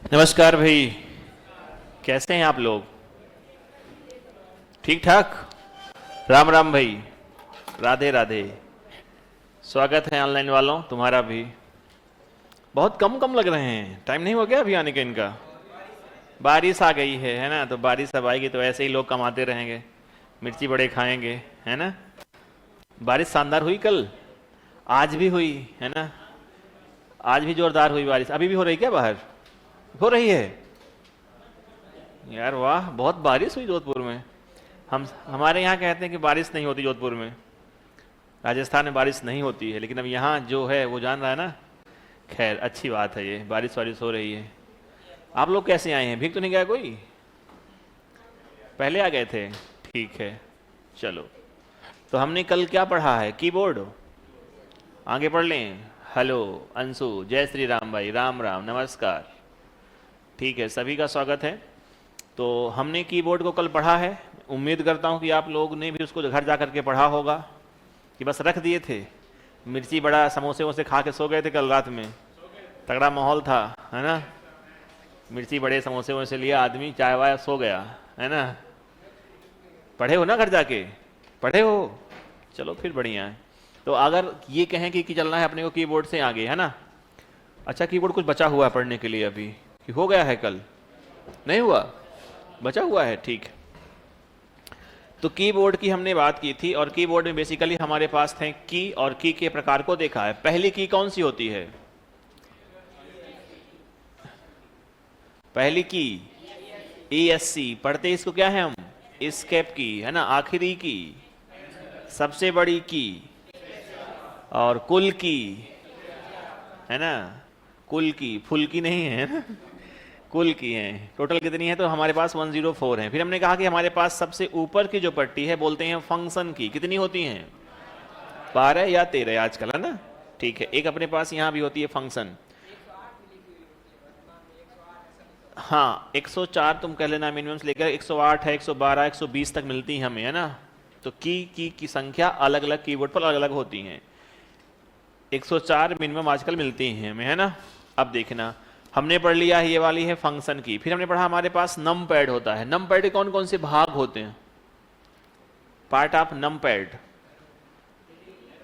नमस्कार भाई। कैसे हैं आप लोग? ठीक ठाक। राम राम भाई। राधे राधे। स्वागत है ऑनलाइन वालों तुम्हारा भी। बहुत कम कम लग रहे हैं, टाइम नहीं हो गया अभी आने का इनका? बारिश आ गई है ना? तो बारिश अब आएगी तो ऐसे ही लोग कमाते रहेंगे, मिर्ची बड़े खाएंगे, है ना। बारिश शानदार हुई कल। आज भी हुई, है ना। आज भी जोरदार हुई बारिश। अभी भी हो रही क्या बाहर? हो रही है यार, वाह, बहुत बारिश हुई जोधपुर में। हम हमारे यहाँ कहते हैं कि बारिश नहीं होती जोधपुर में, राजस्थान में बारिश नहीं होती है, लेकिन अब यहाँ जो है वो जान रहा है ना। खैर अच्छी बात है, ये बारिश वारिश हो रही है। आप लोग कैसे आए हैं? भीग तो नहीं गया कोई? पहले आ गए थे? ठीक है, चलो। तो हमने कल क्या पढ़ा है? कीबोर्ड। आगे पढ़ लें। हेलो अंशु, जय श्री राम भाई, राम राम, नमस्कार। ठीक है, सभी का स्वागत है। तो हमने कीबोर्ड को कल पढ़ा है। उम्मीद करता हूँ कि आप लोग ने भी उसको घर जा करके पढ़ा होगा, कि बस रख दिए थे। मिर्ची बड़ा समोसे वोसे खा के सो गए थे कल रात में। तगड़ा माहौल था, है ना। मिर्ची बड़े समोसे वोसे लिया आदमी, चाय वाय, सो गया, है ना। पढ़े हो ना घर जाके? पढ़े हो? चलो फिर बढ़िया है। तो अगर ये कहें कि चलना है अपने को कीबोर्ड से आगे, है ना। अच्छा, कीबोर्ड कुछ बचा हुआ है पढ़ने के लिए अभी, कि हो गया है कल? नहीं हुआ, बचा हुआ है, ठीक है। तो कीबोर्ड की हमने बात की थी, और कीबोर्ड में बेसिकली हमारे पास थे की, और की के प्रकार को देखा है। पहली की कौन सी होती है? पहली की ESC, पढ़ते इसको क्या है हम? एस्केप की, है ना। आखिरी की, सबसे बड़ी की, और कुल की, है ना। कुल की, फुल की नहीं है ना, कुल की है। टोटल कितनी है? तो हमारे पास 104 है। फिर हमने कहा कि हमारे पास सबसे ऊपर की जो पट्टी है बोलते हैं फंक्शन की। कितनी होती हैं? 12 या 13 आजकल, है ना। ठीक है, एक अपने पास यहाँ भी होती है फंक्शन। हाँ, 104 तुम कह लेना मिनिमम से लेकर 108 है, 112, 120 तक मिलती है हमें, है ना। तो की संख्या अलग अलग कीबोर्ड पर अलग अलग होती हैं। 104 मिनिमम आजकल मिलती हैं हमें, है ना। अब देखना, हमने पढ़ लिया है ये वाली है फंक्शन की। फिर हमने पढ़ा हमारे पास नम पैड होता है। नम पैड के कौन कौन से भाग होते हैं? Part of num pad: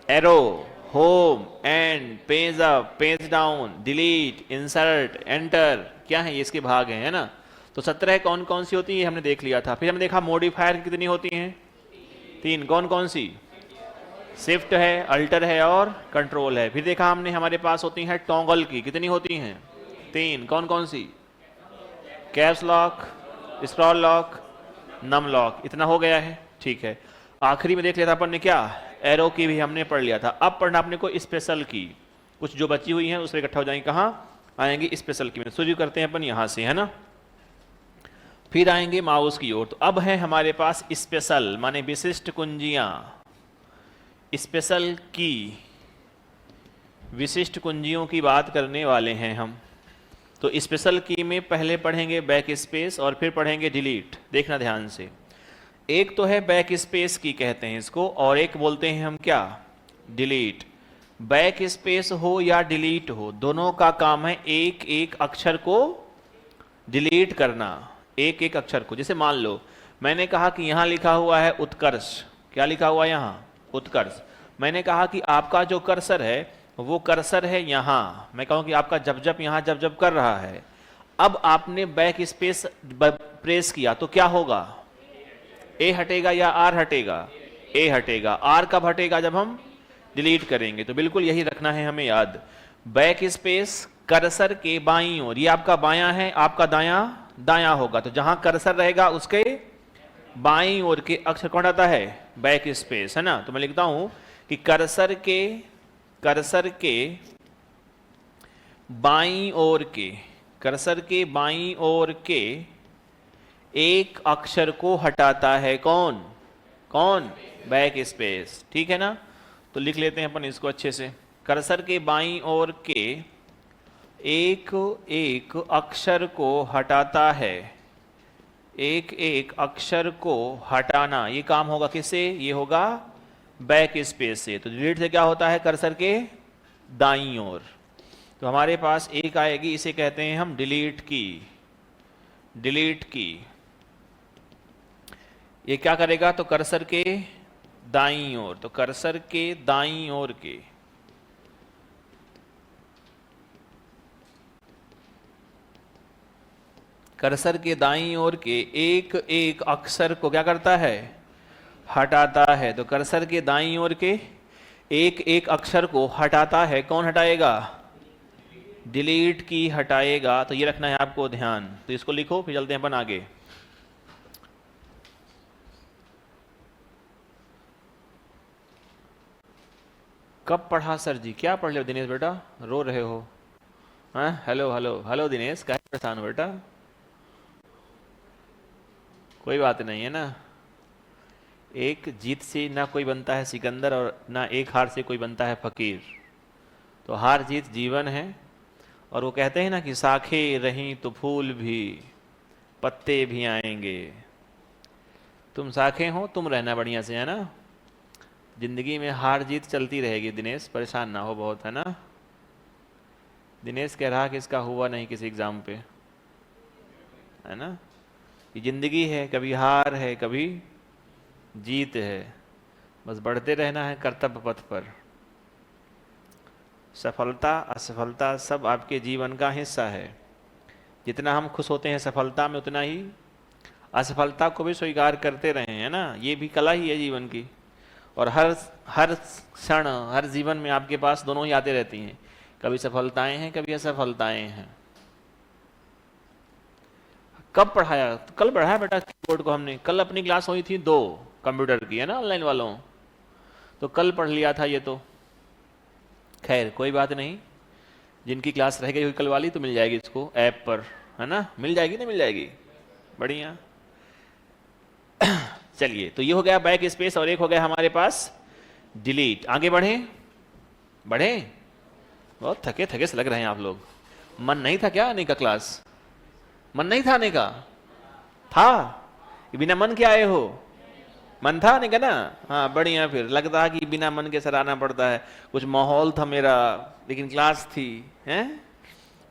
arrow, home, end, page up, page down, delete, insert, enter. क्या है ये? इसके भाग हैं, है ना। तो 17 कौन कौन सी होती है हमने देख लिया था। फिर हमने देखा मॉडिफायर कितनी होती हैं? 3। कौन कौन सी? शिफ्ट है, अल्टर है, और कंट्रोल है। फिर देखा हमने हमारे पास होती है टॉगल की। कितनी होती हैं? 3। कौन कौन सी? Caps lock, scroll lock, num lock. इतना हो गया है, ठीक है। आखिरी में देख लिया था अपन ने क्या? एरो की भी हमने पढ़ लिया था। अब पढ़ना अपने को स्पेशल की। कुछ जो बची हुई हैं उससे इकट्ठा हो जाएंगी, कहाँ आएंगी? स्पेशल की में। शुरू करते हैं अपन यहाँ से, है ना। फिर आएंगे माउस की ओर। तो अब है हमारे पास स्पेशल, माने विशिष्ट कुंजियां। स्पेशल की, विशिष्ट कुंजियों की बात करने वाले हैं हम। तो स्पेशल की में पहले पढ़ेंगे बैक स्पेस, और फिर पढ़ेंगे डिलीट। देखना ध्यान से। एक तो है बैक स्पेस की कहते हैं इसको, और एक बोलते हैं हम क्या? डिलीट। बैक स्पेस हो या डिलीट हो, दोनों का काम है एक एक अक्षर को डिलीट करना। एक एक अक्षर को। जैसे मान लो मैंने कहा कि यहां लिखा हुआ है उत्कर्ष। क्या लिखा हुआ है यहां? उत्कर्ष। मैंने कहा कि आपका जो कर्सर है वो कर्सर है यहां। मैं कहूं कि आपका जब जब यहां जब जब कर रहा है। अब आपने बैक स्पेस प्रेस किया तो क्या होगा? ए हटेगा या आर हटेगा? ए हटेगा। आर कब हटेगा? जब हम डिलीट करेंगे। तो बिल्कुल यही रखना है हमें याद। बैक स्पेस कर्सर के बाईं ओर। ये आपका बायां है, आपका दायां दायां होगा। तो जहां कर्सर रहेगा उसके बाईं ओर के अक्षर कौन आता है? बैक स्पेस, है ना। तो मैं लिखता हूं कि कर्सर के बाईं ओर के, कर्सर के बाईं ओर के एक अक्षर को हटाता है कौन? कौन? बैक स्पेस, ठीक है ना। तो लिख लेते हैं अपन इसको अच्छे से। कर्सर के बाईं ओर के एक एक अक्षर को हटाता है। एक एक अक्षर को हटाना, ये काम होगा किससे? ये होगा बैक स्पेस से। तो डिलीट से क्या होता है? कर्सर के दाईं ओर। तो हमारे पास एक आएगी, इसे कहते हैं हम डिलीट की। डिलीट की ये क्या करेगा, तो कर्सर के दाईं ओर, तो कर्सर के दाईं ओर के कर्सर के दाईं ओर के एक एक अक्षर को क्या करता है, हटाता है। तो कर्सर के दाईं ओर के एक एक अक्षर को हटाता है, कौन हटाएगा, डिलीट की हटाएगा। तो ये रखना है आपको ध्यान। तो इसको लिखो, फिर चलते हैं अपन आगे। कब पढ़ा सर जी, क्या पढ़ रहे हो दिनेश बेटा, रो रहे हो? हाँ, हेलो हेलो हेलो दिनेश, क्या परेशान हो बेटा? कोई बात नहीं है ना, एक जीत से ना कोई बनता है सिकंदर, और ना एक हार से कोई बनता है फकीर। तो हार जीत जीवन है। और वो कहते हैं ना कि शाखें रहीं तो फूल भी, पत्ते भी आएंगे। तुम शाखें हो, तुम रहना बढ़िया से, है ना। जिंदगी में हार जीत चलती रहेगी दिनेश, परेशान ना हो बहुत, है ना। दिनेश कह रहा कि इसका हुआ नहीं किसी एग्जाम पे, है ना। ये जिंदगी है, कभी हार है कभी जीत है, बस बढ़ते रहना है कर्तव्य पथ पर। सफलता असफलता सब आपके जीवन का हिस्सा है। जितना हम खुश होते हैं सफलता में, उतना ही असफलता को भी स्वीकार करते रहे, है ना। ये भी कला ही है जीवन की। और हर हर क्षण, हर जीवन में आपके पास दोनों ही आते रहती हैं, कभी सफलताएं हैं कभी असफलताएं हैं। कब पढ़ाया, तो कल पढ़ाया बेटा कीबोर्ड को हमने। कल अपनी क्लास हुई थी 2 कंप्यूटर की, है ना, ऑनलाइन वालों, तो कल पढ़ लिया था ये तो। खैर कोई बात नहीं, जिनकी क्लास रह गई हुई कल वाली तो मिल जाएगी इसको ऐप पर, है ना, मिल जाएगी ना, मिल जाएगी, बढ़िया। चलिए, तो ये हो गया बैक स्पेस, और एक हो गया हमारे पास डिलीट। आगे बढ़े बढ़े, बहुत थके थके से लग रहे हैं आप लोग। मन नहीं था क्या आने का क्लास? मन नहीं था आने का? था? बिना मन के आए हो? मन था आने का ना? हाँ बढ़िया, फिर लगता है कि बिना मन के सर आना पड़ता है। कुछ माहौल था मेरा, लेकिन क्लास थी, हैं?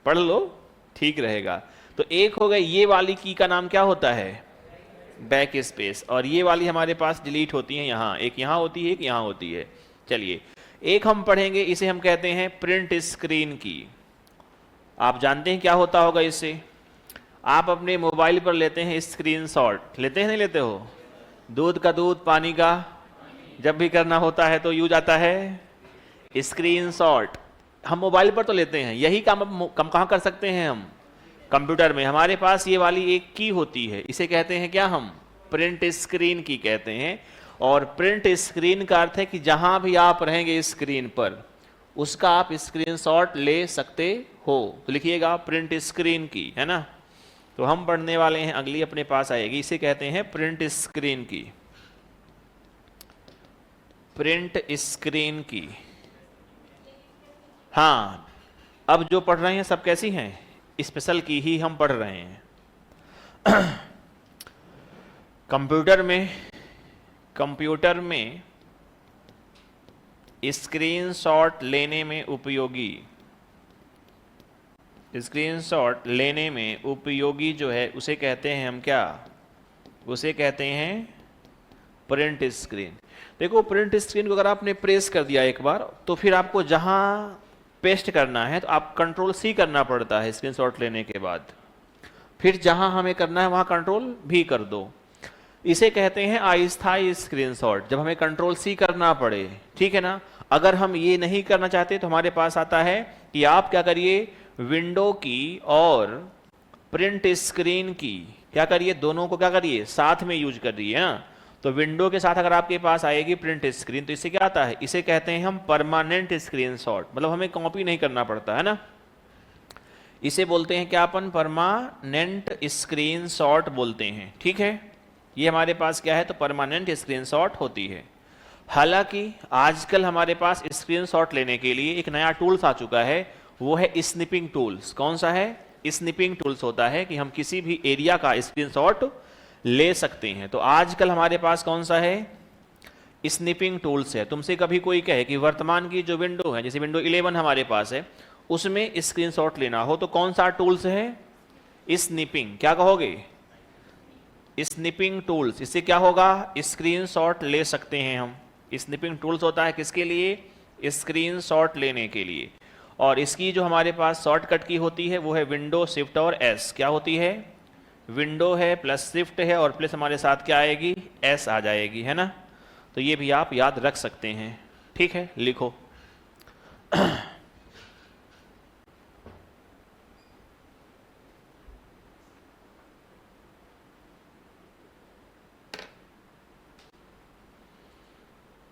पढ़ लो, ठीक रहेगा। तो एक हो गई, ये वाली की का नाम क्या होता है, बैक स्पेस। और ये वाली हमारे पास डिलीट होती है, यहाँ एक, यहाँ होती है एक, यहाँ होती है। चलिए, एक हम पढ़ेंगे, इसे हम कहते हैं प्रिंट स्क्रीन की। आप जानते हैं क्या होता होगा इससे? आप अपने मोबाइल पर लेते हैं स्क्रीनशॉट, लेते हैं नहीं लेते हो? दूध का दूध, पानी का जब भी करना होता है तो यूज आता है स्क्रीनशॉट। हम मोबाइल पर तो लेते हैं, यही काम हम कहाँ कर सकते हैं, हम कंप्यूटर में। हमारे पास ये वाली एक की होती है, इसे कहते हैं क्या हम, प्रिंट स्क्रीन की कहते हैं। और प्रिंट स्क्रीन का अर्थ है कि जहां भी आप रहेंगे स्क्रीन पर, उसका आप स्क्रीनशॉट ले सकते हो। तो लिखिएगा प्रिंट स्क्रीन की, है ना। तो हम पढ़ने वाले हैं, अगली अपने पास आएगी, इसे कहते हैं प्रिंट स्क्रीन की। प्रिंट स्क्रीन की, हाँ। अब जो पढ़ रहे हैं सब कैसी हैं, स्पेशल की ही हम पढ़ रहे हैं। कंप्यूटर में स्क्रीनशॉट लेने में उपयोगी, स्क्रीनशॉट लेने में उपयोगी जो है उसे कहते हैं हम क्या, उसे कहते हैं प्रिंट स्क्रीन। देखो, प्रिंट स्क्रीन को अगर आपने प्रेस कर दिया एक बार, तो फिर आपको जहां पेस्ट करना है तो आप कंट्रोल सी करना पड़ता है स्क्रीनशॉट लेने के बाद। फिर जहां हमें करना है वहां कंट्रोल भी कर दो। इसे कहते हैं अस्थायी स्क्रीनशॉट, जब हमें कंट्रोल सी करना पड़े, ठीक है ना। अगर हम ये नहीं करना चाहते तो हमारे पास आता है कि आप क्या करिए, विंडो की और प्रिंट स्क्रीन की क्या करिए, दोनों को क्या करिए, साथ में यूज करिए ना। तो विंडो के साथ अगर आपके पास आएगी प्रिंट स्क्रीन, तो इससे क्या आता है, इसे कहते हैं हम परमानेंट स्क्रीनशॉट, मतलब हमें कॉपी नहीं करना पड़ता, है ना। इसे बोलते हैं क्या अपन, परमानेंट स्क्रीनशॉट बोलते हैं, ठीक है। ये हमारे पास क्या है, तो परमानेंट स्क्रीनशॉट होती है। हालांकि आजकल हमारे पास स्क्रीनशॉट लेने के लिए एक नया टूल्स आ चुका है, वो है स्निपिंग टूल्स। कौन सा है? स्निपिंग टूल्स होता है कि हम किसी भी एरिया का स्क्रीनशॉट ले सकते हैं। तो आजकल हमारे पास कौन सा है, स्निपिंग टूल्स है। तुमसे कभी कोई कहे कि वर्तमान की जो विंडो है, जैसे विंडो 11 हमारे पास है, उसमें स्क्रीनशॉट लेना हो तो कौन सा टूल्स है? स्निपिंग। क्या कहोगे? Snipping tools. इससे क्या होगा? स्क्रीनशॉट ले सकते हैं हम। स्निपिंग टूल्स होता है किसके लिए? स्क्रीनशॉट लेने के लिए। और इसकी जो हमारे पास शॉर्टकट की होती है वो है विंडो शिफ्ट और एस। क्या होती है? विंडो है प्लस शिफ्ट है और प्लस हमारे साथ क्या आएगी? एस आ जाएगी, है ना। तो ये भी आप याद रख सकते हैं। ठीक है, लिखो।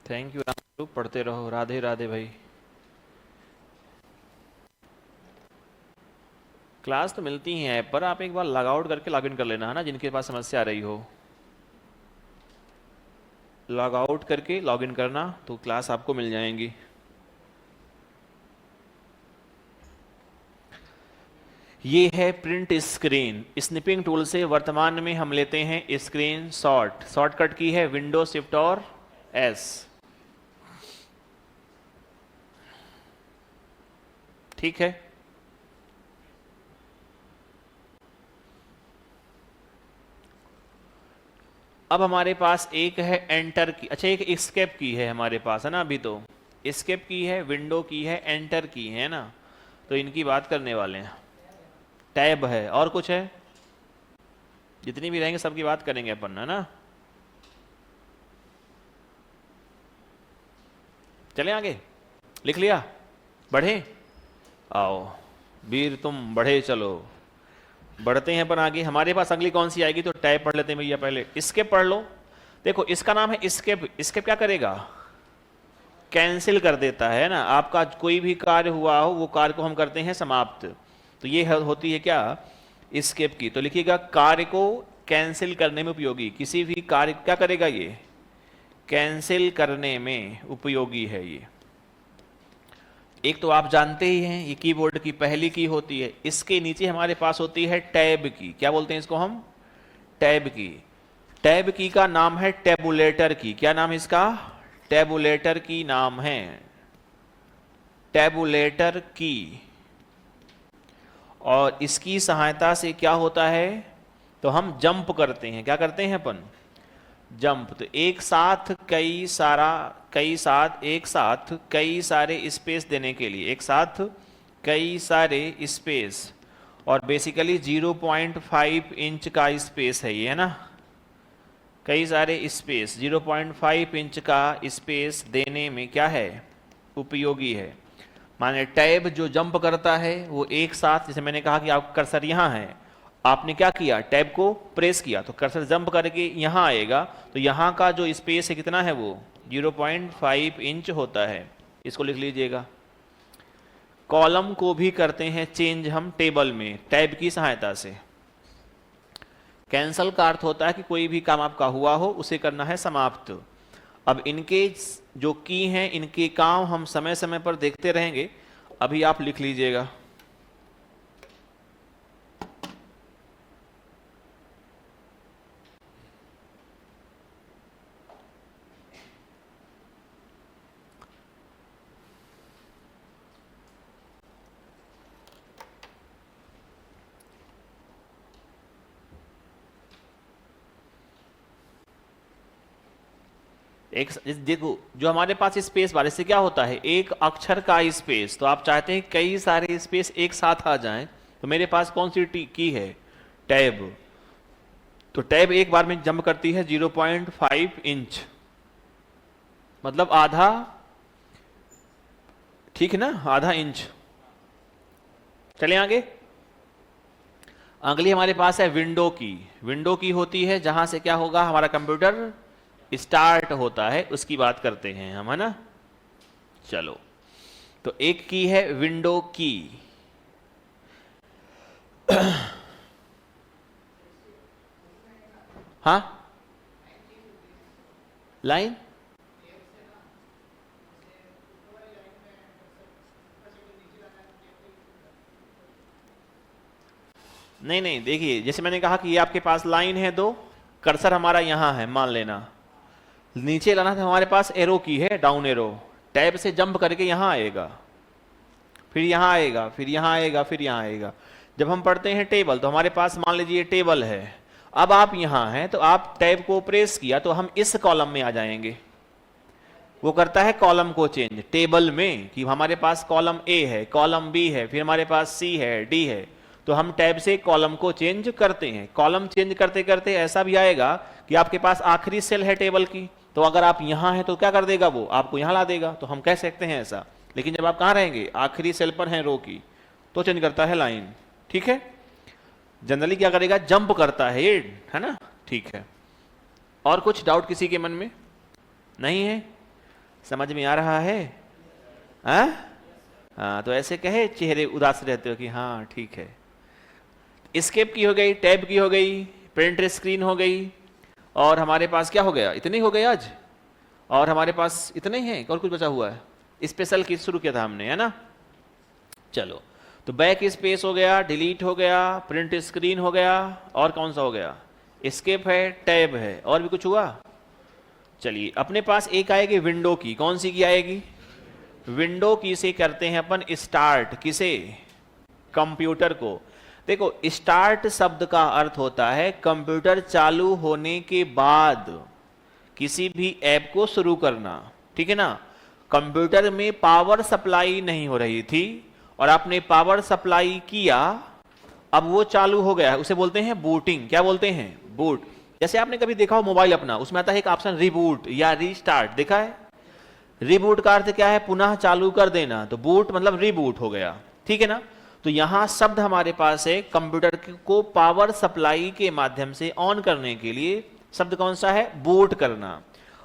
थैंक यू राम, पढ़ते रहो। राधे राधे भाई। क्लास तो मिलती ही है ऐप पर, आप एक बार लॉग आउट करके लॉग इन कर लेना, है ना, जिनके पास समस्या आ रही हो। लॉग आउट करके लॉग इन करना तो क्लास आपको मिल जाएंगी। ये है प्रिंट स्क्रीन। स्निपिंग टूल से वर्तमान में हम लेते हैं स्क्रीन शॉट। शॉर्टकट की है विंडो शिफ्ट और एस। ठीक है। अब हमारे पास एक है एंटर की, अच्छा एक एस्केप की है हमारे पास, है ना। अभी तो एस्केप की है, विंडो की है, एंटर की है ना। तो इनकी बात करने वाले हैं। टैब है और कुछ है? जितनी भी रहेंगे सबकी बात करेंगे अपन, है ना। चलें आगे? लिख लिया? बढ़े? आओ वीर तुम बढ़े चलो। बढ़ते हैं पर आगे। हमारे पास अगली कौन सी आएगी? तो टैब पढ़ लेते हैं भैया पहले। स्केप पढ़ लो। देखो इसका नाम है स्केप। स्केप क्या करेगा? कैंसिल कर देता है ना। आपका कोई भी कार्य हुआ हो वो कार्य को हम करते हैं समाप्त। तो ये होती है क्या? स्केप की। तो लिखिएगा कार्य को कैंसिल करने में उपयोगी। किसी भी कार्य क्या करेगा? ये कैंसिल करने में उपयोगी है ये। एक तो आप जानते ही हैं ये कीबोर्ड की पहली की होती है। इसके नीचे हमारे पास होती है टैब की। क्या बोलते हैं इसको हम? टैब की। टैब की का नाम है टैबुलेटर की। क्या नाम है इसका? टैबुलेटर की नाम है। टैबुलेटर की। और इसकी सहायता से क्या होता है? तो हम जंप करते हैं। क्या करते हैं अपन? जंप। तो एक साथ कई सारे स्पेस देने के लिए, एक साथ कई सारे स्पेस, और बेसिकली 0.5 इंच का स्पेस है ये, है ना। कई सारे स्पेस 0.5 इंच का स्पेस देने में क्या है? उपयोगी है। माने टैब जो जंप करता है वो एक साथ, जैसे मैंने कहा कि आप कर्सर यहाँ है, आपने क्या किया? टैब को प्रेस किया तो कर्सर जंप करके यहाँ आएगा। तो यहाँ का जो स्पेस है कितना है? वो 0.5 इंच होता है। इसको लिख लीजिएगा। कॉलम को भी करते हैं चेंज हम टेबल में टैब की सहायता से। कैंसल का अर्थ होता है कि कोई भी काम आपका हुआ हो उसे करना है समाप्त। अब इनके जो की हैं इनके काम हम समय समय पर देखते रहेंगे। अभी आप लिख लीजिएगा। एक देखो जो हमारे पास स्पेस बार, इससे क्या होता है? एक अक्षर का स्पेस। तो आप चाहते हैं कई सारे स्पेस एक साथ आ जाएं, तो मेरे पास कौन सी की है? टैब। तो टैब एक बार में जंप करती है 0.5 इंच, मतलब आधा। ठीक है ना, आधा इंच। चलें आगे। अगली हमारे पास है विंडो की। विंडो की होती है जहां से क्या होगा? हमारा कंप्यूटर स्टार्ट होता है, उसकी बात करते हैं हम, है ना। चलो, तो एक की है विंडो की। हाँ, लाइन नहीं नहीं, देखिए जैसे मैंने कहा कि ये आपके पास लाइन है दो, कर्सर हमारा यहां है मान लेना। नीचे लाना था हमारे पास एरो की है, डाउन एरो। टैब से जंप करके यहां आएगा। फिर यहाँ आएगा, फिर यहाँ आएगा, फिर यहाँ आएगा। जब हम पढ़ते हैं टेबल, तो हमारे पास मान लीजिए टेबल है, अब आप यहाँ हैं तो आप टैब को प्रेस किया तो हम इस कॉलम में आ जाएंगे। वो करता है कॉलम को चेंज टेबल में, कि हमारे पास कॉलम ए है, कॉलम बी है, फिर हमारे पास सी है, डी है, तो हम टैब से कॉलम को चेंज करते हैं। कॉलम चेंज करते करते ऐसा भी आएगा कि आपके पास आखिरी सेल है टेबल की, तो अगर आप यहाँ हैं तो क्या कर देगा, वो आपको यहाँ ला देगा, तो हम कह सकते हैं ऐसा। लेकिन जब आप कहाँ रहेंगे, आखिरी सेल पर हैं रो की, तो चेंज करता है लाइन। ठीक है, जनरली क्या करेगा, जंप करता है ये, है ना। ठीक है, और कुछ डाउट किसी के मन में नहीं है, समझ में आ रहा है? हाँ, तो ऐसे कहे चेहरे उदास रहते हो कि हाँ ठीक है। एस्केप की हो गई, टैब की हो गई, प्रिंट स्क्रीन हो गई, और हमारे पास क्या हो गया, इतने ही हो गए आज, और हमारे पास इतने ही हैं, और कुछ बचा हुआ है। स्पेशल की शुरू किया था हमने, है ना। चलो, तो बैक स्पेस हो गया, डिलीट हो गया, प्रिंट स्क्रीन हो गया, और कौन सा हो गया, एस्केप है, टैब है, और भी कुछ हुआ। चलिए, अपने पास एक आएगी विंडो की, कौन सी की आएगी, विंडो की से करते हैं अपन स्टार्ट, किसे, कंप्यूटर को। देखो, स्टार्ट शब्द का अर्थ होता है कंप्यूटर चालू होने के बाद किसी भी ऐप को शुरू करना। ठीक है ना, कंप्यूटर में पावर सप्लाई नहीं हो रही थी और आपने पावर सप्लाई किया, अब वो चालू हो गया, उसे बोलते हैं बूटिंग। क्या बोलते हैं, बूट। जैसे आपने कभी देखा हो मोबाइल अपना, उसमें आता है एक ऑप्शन रिबूट या रीस्टार्ट, देखा है। रिबूट का अर्थ क्या है, पुनः चालू कर देना, तो बूट मतलब रिबूट हो गया। ठीक है ना, तो यहां शब्द हमारे पास है कंप्यूटर को पावर सप्लाई के माध्यम से ऑन करने के लिए, शब्द कौन सा है, बूट करना।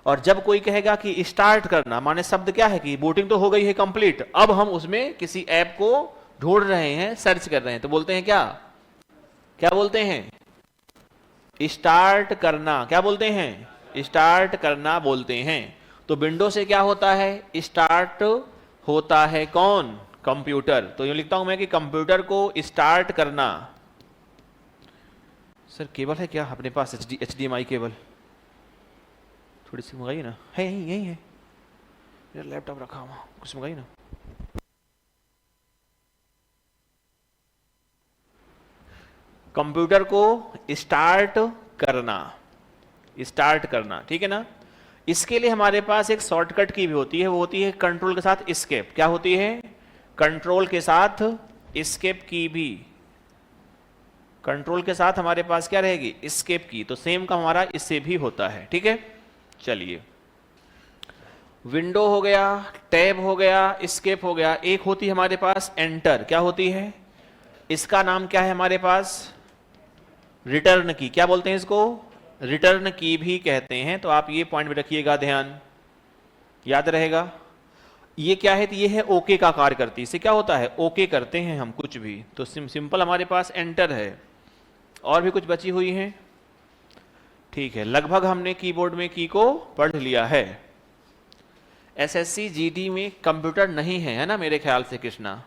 और जब कोई कहेगा कि स्टार्ट करना, माने शब्द क्या है कि बूटिंग तो हो गई है कंप्लीट, अब हम उसमें किसी ऐप को ढूंढ रहे हैं, सर्च कर रहे हैं, तो बोलते हैं क्या, क्या बोलते हैं, स्टार्ट करना। क्या बोलते हैं, स्टार्ट करना बोलते हैं। तो विंडो से क्या होता है, स्टार्ट होता है कौन, कंप्यूटर। तो यूं लिखता हूं मैं कि कंप्यूटर को स्टार्ट करना। सर केबल है क्या अपने पास, HDMI केबल थोड़ी सी मंगाइए ना, है यही है, मेरा लैपटॉप रखा हुआ, कुछ मंगाइए ना। कंप्यूटर को स्टार्ट करना, स्टार्ट करना, ठीक है ना। इसके लिए हमारे पास एक शॉर्टकट की भी होती है, वो होती है कंट्रोल के साथ एस्केप। क्या होती है, कंट्रोल के साथ एस्केप की भी, कंट्रोल के साथ हमारे पास क्या रहेगी, एस्केप की। तो सेम का हमारा इससे भी होता है। ठीक है, चलिए, विंडो हो गया, टैब हो गया, एस्केप हो गया, एक होती है हमारे पास एंटर। क्या होती है, इसका नाम क्या है हमारे पास, रिटर्न की। क्या बोलते हैं इसको, रिटर्न की भी कहते हैं। तो आप ये पॉइंट में रखिएगा, ध्यान याद रहेगा। ये क्या है, तो ये है ओके का कार्य करती है। इससे क्या होता है, ओके करते हैं हम कुछ भी। तो सिंपल हमारे पास एंटर है, और भी कुछ बची हुई हैं। ठीक है, लगभग हमने कीबोर्ड में की को पढ़ लिया है। SSC GD में कंप्यूटर नहीं है, है ना मेरे ख्याल से कृष्णा।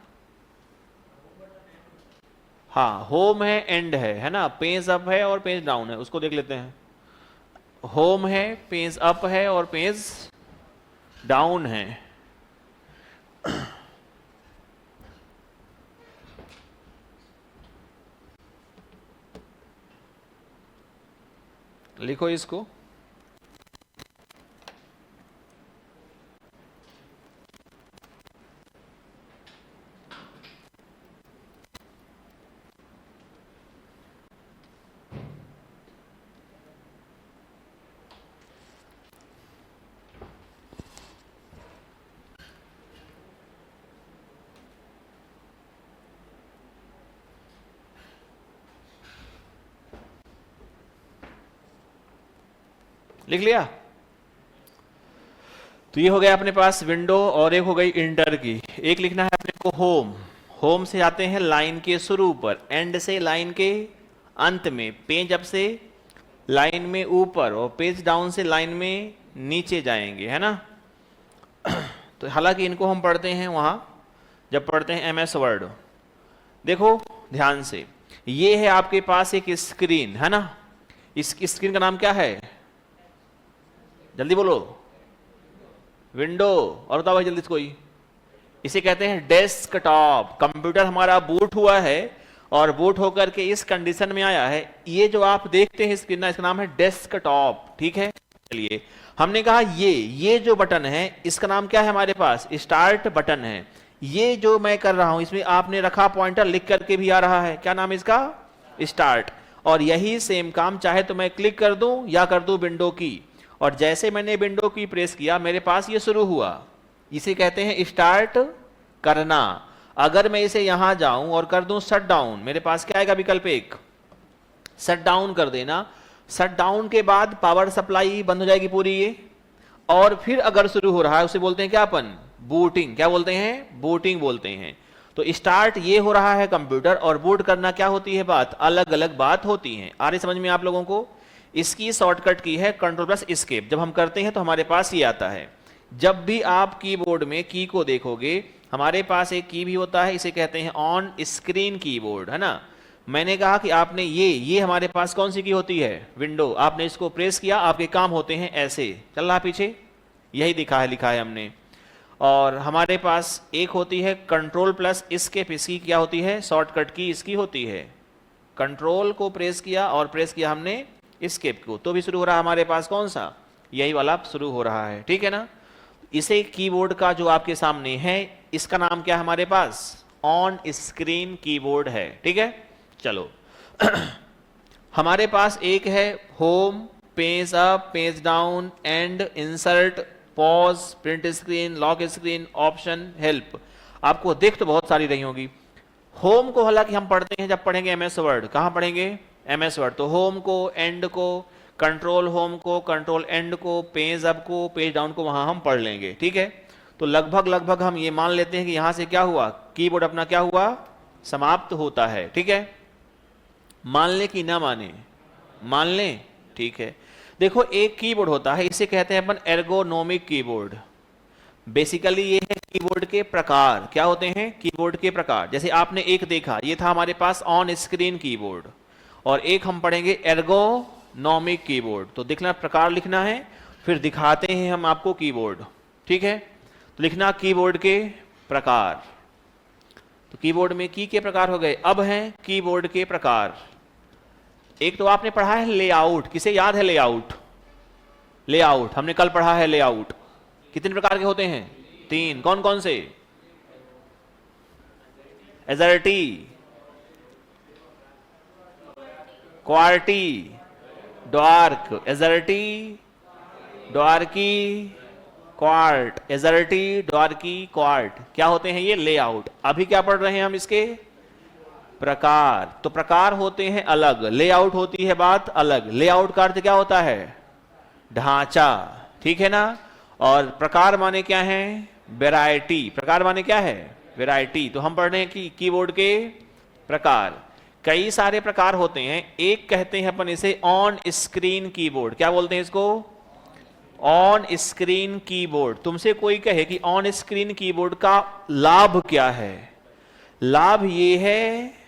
हाँ, होम है, एंड है ना, पेज अप है और पेज डाउन है, उसको देख लेते हैं। होम है, पेज अप है और पेज डाउन है। लिखो इसको, लिख लिया। तो ये हो गया अपने पास विंडो, और एक हो गई इंटर की। एक लिखना है अपने को होम। होम से आते हैं लाइन के शुरू पर, एंड से लाइन के अंत में, पेज अप से लाइन में ऊपर, और पेज डाउन से लाइन में नीचे जाएंगे, है ना। तो हालांकि इनको हम पढ़ते हैं वहां जब पढ़ते हैं MS वर्ड। देखो ध्यान से, ये है आपके पास एक स्क्रीन, है ना। इस स्क्रीन का नाम क्या है, जल्दी बोलो, विंडो। और बताओ भाई जल्दी कोई, इसे कहते हैं डेस्कटॉप। कंप्यूटर हमारा बूट हुआ है और बूट होकर के इस कंडीशन में आया है, ये जो आप देखते हैं स्क्रीन, इसका नाम है डेस्कटॉप। ठीक है, चलिए हमने कहा ये जो बटन है इसका नाम क्या है हमारे पास, स्टार्ट बटन है। ये जो मैं कर रहा हूं इसमें आपने रखा पॉइंटर, लिख करके भी आ रहा है, क्या नाम है इसका, स्टार्ट। और यही सेम काम चाहे तो मैं क्लिक कर दूं या कर दूं विंडो की, और जैसे मैंने विंडो की प्रेस किया मेरे पास ये शुरू हुआ, इसे कहते हैं स्टार्ट करना। अगर मैं इसे यहां जाऊं और कर दूं शट डाउन, मेरे पास क्या आएगा विकल्प एक, शट डाउन कर देना। शट डाउन के बाद पावर सप्लाई बंद हो जाएगी पूरी ये, और फिर अगर शुरू हो रहा है उसे बोलते हैं क्या अपन, बूटिंग। क्या बोलते हैं, बूटिंग बोलते हैं। तो स्टार्ट ये हो रहा है कंप्यूटर, और बूट करना क्या होती है बात, अलग अलग बात होती है। आ रही समझ में आप लोगों को। इसकी शॉर्टकट की है कंट्रोल प्लस एस्केप। जब हम करते हैं तो हमारे पास ये आता है। जब भी आप कीबोर्ड में की को देखोगे, हमारे पास एक की भी होता है, इसे कहते हैं ऑन स्क्रीन कीबोर्ड, है ना। मैंने कहा कि आपने ये हमारे पास कौन सी की होती है, विंडो। आपने इसको प्रेस किया, आपके काम होते हैं ऐसे, चल रहा पीछे, यही दिखा है, लिखा है हमने। और हमारे पास एक होती है कंट्रोल प्लस एस्केप, इसकी क्या होती है, शॉर्टकट की इसकी होती है। कंट्रोल को प्रेस किया और प्रेस किया हमने एस्केप को, तो भी शुरू हो रहा है हमारे पास कौन सा, यही वाला शुरू हो रहा है। ठीक है ना। इसे कीबोर्ड का जो आपके सामने है इसका नाम क्या है हमारे पास, ऑन स्क्रीन कीबोर्ड है। ठीक है, चलो हमारे पास एक है home, page up, page down, and, insert, pause, print screen, lock screen, option, help. आपको दिख तो बहुत सारी रही होगी। होम को हालांकि हम पढ़ते हैं जब पढ़ेंगे एमएस वर्ड। कहां पढ़ेंगे, एमएस वर्ड। तो होम को, एंड को, कंट्रोल होम को, कंट्रोल एंड को, पेज अप को, पेज डाउन को वहां हम पढ़ लेंगे। ठीक है, तो लगभग हम ये मान लेते हैं कि यहां से क्या हुआ, कीबोर्ड अपना क्या हुआ, समाप्त होता है। ठीक है, मान ले कि ना माने, मान ले। ठीक है, देखो एक कीबोर्ड होता है, इसे कहते हैं अपन एर्गोनोमिक कीबोर्ड। बेसिकली ये है कीबोर्ड के प्रकार। क्या होते हैं, कीबोर्ड के प्रकार। जैसे आपने एक देखा, ये था हमारे पास ऑन स्क्रीन कीबोर्ड, और एक हम पढ़ेंगे एर्गोनोमिक कीबोर्ड। तो दिखना, प्रकार लिखना है, फिर दिखाते हैं हम आपको कीबोर्ड। ठीक है, तो लिखना कीबोर्ड के प्रकार। तो कीबोर्ड में की के प्रकार हो गए, अब हैं कीबोर्ड के प्रकार। एक तो आपने पढ़ा है लेआउट, किसे याद है लेआउट, लेआउट हमने कल पढ़ा है लेआउट। कितने प्रकार के होते हैं, तीन। कौन कौन से, एजर्टी, क्वार्टी, डॉर्क। एजर्टी, डॉर्की, क्वार्ट। एजर्टी, डॉर्की, क्वार्ट, क्या होते हैं ये, लेआउट। अभी क्या पढ़ रहे हैं हम, इसके प्रकार। तो प्रकार होते हैं अलग, लेआउट होती है बात अलग। लेआउट का अर्थ क्या होता है, ढांचा। ठीक है ना। और प्रकार माने क्या है, वैरायटी। प्रकार माने क्या है, वैरायटी। तो हम पढ़ रहे हैं कि कीबोर्ड के प्रकार। कई सारे प्रकार होते हैं। एक कहते हैं अपन इसे ऑन स्क्रीन कीबोर्ड। क्या बोलते हैं इसको, ऑन स्क्रीन कीबोर्ड। तुमसे कोई कहे कि ऑन स्क्रीन कीबोर्ड का लाभ क्या है, लाभ ये है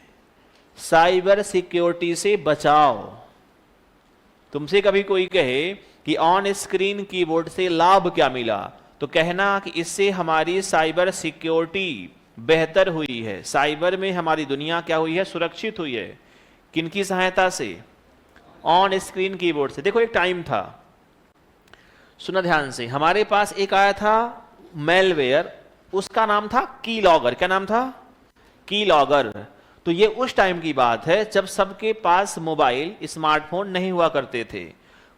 साइबर सिक्योरिटी से बचाव। तुमसे कभी कोई कहे कि ऑन स्क्रीन कीबोर्ड से लाभ क्या मिला, तो कहना कि इससे हमारी साइबर सिक्योरिटी बेहतर हुई है। साइबर में हमारी दुनिया क्या हुई है, सुरक्षित हुई है। किनकी सहायता से, ऑन स्क्रीन कीबोर्ड से। देखो एक टाइम था, सुना ध्यान से, हमारे पास एक आया था मेलवेयर, उसका नाम था की लॉगर। क्या नाम था, की लॉगर। तो ये उस टाइम की बात है जब सबके पास मोबाइल, स्मार्टफोन नहीं हुआ करते थे।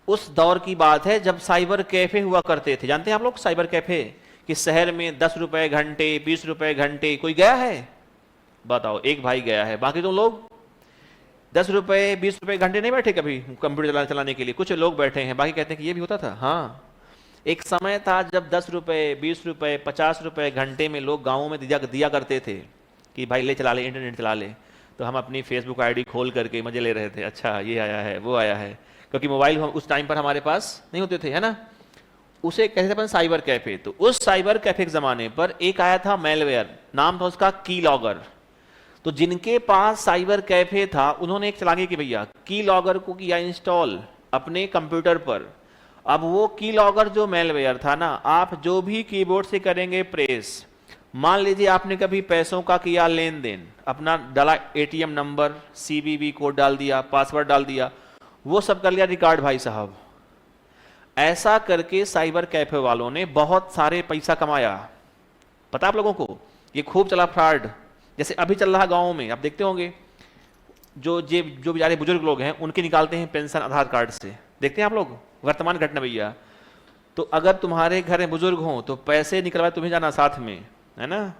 उस दौर की बात है जब साइबर कैफे हुआ करते थे। जानते हैं आप लोग साइबर कैफे, कि शहर में 10 रुपए घंटे, 20 रुपए घंटे। कोई गया है, बताओ, एक भाई गया है, बाकी तो लोग 10 रुपए 20 रुपए घंटे नहीं बैठे कभी कंप्यूटर चलाने के लिए। कुछ लोग बैठे हैं, बाकी कहते हैं कि ये भी होता था। हाँ, एक समय था जब 10 रुपए 20 रुपए 50 रुपए घंटे में लोग गाँवों में दिया करते थे कि भाई ले चला ले, इंटरनेट चला ले। तो हम अपनी फेसबुक आईडी खोल करके मजे ले रहे थे, अच्छा ये आया है वो आया है, क्योंकि मोबाइल उस टाइम पर हमारे पास नहीं होते थे, है ना। उसे कहते थे अपन साइबर कैफे। तो उस साइबर कैफे के जमाने पर एक आया था मेलवेयर, नाम था उसका की लॉगर। तो जिनके पास साइबर कैफे था उन्होंने एक चलाने की, भैया की लॉगर को किया इंस्टॉल अपने कंप्यूटर पर। अब वो की लॉगर जो मेलवेयर था ना, आप जो भी कीबोर्ड से करेंगे प्रेस, मान लीजिए आपने कभी पैसों का किया लेन देन, अपना डाला एटीएम नंबर, सीवीवी कोड डाल दिया, पासवर्ड डाल दिया, वो सब कर लिया रिकॉर्ड भाई साहब। ऐसा करके साइबर कैफे वालों ने बहुत सारे पैसा कमाया। पता आप लोगों को, ये खूब चला फ्रॉड। जैसे अभी चल रहा गाँव में, आप देखते होंगे जो बेचारे बुजुर्ग लोग हैं उनके निकालते हैं पेंशन आधार कार्ड से, देखते हैं आप लोग, वर्तमान घटना भैया। तो अगर तुम्हारे घर में बुजुर्ग हों तो पैसे निकलवाए तुम्हें जाना साथ में, है ना।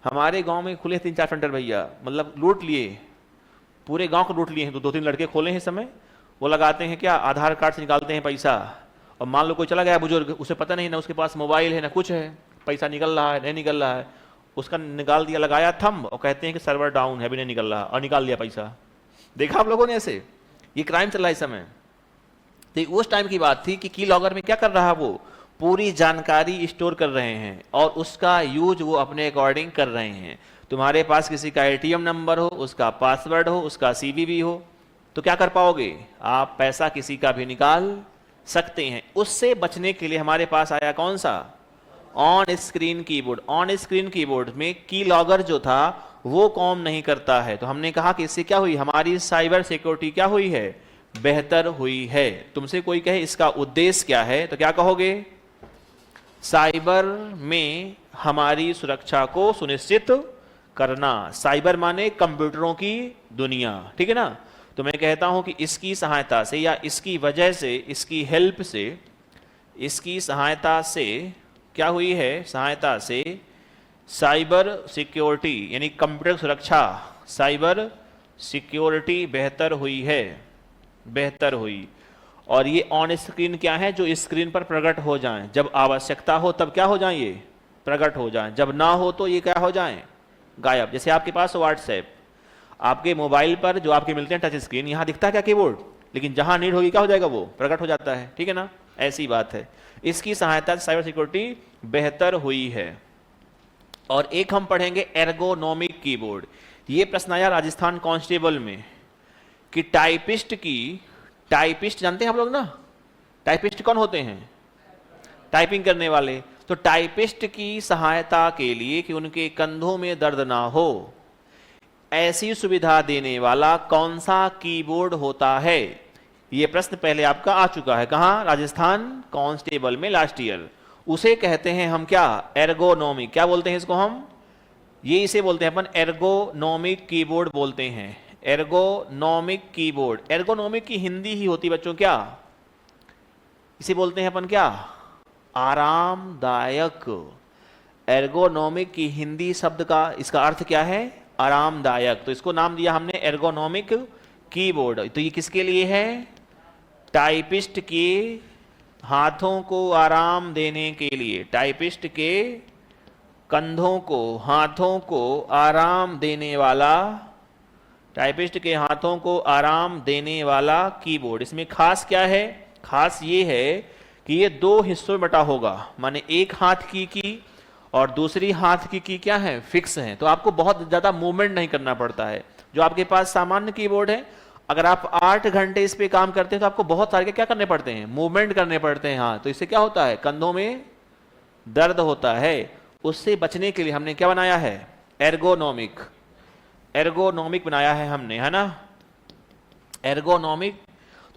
हमारे गांव में खुले 3-4 सेंटर भैया, मतलब लूट लिए, पूरे गांव को लूट लिए हैं। 2-3 लड़के खोले हैं इस समय, वो लगाते हैं क्या, आधार कार्ड से निकालते हैं पैसा। और मान लो कोई चला गया बुजुर्ग, उसे पता नहीं ना उसके पास मोबाइल है ना कुछ है, पैसा निकल रहा है नहीं निकल रहा है, उसका निकाल दिया, लगाया थंब, और कहते हैं कि सर्वर डाउन है, अभी नहीं निकल रहा, और निकाल दिया पैसा। देखा आप लोगों ने ऐसे, ये क्राइम चल रहा है इस समय। तो उस टाइम की बात थी कि की लॉगर में क्या कर रहा है, वो पूरी जानकारी स्टोर कर रहे हैं और उसका यूज वो अपने अकॉर्डिंग कर रहे हैं। तुम्हारे पास किसी का एटीएम नंबर हो, उसका पासवर्ड हो, उसका सीवीवी हो, तो क्या कर पाओगे आप, पैसा किसी का भी निकाल सकते हैं। उससे बचने के लिए हमारे पास आया कौन सा, on screen keyboard. On screen keyboard में की लॉगर जो था वो काम नहीं करता है, तो हमने कहा कि इससे क्या हुई, हमारी साइबर सिक्योरिटी क्या हुई है, बेहतर हुई है। तुमसे कोई कहे इसका उद्देश्य क्या है, तो क्या कहोगे, साइबर में हमारी सुरक्षा को सुनिश्चित करना। साइबर माने कंप्यूटरों की दुनिया, ठीक है ना। तो मैं कहता हूं कि इसकी सहायता से या इसकी वजह से, इसकी हेल्प से, इसकी सहायता से क्या हुई है, सहायता से साइबर सिक्योरिटी यानी कंप्यूटर सुरक्षा, साइबर सिक्योरिटी बेहतर हुई है, बेहतर हुई। और ये ऑन स्क्रीन क्या है, जो स्क्रीन पर प्रकट हो जाएं, जब आवश्यकता हो तब क्या हो जाएं, ये प्रकट हो जाएं, जब ना हो तो ये क्या हो जाएं, गायब। जैसे आपके पास व्हाट्सएप, आपके मोबाइल पर जो आपके मिलते हैं टच स्क्रीन, यहां दिखता है क्या कीबोर्ड, लेकिन जहां नीड होगी क्या हो जाएगा, वो प्रकट हो जाता है, ठीक है ना। ऐसी बात है, इसकी सहायता से साइबर सिक्योरिटी बेहतर हुई है। और एक हम पढ़ेंगे एर्गोनॉमिक कीबोर्ड। ये प्रश्न आया राजस्थान कांस्टेबल में कि टाइपिस्ट जानते हैं आप लोग ना, टाइपिस्ट कौन होते हैं, टाइपिंग करने वाले। तो टाइपिस्ट की सहायता के लिए कि उनके कंधों में दर्द ना हो, ऐसी सुविधा देने वाला कौन सा कीबोर्ड होता है। यह प्रश्न पहले आपका आ चुका है, कहां, राजस्थान कांस्टेबल में लास्ट ईयर। उसे कहते हैं हम क्या, एर्गोनॉमिक। क्या बोलते हैं इसको हम, ये इसे बोलते हैं अपन एर्गोनॉमिक कीबोर्ड बोलते हैं, एर्गोनॉमिक कीबोर्ड। एर्गोनॉमिक की हिंदी ही होती बच्चों क्या, इसे बोलते हैं अपन क्या, आरामदायक। एर्गोनॉमिक की हिंदी शब्द का इसका अर्थ क्या है, आरामदायक। तो इसको नाम दिया हमने एर्गोनॉमिक कीबोर्ड। तो ये किसके लिए है, टाइपिस्ट के हाथों को आराम देने के लिए, टाइपिस्ट के कंधों को, हाथों को आराम देने वाला, टाइपिस्ट के हाथों को आराम देने वाला कीबोर्ड। इसमें खास क्या है, खास ये है कि ये दो हिस्सों में बटा होगा, माने एक हाथ की और दूसरी हाथ की क्या है, फिक्स है। तो आपको बहुत ज्यादा मूवमेंट नहीं करना पड़ता है। जो आपके पास सामान्य कीबोर्ड है, अगर आप 8 घंटे इस पे काम करते हैं तो आपको बहुत सारे क्या करने पड़ते हैं, मूवमेंट करने पड़ते हैं। हाँ, तो इससे क्या होता है, कंधों में दर्द होता है। उससे बचने के लिए हमने क्या बनाया है, एर्गोनॉमिक, एर्गोनॉमिक बनाया है हमने, है ना, एर्गोनॉमिक।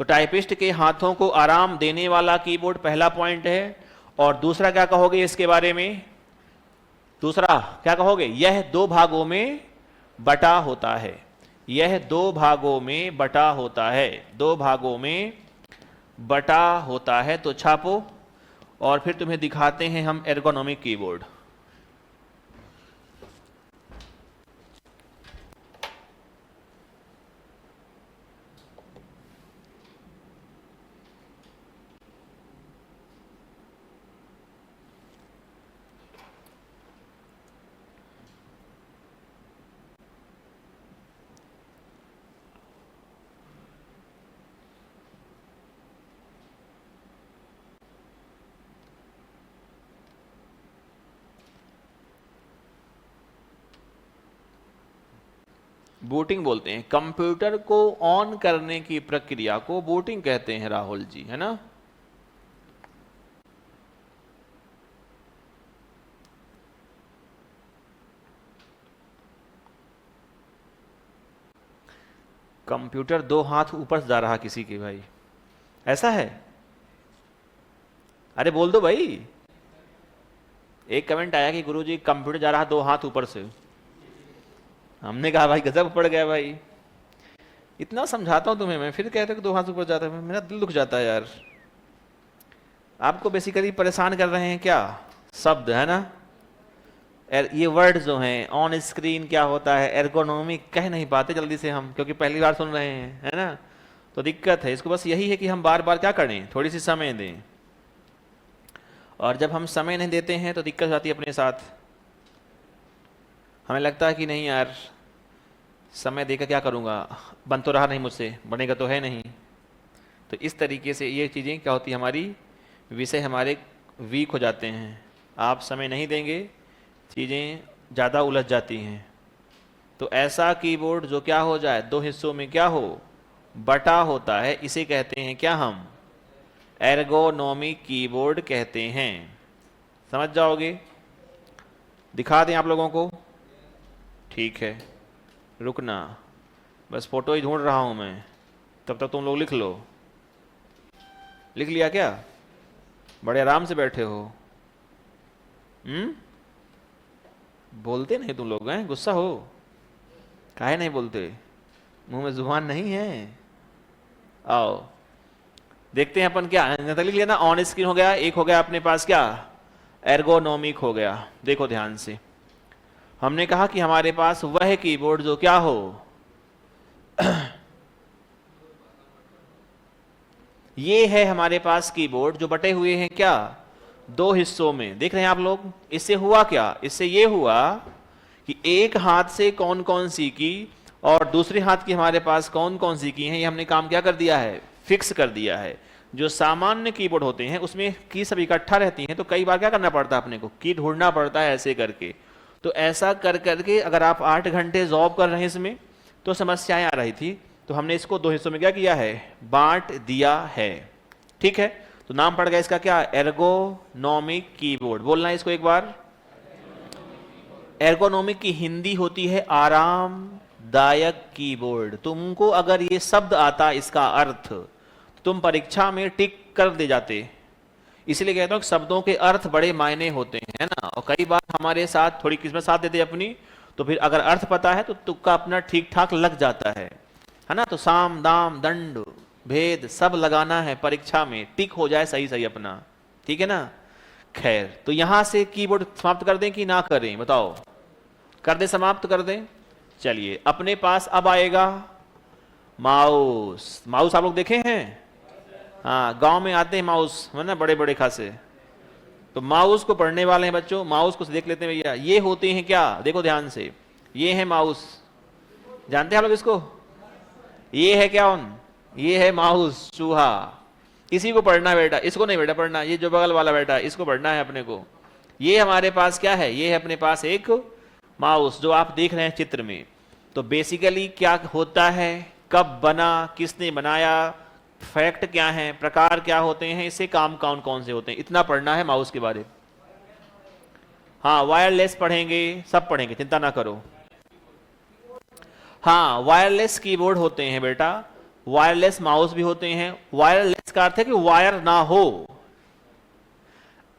तो टाइपिस्ट के हाथों को आराम देने वाला कीबोर्ड पहला पॉइंट है। और दूसरा क्या कहोगे इसके बारे में, दूसरा क्या कहोगे, यह 2 भागों में बटा होता है, यह 2 भागों में बटा होता है, 2 भागों में बटा होता है। तो छापो और फिर तुम्हें दिखाते हैं हम एर्गोनॉमिक कीबोर्ड। बूटिंग बोलते हैं, कंप्यूटर को ऑन करने की प्रक्रिया को बूटिंग कहते हैं राहुल जी, है ना। कंप्यूटर 2 हाथ ऊपर से जा रहा किसी के भाई, ऐसा है? अरे बोल दो भाई। एक कमेंट आया कि गुरुजी कंप्यूटर जा रहा 2 हाथ ऊपर से। हमने कहा भाई गजब पड़ गया भाई, इतना समझाता हूं तुम्हें मैं, फिर कहते हो कि 2 हाथ ऊपर जाता है, मेरा दिल दुख जाता है यार। आपको बेसिकली परेशान कर रहे हैं क्या शब्द, है ना? ये वर्ड जो हैं ऑन स्क्रीन क्या होता है, एर्गोनॉमिक, कह नहीं पाते जल्दी से हम, क्योंकि पहली बार सुन रहे हैं, है ना? तो दिक्कत है इसको। बस यही है कि हम बार बार क्या करें, थोड़ी सी समय दें, और जब हम समय नहीं देते हैं तो दिक्कत आती है अपने साथ। हमें लगता है कि नहीं यार समय देकर क्या करूँगा, बन तो रहा नहीं मुझसे, बनेगा तो है नहीं। तो इस तरीके से ये चीज़ें क्या होती है, हमारी विषय हमारे वीक हो जाते हैं। आप समय नहीं देंगे, चीज़ें ज़्यादा उलझ जाती हैं। तो ऐसा कीबोर्ड जो क्या हो जाए, 2 हिस्सों में क्या हो, बटा होता है, इसे कहते हैं क्या हम, एर्गोनॉमिक कीबोर्ड कहते हैं। समझ जाओगे? दिखा दें आप लोगों को? ठीक है, रुकना, बस फोटो ही ढूंढ रहा हूं मैं, तब तक तुम लोग लिख लो। लिख लिया क्या? बड़े आराम से बैठे हो। बोलते नहीं तुम लोग हैं, गुस्सा हो? काहे नहीं बोलते? मुंह में जुबान नहीं है? आओ देखते हैं अपन क्या लिख लिया ना। ऑन स्क्रीन हो गया, एक हो गया अपने पास क्या, एर्गोनॉमिक हो गया। देखो ध्यान से, हमने कहा कि हमारे पास वह कीबोर्ड जो क्या हो ये है हमारे पास कीबोर्ड जो बटे हुए हैं क्या, 2 हिस्सों में। देख रहे हैं आप लोग? इससे हुआ क्या, इससे ये हुआ कि एक हाथ से कौन कौन सी की और दूसरे हाथ की हमारे पास कौन कौन सी की हैं, ये हमने काम क्या कर दिया है, फिक्स कर दिया है। जो सामान्य कीबोर्ड होते हैं उसमें की सब इकट्ठा रहती हैं, तो कई बार क्या करना पड़ता है अपने को, की ढूंढना पड़ता है ऐसे करके। तो ऐसा कर करके अगर आप 8 घंटे जॉब कर रहे हैं इसमें तो समस्याएं आ रही थी, तो हमने इसको 2 हिस्सों में क्या किया है, बांट दिया है। ठीक है, तो नाम पड़ गया इसका क्या, एर्गोनॉमिक कीबोर्ड। बोलना है इसको एक बार। एर्गोनॉमिक की हिंदी होती है आरामदायक कीबोर्ड। तुमको अगर ये शब्द आता इसका अर्थ, तुम परीक्षा में टिक कर दे जाते। इसलिए कहता हूं कि शब्दों के अर्थ बड़े मायने होते हैं, है ना? और कई बार हमारे साथ थोड़ी किस्मत साथ देते अपनी, तो फिर अगर अर्थ पता है तो तुक्का अपना ठीक ठाक लग जाता है ना? तो साम दाम दंड भेद सब लगाना है परीक्षा में, टिक हो जाए सही सही अपना, ठीक है ना? खैर, तो यहां से कीबोर्ड समाप्त कर दें कि ना करें, बताओ? कर दें, समाप्त कर दें। चलिए, अपने पास अब आएगा माउस। माउस आप लोग देखे हैं? हाँ, गांव में आते हैं माउस, है ना, बड़े बड़े खासे। तो माउस को पढ़ने वाले हैं बच्चों, माउस को देख लेते हैं भैया। ये होते हैं क्या, देखो ध्यान से, ये है माउस। जानते हैं आप लोग इसको? ये है क्या ये है माउस, चूहा। इसी को पढ़ना है बेटा, इसको नहीं बेटा पढ़ना, ये जो बगल वाला बेटा इसको पढ़ना है अपने को। ये हमारे पास क्या है, ये है अपने पास एक माउस जो आप देख रहे हैं चित्र में। तो बेसिकली क्या होता है, कब बना, किसने बनाया, फैक्ट क्या है, प्रकार क्या होते हैं, इससे काम कौन कौन से होते हैं, इतना पढ़ना है माउस के बारे में। हाँ, वायरलेस पढ़ेंगे, सब पढ़ेंगे, चिंता ना करो। हाँ, वायरलेस कीबोर्ड होते हैं बेटा, वायरलेस माउस भी होते हैं। वायरलेस का अर्थ है कि वायर ना हो,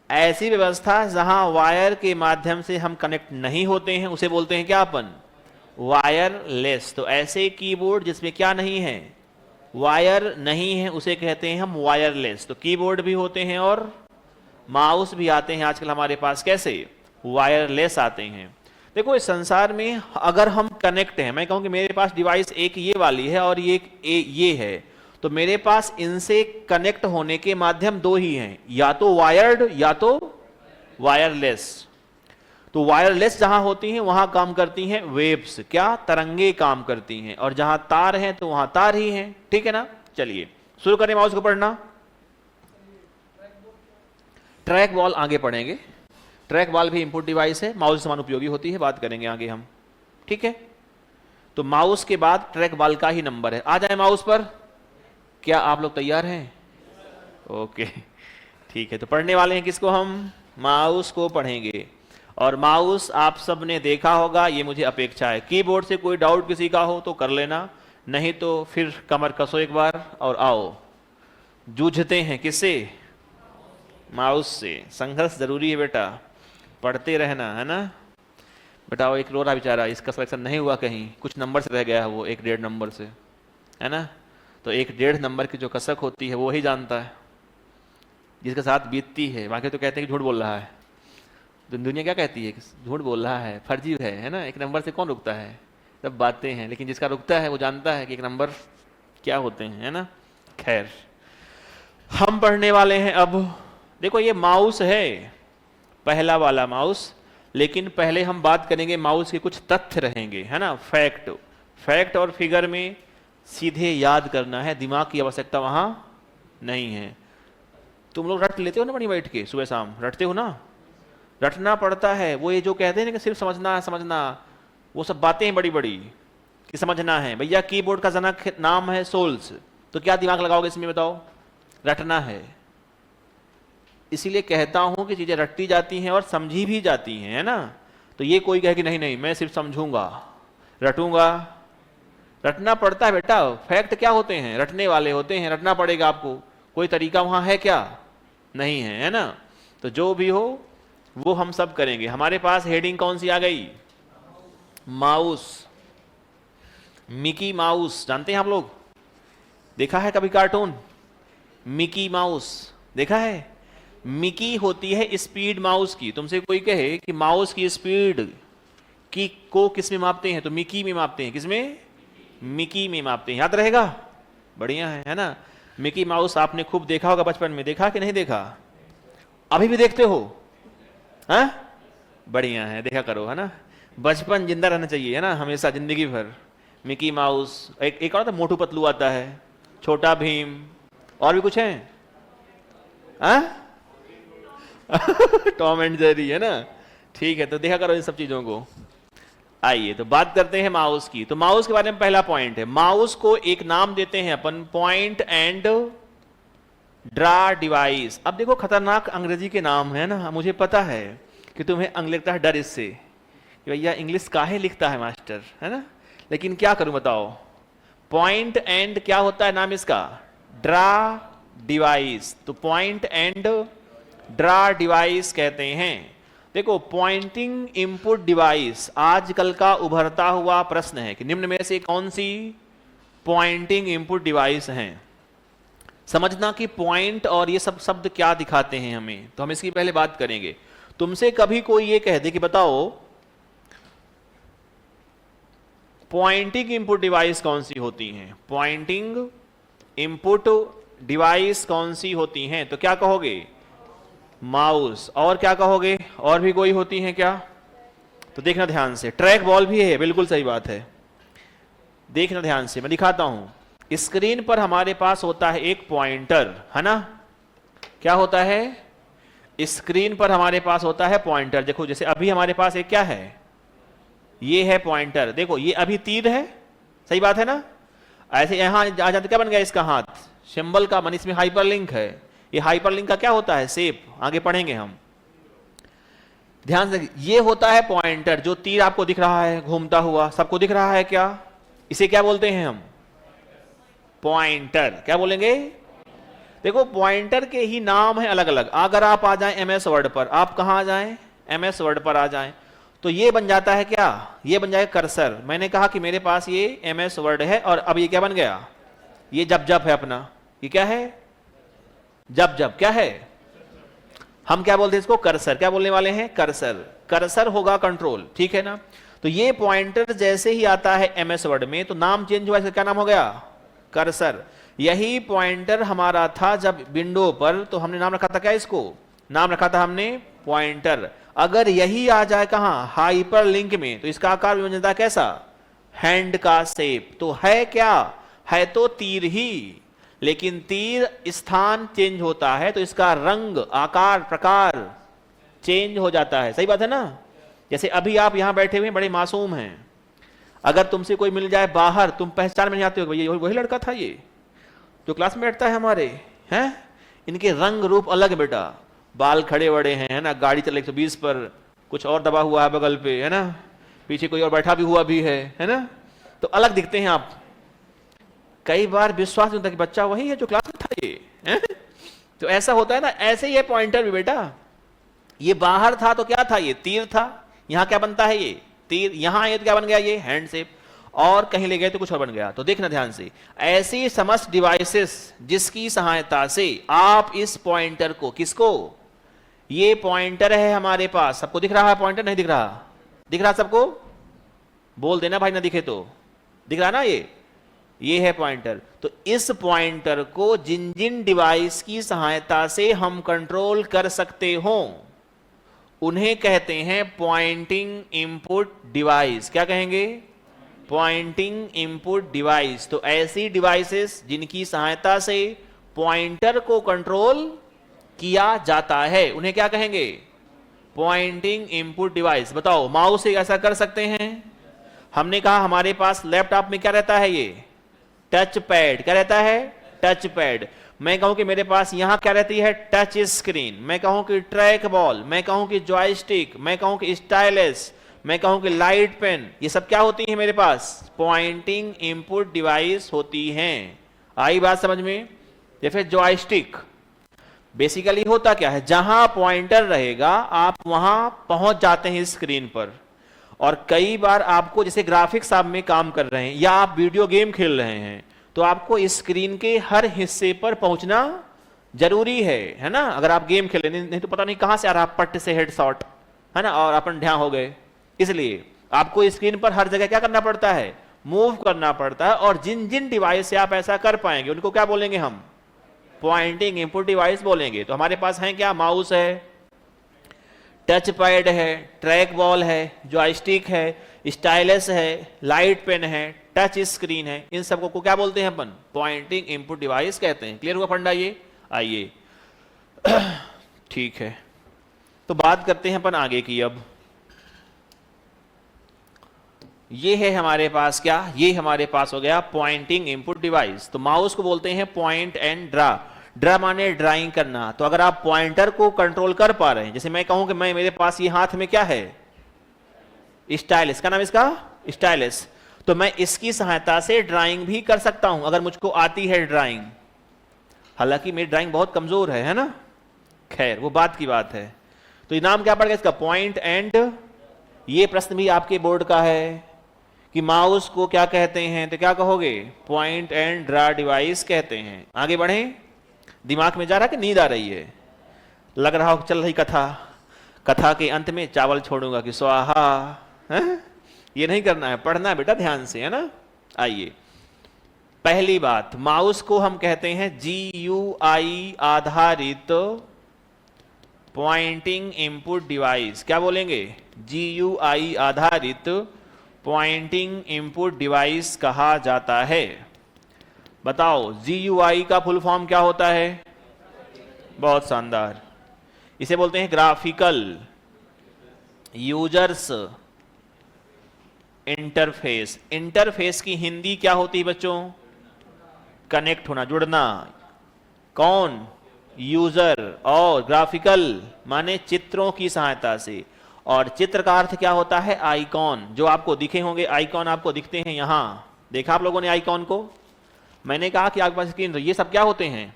ऐसी व्यवस्था जहां वायर के माध्यम से हम कनेक्ट नहीं होते हैं उसे बोलते हैं क्या अपन, वायरलेस। तो ऐसे कीबोर्ड जिसमें क्या नहीं है, वायर नहीं है, उसे कहते हैं हम वायरलेस। तो कीबोर्ड भी होते हैं और माउस भी आते हैं आजकल हमारे पास, कैसे, वायरलेस आते हैं। देखो इस संसार में अगर हम कनेक्ट हैं, मैं कहूं कि मेरे पास डिवाइस एक ये वाली है और ये है, तो मेरे पास इनसे कनेक्ट होने के माध्यम 2 ही हैं, या तो वायर्ड या तो वायरलेस। तो वायरलेस जहां होती हैं वहां काम करती हैं वेव्स, क्या, तरंगे काम करती हैं, और जहां तार हैं तो वहां तार ही हैं, ठीक है ना? चलिए शुरू करें माउस को पढ़ना। ट्रैक बॉल आगे पढ़ेंगे, ट्रैक बॉल भी इनपुट डिवाइस है, माउस समान उपयोगी होती है, बात करेंगे आगे हम, ठीक है? तो माउस के बाद ट्रैक बॉल का ही नंबर है। आ जाए माउस पर, क्या आप लोग तैयार हैं? ओके ठीक है, तो पढ़ने वाले हैं किसको हम, माउस को पढ़ेंगे। और माउस आप सब ने देखा होगा, ये मुझे अपेक्षा है। कीबोर्ड से कोई डाउट किसी का हो तो कर लेना, नहीं तो फिर कमर कसो एक बार और आओ। जूझते हैं किससे? माउस से। संघर्ष जरूरी है बेटा, पढ़ते रहना है ना। बेटा वो एक रो रहा बेचारा, इसका सिलेक्शन नहीं हुआ, कहीं कुछ नंबर से रह गया है वो, 1-1.5 नंबर से, है ना। तो 1-1.5 नंबर की जो कसक होती है वो ही जानता है, जिसके साथ बीतती है। बाकी तो कहते हैं कि झूठ बोल रहा है, दुनिया क्या कहती है कि झूठ बोल रहा है, फर्जी है ना। 1 नंबर से कौन रुकता है, सब बातें हैं, लेकिन जिसका रुकता है वो जानता है कि 1 नंबर क्या होते हैं, है ना। खैर, हम पढ़ने वाले हैं अब। देखो ये माउस है, पहला वाला माउस, लेकिन पहले हम बात करेंगे माउस के कुछ तथ्य रहेंगे, है ना। फैक्ट और फिगर में सीधे याद करना है, दिमाग की आवश्यकता वहां नहीं है। तुम लोग रट लेते हो ना, बड़ी बैठ के सुबह शाम रटते हो ना, रटना पड़ता है। वो ये जो कहते हैं ना कि सिर्फ समझना है, समझना, वो सब बातें हैं बड़ी बड़ी कि समझना है। भैया कीबोर्ड का जनक नाम है सोल्स, तो क्या दिमाग लगाओगे इसमें बताओ? रटना है। इसीलिए कहता हूं कि चीजें रटती जाती हैं और समझी भी जाती हैं, है ना। तो ये कोई कहे कि नहीं नहीं मैं सिर्फ समझूंगा, रटूंगा, रटना पड़ता है बेटा। फैक्ट क्या होते हैं? रटने वाले होते हैं, रटना पड़ेगा आपको। कोई तरीका वहां है क्या? नहीं है, है ना। तो जो भी हो वो हम सब करेंगे। हमारे पास हेडिंग कौन सी आ गई? माउस। मिकी माउस जानते हैं आप लोग? देखा है कभी कार्टून मिकी माउस? देखा है? मिकी होती है स्पीड माउस की। तुमसे कोई कहे कि माउस की स्पीड की को किस में मापते हैं, तो मिकी में मापते हैं। किसमें? मिकी में मापते हैं। याद रहेगा? बढ़िया है ना। मिकी माउस आपने खूब देखा होगा बचपन में, देखा कि नहीं देखा? अभी भी देखते हो? हाँ, बढ़िया है, देखा करो, है ना। बचपन जिंदा रहना चाहिए, है ना, हमेशा जिंदगी भर। मिकी माउस, एक और था मोटू पतलू आता है, छोटा भीम, और भी कुछ है, हाँ? टॉम एंड जेरी, है ना। ठीक है, तो देखा करो इन सब चीजों को। आइए तो बात करते हैं माउस की। तो माउस के बारे में पहला पॉइंट है, माउस को एक नाम देते हैं अपन, पॉइंट एंड ड्रा डिवाइस। अब देखो खतरनाक अंग्रेजी के नाम है ना, मुझे पता है कि तुम्हें अंग्रेजी लगता है डर इससे कि भैया इंग्लिश काहे लिखता है मास्टर, है ना। लेकिन क्या करूं बताओ, पॉइंट एंड क्या होता है नाम इसका? Draw device. तो पॉइंट एंड ड्रा डिवाइस कहते हैं। देखो पॉइंटिंग इनपुट डिवाइस आजकल का उभरता हुआ प्रश्न है कि निम्न में से कौन सी पॉइंटिंग इनपुट डिवाइस हैं। समझना कि पॉइंट और ये सब शब्द क्या दिखाते हैं हमें, तो हम इसकी पहले बात करेंगे। तुमसे कभी कोई ये कह दे कि बताओ पॉइंटिंग इनपुट डिवाइस कौन सी होती हैं, पॉइंटिंग इनपुट डिवाइस कौन सी होती हैं, तो क्या कहोगे? माउस। और क्या कहोगे? और भी कोई होती हैं क्या? तो देखना ध्यान से, ट्रैक बॉल भी है, बिल्कुल सही बात है। देखना ध्यान से, मैं दिखाता हूं। स्क्रीन पर हमारे पास होता है एक पॉइंटर, है ना। क्या होता है? स्क्रीन पर हमारे पास होता है पॉइंटर। देखो जैसे अभी हमारे पास एक क्या है, ये है पॉइंटर। देखो ये अभी तीर है, सही बात है ना। ऐसे यहां आ जाते क्या बन गया इसका हाथ, सिंबल का, मन इसमें हाइपरलिंक है। ये हाइपरलिंक का क्या होता है? शेप, आगे पढ़ेंगे हम, ध्यान से। ये होता है पॉइंटर, जो तीर आपको दिख रहा है घूमता हुआ, सबको दिख रहा है क्या? इसे क्या बोलते हैं हम? पॉइंटर। क्या बोलेंगे? देखो पॉइंटर के ही नाम है अलग अलग। अगर आप आ जाएं एमएस वर्ड पर, आप कहां आ जाएं? एमएस वर्ड पर आ जाएं, तो ये बन जाता है क्या? ये बन जाएगा कर्सर। मैंने कहा कि मेरे पास ये एमएस वर्ड है, और अब ये क्या बन गया? ये जब है अपना। ये क्या है? जब क्या है? हम क्या बोलते हैं इसको? कर्सर। क्या बोलने वाले हैं? कर्सर। कर्सर होगा कंट्रोल, ठीक है ना। तो ये पॉइंटर जैसे ही आता है एमएस वर्ड में, तो नाम चेंज हुआ, इसका क्या नाम हो गया? कर्सर। यही पॉइंटर हमारा था जब विंडो पर, तो हमने नाम रखा था क्या? इसको नाम रखा था हमने पॉइंटर। अगर यही आ जाए कहां? हाइपर लिंक में, तो इसका आकार भी बन जाता है कैसा? हैंड का शेप। तो है क्या? है तो तीर ही, लेकिन तीर स्थान चेंज होता है, तो इसका रंग, आकार, प्रकार चेंज हो जाता है। सही बात है ना। जैसे अभी आप यहां बैठे हुए बड़े मासूम हैं, अगर तुमसे कोई मिल जाए बाहर, तुम पहचान में नहीं आते हो, भैया वही लड़का था ये जो क्लास में बैठता है हमारे, हैं? इनके रंग रूप अलग बेटा, बाल खड़े बड़े हैं, है ना, गाड़ी चल 120 पर, कुछ और दबा हुआ है बगल पे, है ना, पीछे कोई और बैठा भी हुआ भी है ना, तो अलग दिखते हैं आप। कई बार विश्वास नहीं होता कि बच्चा वही है जो क्लास में था ये है? तो ऐसा होता है ना, ऐसे ही है पॉइंटर भी बेटा, ये बाहर था तो क्या था, ये तीर था, यहां क्या बनता है ये तीर, यहां आए तो क्या बन गया ये हैंड शेप, और कहीं ले गए तो कुछ और बन गया। तो देखना ध्यान से, ऐसी समस्त डिवाइसेस जिसकी सहायता से आप इस पॉइंटर को, किसको, ये पॉइंटर है हमारे पास, सबको दिख रहा है पॉइंटर, नहीं दिख रहा, दिख रहा सबको, बोल देना भाई ना दिखे तो, दिख रहा ना ये है पॉइंटर। तो इस पॉइंटर को जिन जिन डिवाइस की सहायता से हम कंट्रोल कर सकते हो उन्हें कहते हैं पॉइंटिंग इनपुट डिवाइस। क्या कहेंगे, पॉइंटिंग इनपुट डिवाइस। तो ऐसी डिवाइसेस जिनकी सहायता से पॉइंटर को कंट्रोल किया जाता है उन्हें क्या कहेंगे, पॉइंटिंग इनपुट डिवाइस। बताओ माउस से ऐसा कर सकते हैं, हमने कहा हमारे पास लैपटॉप में क्या रहता है, ये टच पैड, क्या रहता है, टच पैड। मैं कहूं कि मेरे पास यहां क्या रहती है, टच स्क्रीन, मैं कहूं कि ट्रैक बॉल, मैं कहूं कि जॉयस्टिक, मैं कहूं कि स्टाइलस, मैं कहूं कि लाइट पेन, ये सब क्या होती है मेरे पास, पॉइंटिंग इनपुट डिवाइस होती हैं। आई बात समझ में। या फिर जॉयस्टिक, बेसिकली होता क्या है, जहां पॉइंटर रहेगा आप वहां पहुंच जाते हैं स्क्रीन पर। और कई बार आपको, जैसे ग्राफिक्स आप में काम कर रहे हैं या आप वीडियो गेम खेल रहे हैं, तो आपको स्क्रीन के हर हिस्से पर पहुंचना जरूरी है ना। अगर आप गेम खेल रहे नहीं तो पता नहीं कहां से आ रहा, पट्ट से हेडशॉट है ना, और अपन ध्यान हो गए। इसलिए आपको स्क्रीन पर हर जगह क्या करना पड़ता है, मूव करना पड़ता है। और जिन जिन डिवाइस से आप ऐसा कर पाएंगे उनको क्या बोलेंगे हम, पॉइंटिंग इनपुट डिवाइस बोलेंगे। तो हमारे पास है क्या, माउस है, टच पैड है, ट्रैक बॉल है, जॉयस्टिक है, स्टाइलस है, लाइट पेन है, टच स्क्रीन है, इन सबको को क्या बोलते हैं अपन, पॉइंटिंग इनपुट डिवाइस कहते हैं। क्लियर हुआ फंडा ये। आइए ठीक है, तो बात करते हैं अपन आगे की। अब ये है हमारे पास क्या, ये हमारे पास हो गया पॉइंटिंग इनपुट डिवाइस। तो माउस को बोलते हैं पॉइंट एंड ड्रा। ड्रा माने ड्राइंग करना। तो अगर आप पॉइंटर को कंट्रोल कर पा रहे हैं, जैसे मैं कहूं कि मैं, मेरे पास ये हाथ में क्या है, स्टाइलस, का नाम इसका स्टाइलस, तो मैं इसकी सहायता से ड्राइंग भी कर सकता हूं अगर मुझको आती है ड्राइंग। हालांकि मेरी ड्राइंग बहुत कमजोर है ना, खैर वो बात की बात है। तो ये नाम क्या पड़ गया इसका, पॉइंट एंड। ये प्रश्न भी आपके बोर्ड का है कि माउस को क्या कहते हैं, तो क्या कहोगे, पॉइंट एंड ड्रा डिवाइस कहते हैं। आगे बढ़े, दिमाग में जा रहा है कि नींद आ रही है, लग रहा हो चल रही कथा, कथा के अंत में चावल छोड़ूंगा कि स्वाहा है? ये नहीं करना है, पढ़ना है बेटा ध्यान से, है ना। आइए, पहली बात, माउस को हम कहते हैं GUI आधारित पॉइंटिंग इनपुट डिवाइस। क्या बोलेंगे, GUI आधारित पॉइंटिंग इनपुट डिवाइस कहा जाता है। बताओ GUI का फुल फॉर्म क्या होता है, बहुत शानदार, इसे बोलते हैं ग्राफिकल यूजर्स इंटरफेस। इंटरफेस की हिंदी क्या होती है बच्चों, कनेक्ट होना, जुड़ना। कौन, यूजर। और ग्राफिकल माने चित्रों की सहायता से। और चित्र का अर्थ क्या होता है, आइकॉन। जो आपको दिखे होंगे आइकॉन, आपको दिखते हैं यहां, देखा आप लोगों ने आइकॉन को। मैंने कहा कि आपके पास स्क्रीन, ये सब क्या होते हैं,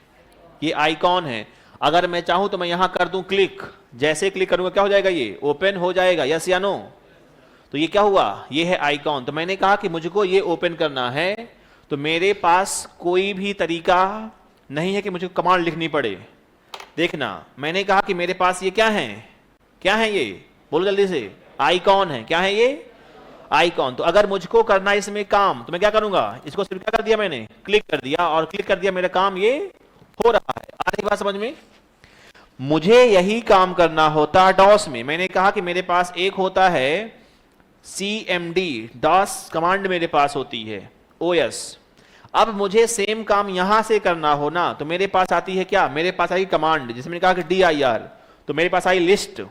ये आइकॉन है। अगर मैं चाहूं तो मैं यहां कर दूं क्लिक, जैसे क्लिक करूंगा क्या हो जाएगा, ये ओपन हो जाएगा, यस या नो। तो ये क्या हुआ, ये है आइकॉन। तो मैंने कहा कि मुझको ये ओपन करना है, तो मेरे पास कोई भी तरीका नहीं है कि मुझे कमांड लिखनी पड़े। देखना, मैंने कहा कि मेरे पास ये क्या है, क्या है ये, बोलो जल्दी से, आइकॉन है। क्या है ये, आइकॉन। तो अगर मुझको करना है इसमें काम, तो मैं क्या करूंगा, इसको सिर्फ क्या कर दिया मैंने, क्लिक कर दिया, और क्लिक कर दिया, मेरा काम ये हो रहा है। आ रही बात समझ में। मुझे यही काम करना होता डॉस में। मैंने कहा कि मेरे पास एक होता है CMD, डॉस कमांड मेरे पास होती है, OS। अब मुझे सेम काम यहां से करना हो ना, तो मेरे पास आती है क्या, मेरे पास आई कमांड, जिसमें मैंने कहा कि DIR, तो मेरे पास आई लिस्ट।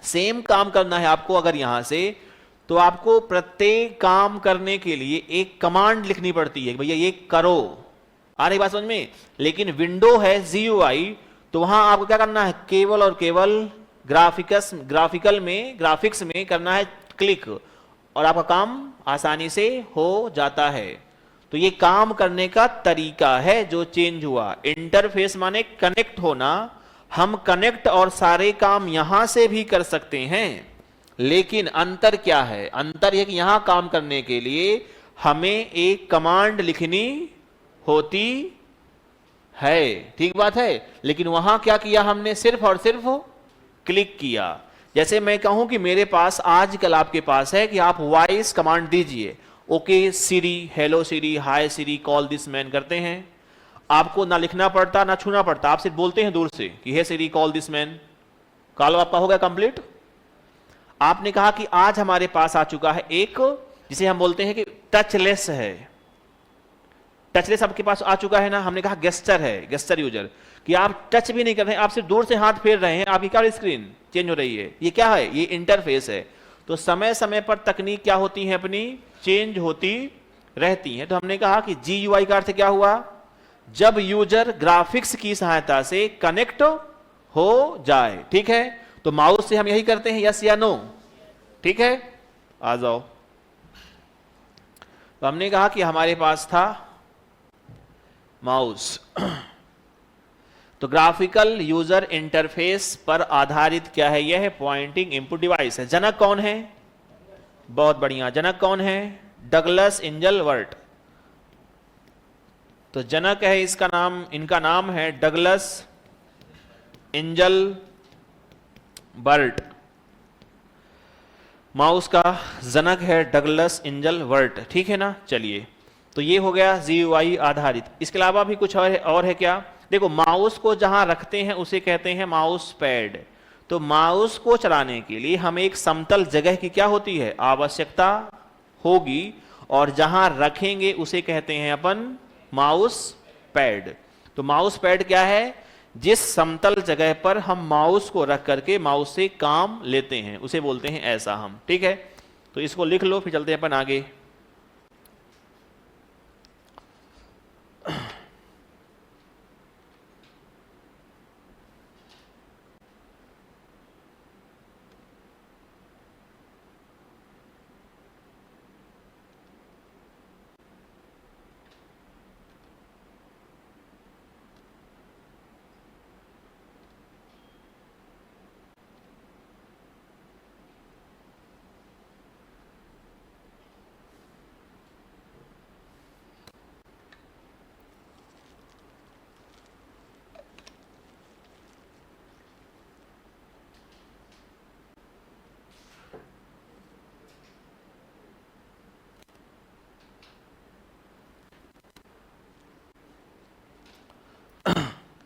सेम काम करना है आपको अगर यहां से, तो आपको प्रत्येक काम करने के लिए एक कमांड लिखनी पड़ती है, भैया ये करो। आ रही बात समझ में। लेकिन विंडो है GUI, तो वहां आपको क्या करना है, केवल और केवल ग्राफिक्स में करना है क्लिक, और आपका काम आसानी से हो जाता है। तो ये काम करने का तरीका है जो चेंज हुआ। इंटरफेस माने कनेक्ट होना, हम कनेक्ट और सारे काम यहां से भी कर सकते हैं, लेकिन अंतर क्या है? अंतर यह कि यहां काम करने के लिए हमें एक कमांड लिखनी होती है, ठीक बात है। लेकिन वहां क्या किया हमने? सिर्फ और सिर्फ क्लिक किया। जैसे मैं कहूं कि मेरे पास आजकल आपके पास है कि आप वॉइस कमांड दीजिए, okay Siri, hello Siri, hi Siri, call this man करते हैं। आपको ना लिखना पड़ता ना छूना पड़ता, आप सिर्फ बोलते हैं दूर से कि हे सिरी कॉल दिस मैन, कॉल आपका हो गया कंप्लीट। आपने कहा कि आज हमारे पास आ चुका है एक, जिसे हम बोलते हैं कि टचलेस है। टचलेस आपके पास आ चुका है ना। हमने कहा गेस्चर है, गेस्चर यूजर, कि आप टच भी नहीं कर रहे हैं, आप सिर्फ दूर से हाथ फेर रहे हैं, आपकी क्या स्क्रीन चेंज हो रही है। ये क्या है? ये इंटरफेस है। तो समय समय पर तकनीक क्या होती है अपनी, चेंज होती रहती है। तो हमने कहा कि GUI का अर्थ क्या हुआ? जब यूजर ग्राफिक्स की सहायता से कनेक्ट हो जाए, ठीक है। तो माउस से हम यही करते हैं, यस या नो? ठीक है, आ जाओ। तो हमने कहा कि हमारे पास था माउस। तो ग्राफिकल यूजर इंटरफेस पर आधारित क्या है? यह है पॉइंटिंग इनपुट डिवाइस है। जनक कौन है? बहुत बढ़िया, जनक कौन है? डगलस इंजलवर्ट। तो जनक है इसका नाम, इनका नाम है डगलस इंजलबर्ट। माउस का जनक है डगलस इंजलवर्ट, ठीक है ना। चलिए, तो ये हो गया GUI आधारित। इसके अलावा भी कुछ और है क्या? देखो, माउस को जहां रखते हैं उसे कहते हैं माउस पैड। तो माउस को चलाने के लिए हमें एक समतल जगह की क्या होती है? आवश्यकता होगी, और जहां रखेंगे उसे कहते हैं अपन माउस पैड। तो माउस पैड क्या है? जिस समतल जगह पर हम माउस को रख करके माउस से काम लेते हैं उसे बोलते हैं ऐसा हम, ठीक है। तो इसको लिख लो, फिर चलते हैं अपन आगे।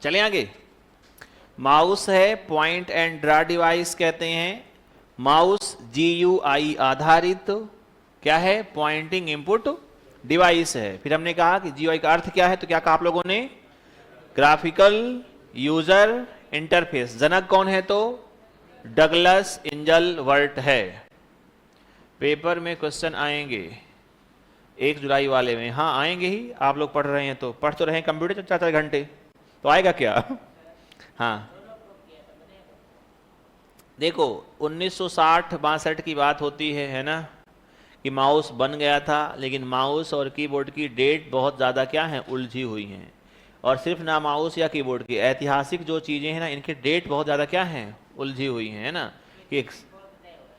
चलें आगे। माउस है पॉइंट एंड ड्रा डिवाइस कहते हैं। माउस GUI आधारित क्या है? पॉइंटिंग इनपुट डिवाइस है। फिर हमने कहा कि GUI का अर्थ क्या है? तो क्या कहा आप लोगों ने? Graphical user interface. जनक कौन है? तो डगलस इंजलवर्ट है। पेपर में क्वेश्चन आएंगे 1 जुलाई वाले में, हाँ आएंगे ही। आप लोग पढ़ रहे हैं तो पढ़ तो रहे हैं कंप्यूटर 4-4 घंटे, तो आएगा क्या? हाँ, देखो 1960-62 की बात होती है ना, कि माउस बन गया था, लेकिन माउस और कीबोर्ड की डेट बहुत ज़्यादा क्या है? उलझी हुई हैं। और सिर्फ ना माउस या कीबोर्ड की, ऐतिहासिक जो चीज़ें हैं ना, इनकी डेट बहुत ज़्यादा क्या हैं? उलझी हुई हैं, है ना। कि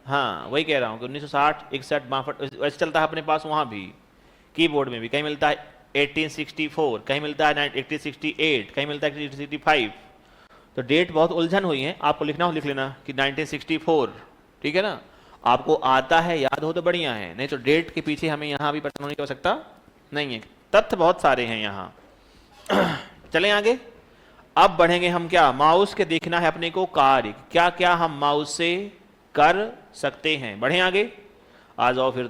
हाँ, वही कह रहा हूँ कि 1960, 61, 62 वैसे चलता है अपने पास। वहाँ भी कीबोर्ड में भी कहीं मिलता है 1864, कहीं मिलता है 1868, कहीं मिलता है 1865। तो डेट बहुत उलझन हुई है। आपको लिखना हो लिख लेना कि 1964, ठीक है ना। आपको आता है, याद हो तो बढ़िया है, नहीं तो डेट के पीछे हमें यहाँ भी परेशान होने की आवश्यकता नहीं है। तथ्य बहुत सारे हैं यहाँ। चलें आगे। अब बढ़ेंगे हम क्या? माउस के देखना है अपने को कार्य, क्या क्या हम माउस से कर सकते हैं। बढ़े आगे, आ जाओ फिर।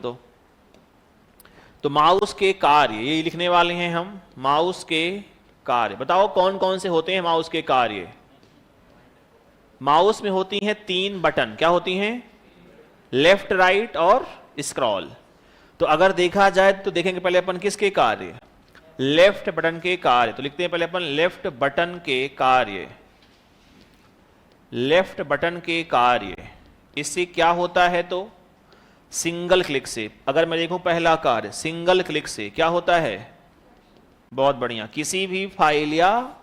तो माउस के कार्य ये लिखने वाले हैं हम। माउस के कार्य बताओ कौन कौन से होते हैं माउस के कार्य? माउस में होती हैं 3 बटन। क्या होती हैं? लेफ्ट, राइट और स्क्रॉल। तो अगर देखा जाए तो देखेंगे पहले अपन किसके कार्य? लेफ्ट बटन के कार्य। तो लिखते हैं पहले अपन लेफ्ट बटन के कार्य। लेफ्ट बटन के कार्य, इससे क्या होता है? तो सिंगल क्लिक से, अगर मैं देखूं पहला कार्य सिंगल क्लिक से क्या होता है, बहुत बढ़िया, किसी भी फाइल या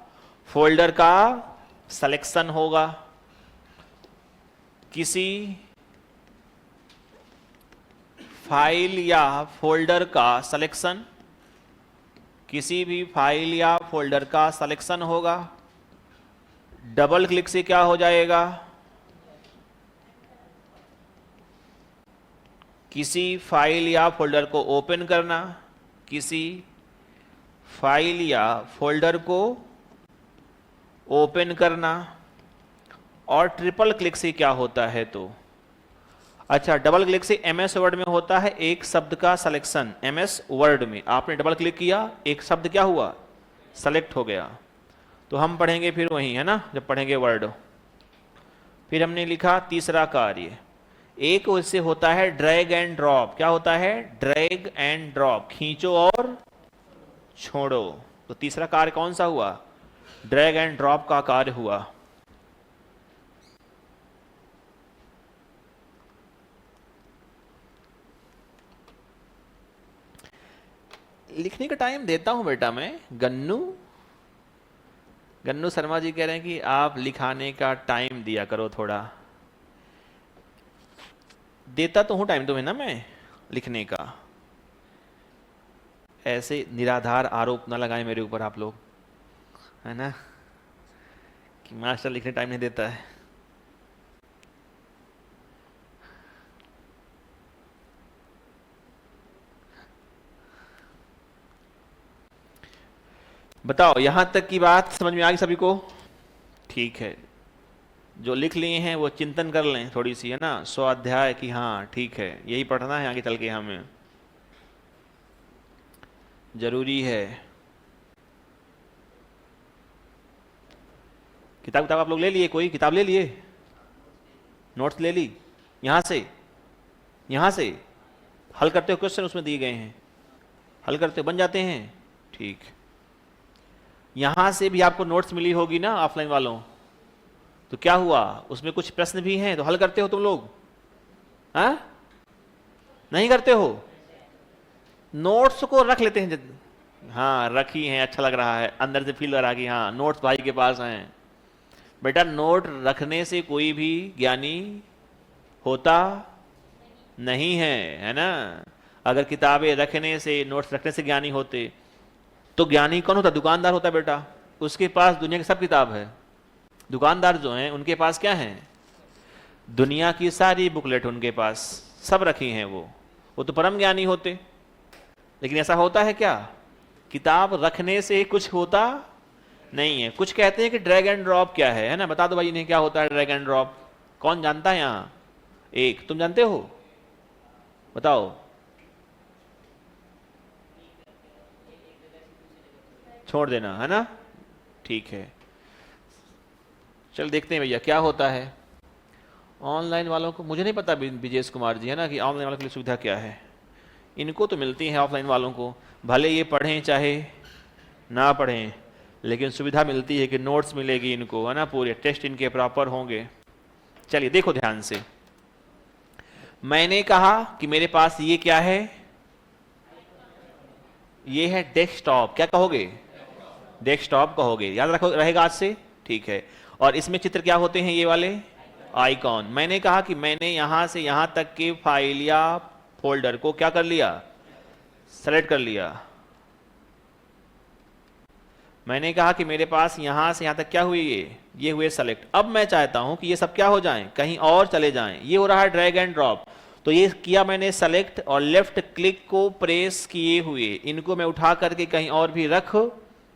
फोल्डर का सिलेक्शन होगा, किसी फाइल या फोल्डर का सिलेक्शन, किसी भी फाइल या फोल्डर का सिलेक्शन होगा। डबल क्लिक से क्या हो जाएगा, किसी फाइल या फोल्डर को ओपन करना, किसी फाइल या फोल्डर को ओपन करना। और ट्रिपल क्लिक से क्या होता है, तो अच्छा डबल क्लिक से एमएस वर्ड में होता है एक शब्द का सिलेक्शन। एमएस वर्ड में आपने डबल क्लिक किया, एक शब्द क्या हुआ, सेलेक्ट हो गया। तो हम पढ़ेंगे फिर वही, है ना, जब पढ़ेंगे वर्ड। फिर हमने लिखा तीसरा कार्य, एक उससे होता है ड्रैग एंड ड्रॉप। क्या होता है, ड्रैग एंड ड्रॉप, खींचो और छोड़ो। तो तीसरा कार्य कौन सा हुआ, ड्रैग एंड ड्रॉप का कार्य हुआ। लिखने का टाइम देता हूं बेटा मैं। गन्नू शर्मा जी कह रहे हैं कि आप लिखाने का टाइम दिया करो थोड़ा। देता तो हूं टाइम तुम्हें ना मैं लिखने का, ऐसे निराधार आरोप ना लगाएं मेरे ऊपर आप लोग, है ना, कि मास्टर लिखने टाइम नहीं देता है। बताओ यहां तक की बात समझ में आ गई सभी को? ठीक है, जो लिख लिए हैं वो चिंतन कर लें थोड़ी सी, है ना, स्वाध्याय की। हाँ ठीक है, यही पढ़ना है आगे चल के, हमें जरूरी है। किताब आप लोग ले लिए, कोई किताब ले लिए, नोट्स ले ली, यहां से हल करते हो क्वेश्चन, उसमें दिए गए हैं, हल करते हो, बन जाते हैं। ठीक, यहां से भी आपको नोट्स मिली होगी ना ऑफलाइन वालों, तो क्या हुआ, उसमें कुछ प्रश्न भी हैं, तो हल करते हो तुम लोग? हाँ नहीं करते हो? नोट्स को रख लेते हैं, हाँ रखी हैं, अच्छा लग रहा है, अंदर से फील हो रहा कि हाँ नोट्स भाई के पास हैं। बेटा नोट रखने से कोई भी ज्ञानी होता नहीं है ना। अगर किताबें रखने से, नोट्स रखने से ज्ञानी होते तो ज्ञानी कौन होता, दुकानदार होता बेटा। उसके पास दुनिया की सब किताब है। दुकानदार जो हैं उनके पास क्या है, दुनिया की सारी बुकलेट उनके पास सब रखी हैं, वो तो परम ज्ञानी होते। लेकिन ऐसा होता है क्या, किताब रखने से कुछ होता नहीं है। कुछ कहते हैं कि ड्रैग एंड ड्रॉप क्या है ना, बता दो भाई इन्हें क्या होता है ड्रैग एंड ड्रॉप, कौन जानता है यहां? एक तुम जानते हो, बताओ। छोड़ देना, है ना, ठीक है। चल देखते हैं भैया क्या होता है। ऑनलाइन वालों को मुझे नहीं पता, विजेश कुमार जी, है ना, कि ऑनलाइन वालों के लिए सुविधा क्या है। इनको तो मिलती है ऑफलाइन वालों को, भले ये पढ़ें चाहे ना पढ़ें, लेकिन सुविधा मिलती है कि नोट्स मिलेगी इनको, है ना, पूरे टेस्ट इनके प्रॉपर होंगे। चलिए देखो ध्यान से, मैंने कहा कि मेरे पास ये क्या है, ये है डेस्कटॉप। क्या कहोगे, डेस्कटॉप कहोगे, याद रखो, रहेगा आज से, ठीक है। और इसमें चित्र क्या होते हैं, ये वाले आइकॉन। मैंने कहा कि मैंने यहां से यहां तक के फाइल या फोल्डर को क्या कर लिया, सेलेक्ट कर लिया। मैंने कहा कि मेरे पास यहां से यहां तक क्या हुए, ये हुए सेलेक्ट। अब मैं चाहता हूं कि ये सब क्या हो जाएं, कहीं और चले जाएं। ये हो रहा है ड्रैग एंड ड्रॉप। तो ये किया मैंने सेलेक्ट, और लेफ्ट क्लिक को प्रेस किए हुए इनको मैं उठा करके कहीं और भी रख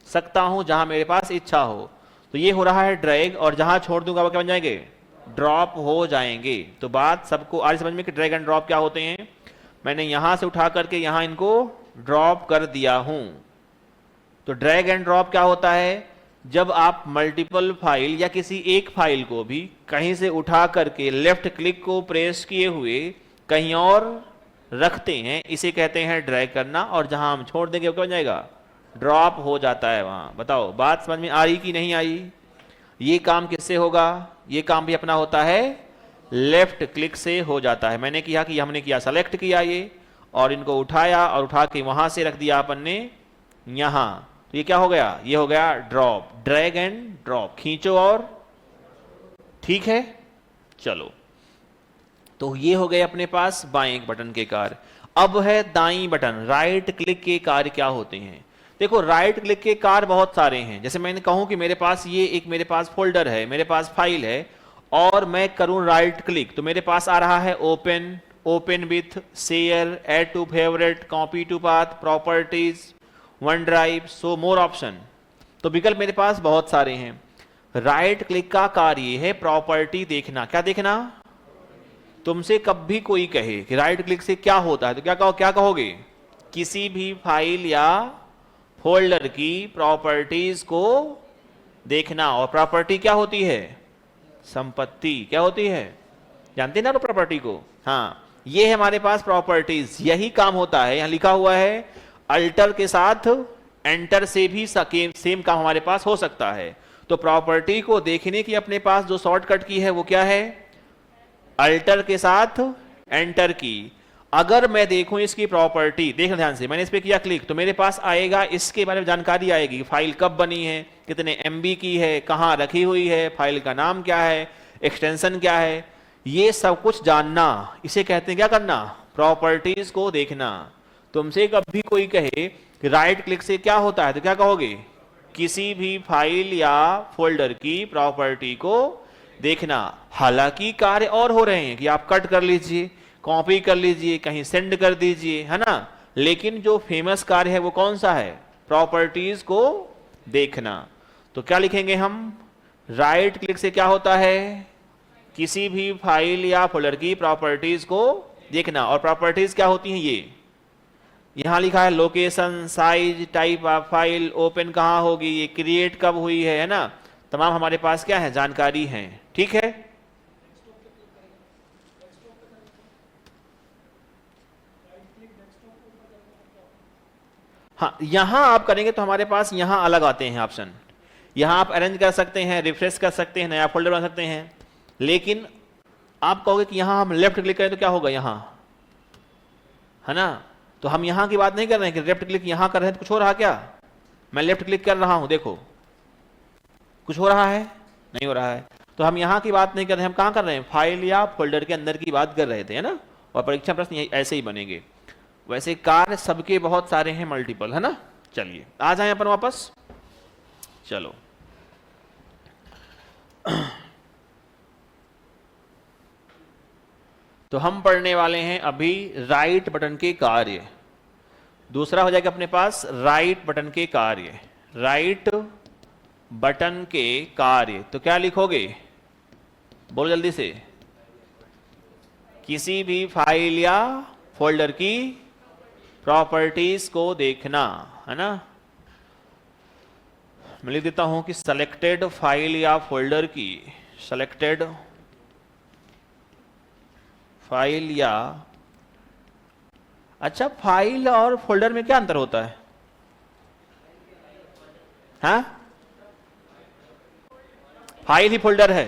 सकता हूं जहां मेरे पास इच्छा हो। तो ये हो रहा है ड्रैग, और जहां छोड़ दूंगा वो क्या बन जाएंगे, ड्रॉप हो जाएंगे। तो बात सबको आज समझ में कि ड्रैग एंड ड्रॉप क्या होते हैं। मैंने यहां से उठा करके यहां इनको ड्रॉप कर दिया हूं। तो ड्रैग एंड ड्रॉप क्या होता है, जब आप मल्टीपल फाइल या किसी एक फाइल को भी कहीं से उठा करके लेफ्ट क्लिक को प्रेस किए हुए कहीं और रखते हैं, इसे कहते हैं ड्रैग करना। और जहां हम छोड़ देंगे वो क्या बन जाएगा, ड्रॉप हो जाता है वहां। बताओ बात समझ में आ रही कि नहीं आई? ये काम किससे होगा, ये काम भी अपना होता है लेफ्ट क्लिक से हो जाता है। मैंने किया कि हमने किया सेलेक्ट किया ये और इनको उठाया और उठा के वहां से रख दिया अपन ने यहां, तो ये क्या हो गया, ये हो गया ड्रॉप, ड्रैग एंड ड्रॉप, खींचो और, ठीक है। चलो, तो ये हो गए अपने पास बाएं बटन के कार्य। अब है दाईं बटन, राइट क्लिक के कार्य क्या होते हैं। देखो राइट क्लिक के कार्य बहुत सारे हैं। जैसे मैंने कहूं कि मेरे पास ये एक मेरे पास फोल्डर है, मेरे पास फाइल है और मैं करूं राइट क्लिक, तो मेरे पास आ रहा है open, open with, share, add to favourite, copy to path, properties, one drive, so more option. तो विकल्प मेरे पास बहुत सारे हैं। राइट क्लिक का कार्य है प्रॉपर्टी देखना। क्या देखना, तुमसे कभी कोई कहे कि राइट क्लिक से क्या होता है तो क्या कहोगे, किसी भी फाइल या फोल्डर की प्रॉपर्टीज को देखना। और प्रॉपर्टी क्या होती है, संपत्ति। क्या होती है, जानते ना प्रॉपर्टी को, हाँ ये है हमारे पास प्रॉपर्टीज, यही काम होता है। यहां लिखा हुआ है अल्टर के साथ एंटर से भी सेम काम हमारे पास हो सकता है। तो प्रॉपर्टी को देखने की अपने पास जो शॉर्टकट की है वो क्या है, अल्टर के साथ एंटर की। अगर मैं देखूं इसकी प्रॉपर्टी, देखना ध्यान से, मैंने इस पे किया क्लिक तो मेरे पास आएगा, इसके बारे में जानकारी आएगी, फाइल कब बनी है, कितने एमबी की है, कहां रखी हुई है, फाइल का नाम क्या है, एक्सटेंशन क्या है, ये सब कुछ जानना, इसे कहते हैं क्या करना, प्रॉपर्टीज को देखना। तुमसे कभी कोई कहे कि राइट क्लिक से क्या होता है तो क्या कहोगे, किसी भी फाइल या फोल्डर की प्रॉपर्टी को देखना। हालांकि कार्य और हो रहे हैं कि आप कट कर लीजिए, कॉपी कर लीजिए, कहीं सेंड कर दीजिए, है ना, लेकिन जो फेमस कार्य है वो कौन सा है, प्रॉपर्टीज को देखना। तो क्या लिखेंगे हम, राइट क्लिक से क्या होता है, किसी भी फाइल या फोल्डर की प्रॉपर्टीज को देखना। और प्रॉपर्टीज क्या होती हैं, ये यहां लिखा है location, size, type of file, open कहां होगी, ये क्रिएट कब हुई है ना, तमाम हमारे पास क्या है, जानकारी है, ठीक है। हाँ यहां आप करेंगे तो हमारे पास यहां अलग आते हैं ऑप्शन, यहां आप अरेंज कर सकते हैं, रिफ्रेश कर सकते हैं, नया फोल्डर बना सकते हैं। लेकिन आप कहोगे कि यहां हम लेफ्ट क्लिक करें तो क्या होगा यहां, है ना, तो हम यहां की बात नहीं कर रहे हैं कि लेफ्ट क्लिक यहां कर रहे हैं तो कुछ हो रहा क्या, मैं लेफ्ट क्लिक कर रहा हूं, देखो कुछ हो रहा है, नहीं हो रहा है। तो हम यहां की बात नहीं कर रहे हैं, हम कहां कर रहे हैं, फाइल या फोल्डर के अंदर की बात कर रहे थे, है ना। और परीक्षा प्रश्न ऐसे ही बनेंगे। वैसे कार्य सबके बहुत सारे हैं, मल्टीपल, है ना। चलिए आ जाए अपन वापस, चलो तो हम पढ़ने वाले हैं अभी राइट बटन के कार्य। दूसरा हो जाएगा अपने पास राइट बटन के कार्य, राइट बटन के कार्य। तो क्या लिखोगे, बोलो जल्दी से, किसी भी फाइल या फोल्डर की प्रॉपर्टीज को देखना, है ना। मैं लिख देता हूं कि सेलेक्टेड फाइल या फोल्डर की, सेलेक्टेड फाइल या, अच्छा फाइल और फोल्डर में क्या अंतर होता है, हाँ फाइल ही फोल्डर है,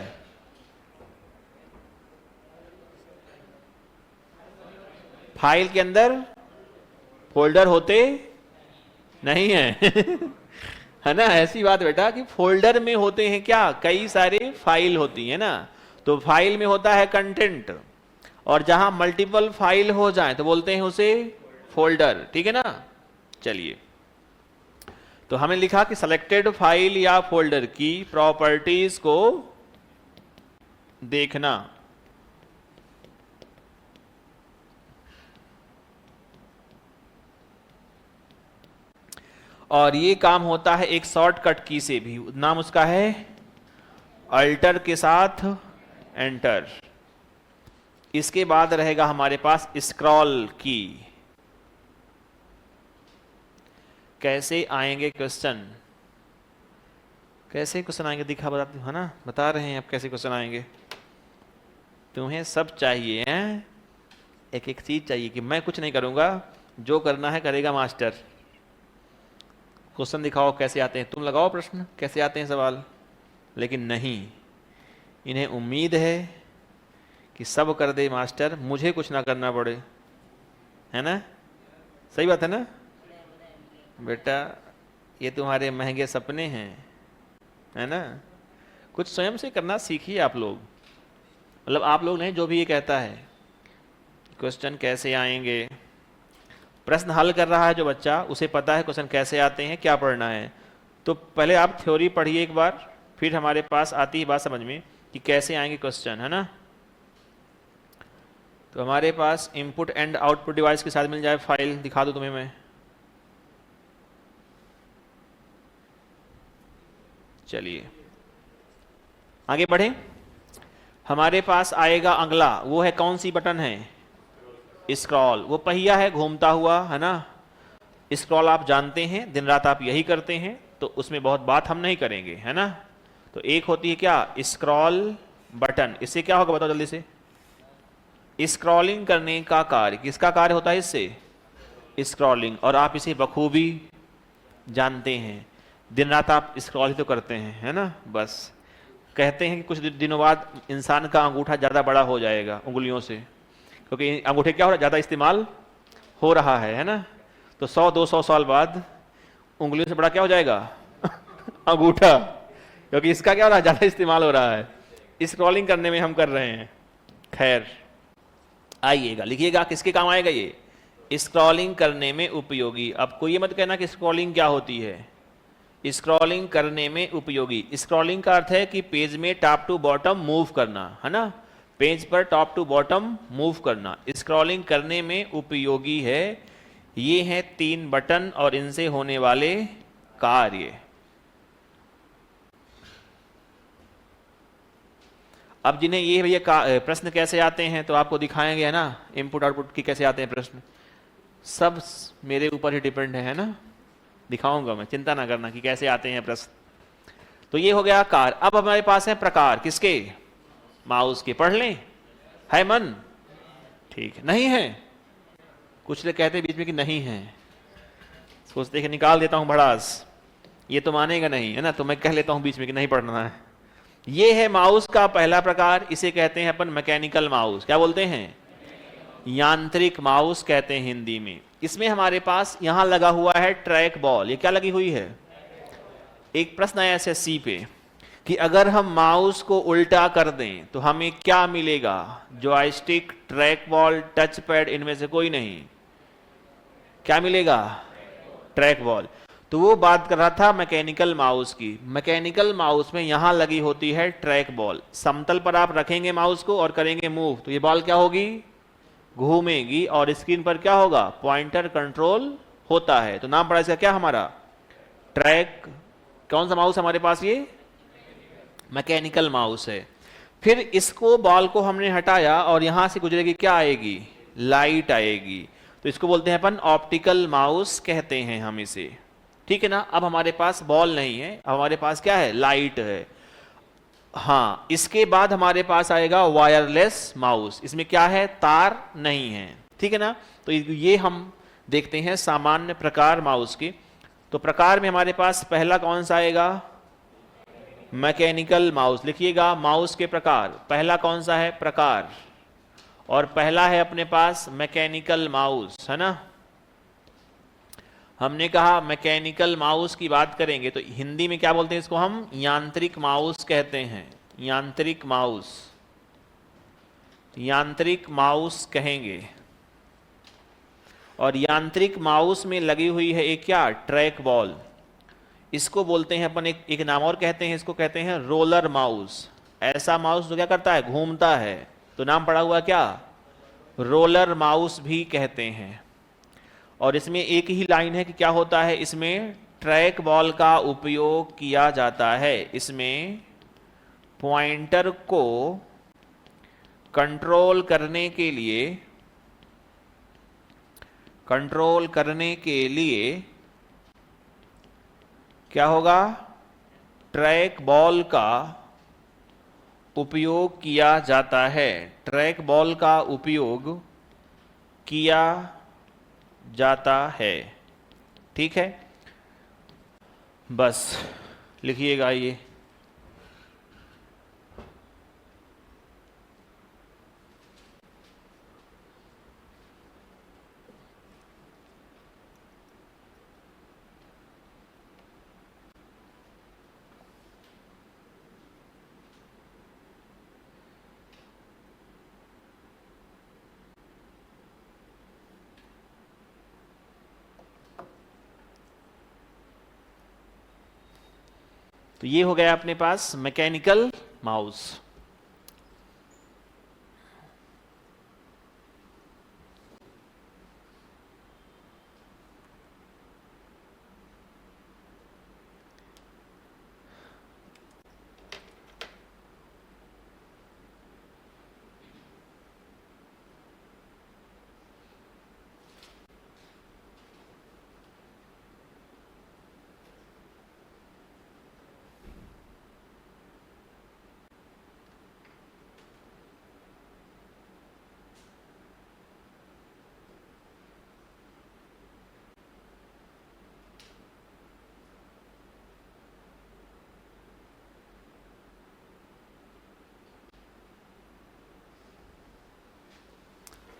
फाइल के अंदर फोल्डर होते नहीं है है ना, ऐसी बात बेटा कि फोल्डर में होते हैं क्या, कई सारे फाइल होती है ना। तो फाइल में होता है कंटेंट, और जहां मल्टीपल फाइल हो जाए तो बोलते हैं उसे फोल्डर, ठीक है ना। चलिए तो हमें लिखा कि सेलेक्टेड फाइल या फोल्डर की प्रॉपर्टीज को देखना। और ये काम होता है एक शॉर्टकट की से भी, नाम उसका है अल्टर के साथ एंटर। इसके बाद रहेगा हमारे पास स्क्रॉल की। कैसे आएंगे क्वेश्चन, कैसे क्वेश्चन आएंगे दिखा बताते है ना, बता रहे हैं आप कैसे क्वेश्चन आएंगे। तुम्हें सब चाहिए हैं, एक एक चीज चाहिए कि मैं कुछ नहीं करूंगा, जो करना है करेगा मास्टर। क्वेश्चन दिखाओ कैसे आते हैं, तुम लगाओ प्रश्न कैसे आते हैं सवाल, लेकिन नहीं, इन्हें उम्मीद है कि सब कर दे मास्टर, मुझे कुछ ना करना पड़े, है ना? सही बात है ना बेटा? ये तुम्हारे महंगे सपने हैं, है ना? कुछ स्वयं से करना सीखिए आप लोग। मतलब आप लोग नहीं, जो भी ये कहता है क्वेश्चन कैसे आएंगे, प्रश्न हल कर रहा है जो बच्चा, उसे पता है क्वेश्चन कैसे आते हैं, क्या पढ़ना है। तो पहले आप थ्योरी पढ़िए एक बार, फिर हमारे पास आती है बात समझ में कि कैसे आएंगे क्वेश्चन, है ना? तो हमारे पास इनपुट एंड आउटपुट डिवाइस के साथ मिल जाए फाइल, दिखा दूं तुम्हें मैं। चलिए आगे बढ़े। हमारे पास आएगा अगला, वो है कौन सी बटन है? स्क्रॉल। वो पहिया है घूमता हुआ, है ना? स्क्रॉल आप जानते हैं, दिन रात आप यही करते हैं, तो उसमें बहुत बात हम नहीं करेंगे, है ना? तो एक होती है क्या? Scroll button. इससे क्या होगा बताओ जल्दी से? स्क्रॉलिंग करने का कार्य। किसका कार्य होता है इससे? स्क्रॉलिंग। और आप इसे बखूबी जानते हैं, दिन रात आप स्क्रॉल ही तो करते हैं, है ना? बस कहते हैं कि कुछ दिनों बाद इंसान का अंगूठा ज़्यादा बड़ा हो जाएगा उंगलियों से, क्योंकि अंगूठे क्या हो रहा है? ज़्यादा इस्तेमाल हो रहा है ना? तो 100-200 साल बाद उंगलियों से बड़ा क्या हो जाएगा? अंगूठा, क्योंकि इसका क्या हो रहा है? ज़्यादा इस्तेमाल हो रहा है, स्क्रॉलिंग करने में हम कर रहे हैं। खैर आइएगा, लिखिएगा किसके काम आएगा ये? स्क्रॉलिंग करने में उपयोगी। अब कोई ये मत कहना कि स्क्रॉलिंग क्या होती है। स्क्रॉलिंग करने में उपयोगी, स्क्रॉलिंग का अर्थ है कि पेज में टॉप टू बॉटम मूव करना, है ना? पेज पर टॉप टू बॉटम मूव करना स्क्रॉलिंग करने में उपयोगी है। ये हैं 3 बटन और इनसे होने वाले कार्य। अब जिन्हें ये भैया प्रश्न कैसे आते हैं तो आपको दिखाएंगे, है ना? इनपुट आउटपुट की कैसे आते हैं प्रश्न, सब मेरे ऊपर ही डिपेंड है ना? दिखाऊंगा मैं, चिंता ना करना कि कैसे आते हैं प्रश्न। तो ये हो गया कार। अब हमारे पास है प्रकार, किसके? माउस के। पढ़ लें, है मन? ठीक है, नहीं है? कुछ लोग कहते हैं बीच में कि नहीं है, सोचते कि निकाल देता हूं भड़ास, ये तो मानेगा नहीं, है ना? तो मैं कह लेता हूं बीच में कि नहीं पढ़ना है। ये है माउस का पहला प्रकार, इसे कहते हैं अपन मैकेनिकल माउस। क्या बोलते हैं? यांत्रिक माउस कहते हैं हिंदी में। इसमें हमारे पास यहां लगा हुआ है ट्रैक बॉल। ये क्या लगी हुई है? एक प्रश्न आया एसएससी पे कि अगर हम माउस को उल्टा कर दें तो हमें क्या मिलेगा? Joystick, track ball, touch pad, इनमें से कोई नहीं। क्या मिलेगा? Track ball. तो वो बात कर रहा था मैकेनिकल माउस की। मैकेनिकल माउस में यहां लगी होती है ट्रैक बॉल। समतल पर आप रखेंगे माउस को और करेंगे मूव, तो ये बॉल क्या होगी? घूमेगी, और स्क्रीन पर क्या होगा? पॉइंटर कंट्रोल होता है। तो नाम पड़ा इसका क्या हमारा? ट्रैक। कौन सा माउस हमारे पास? ये मैकेनिकल माउस है। फिर इसको बॉल को हमने हटाया और यहां से गुजरेगी, क्या आएगी? लाइट आएगी। तो इसको बोलते हैं अपन ऑप्टिकल माउस कहते हैं हम इसे, ठीक है ना? अब हमारे पास बॉल नहीं है, अब हमारे पास क्या है? लाइट है। हाँ, इसके बाद हमारे पास आएगा वायरलेस माउस। इसमें क्या है? तार नहीं है, ठीक है ना? तो ये हम देखते हैं सामान्य प्रकार माउस के। तो प्रकार में हमारे पास पहला कौन सा आएगा? Mechanical mouse. लिखिएगा माउस के प्रकार, पहला कौन सा है? प्रकार। और पहला है अपने पास मैकेनिकल माउस, है ना? हमने कहा मैकेनिकल माउस की बात करेंगे तो हिंदी में क्या बोलते हैं इसको? हम यांत्रिक माउस कहते हैं। यांत्रिक माउस, यांत्रिक माउस कहेंगे। और यांत्रिक माउस में लगी हुई है एक क्या? Track ball. इसको बोलते हैं अपन एक नाम और कहते हैं, इसको कहते हैं रोलर माउस। ऐसा माउस जो क्या करता है? घूमता है। तो नाम पड़ा हुआ क्या? रोलर माउस भी कहते हैं। और इसमें एक ही लाइन है कि क्या होता है? इसमें ट्रैक बॉल का उपयोग किया जाता है। इसमें पॉइंटर को कंट्रोल करने के लिए क्या होगा? ट्रैक बॉल का उपयोग किया जाता है। ट्रैक बॉल का उपयोग किया जाता है, ठीक है? बस लिखिएगा ये। तो ये हो गया अपने पास मैकेनिकल माउस।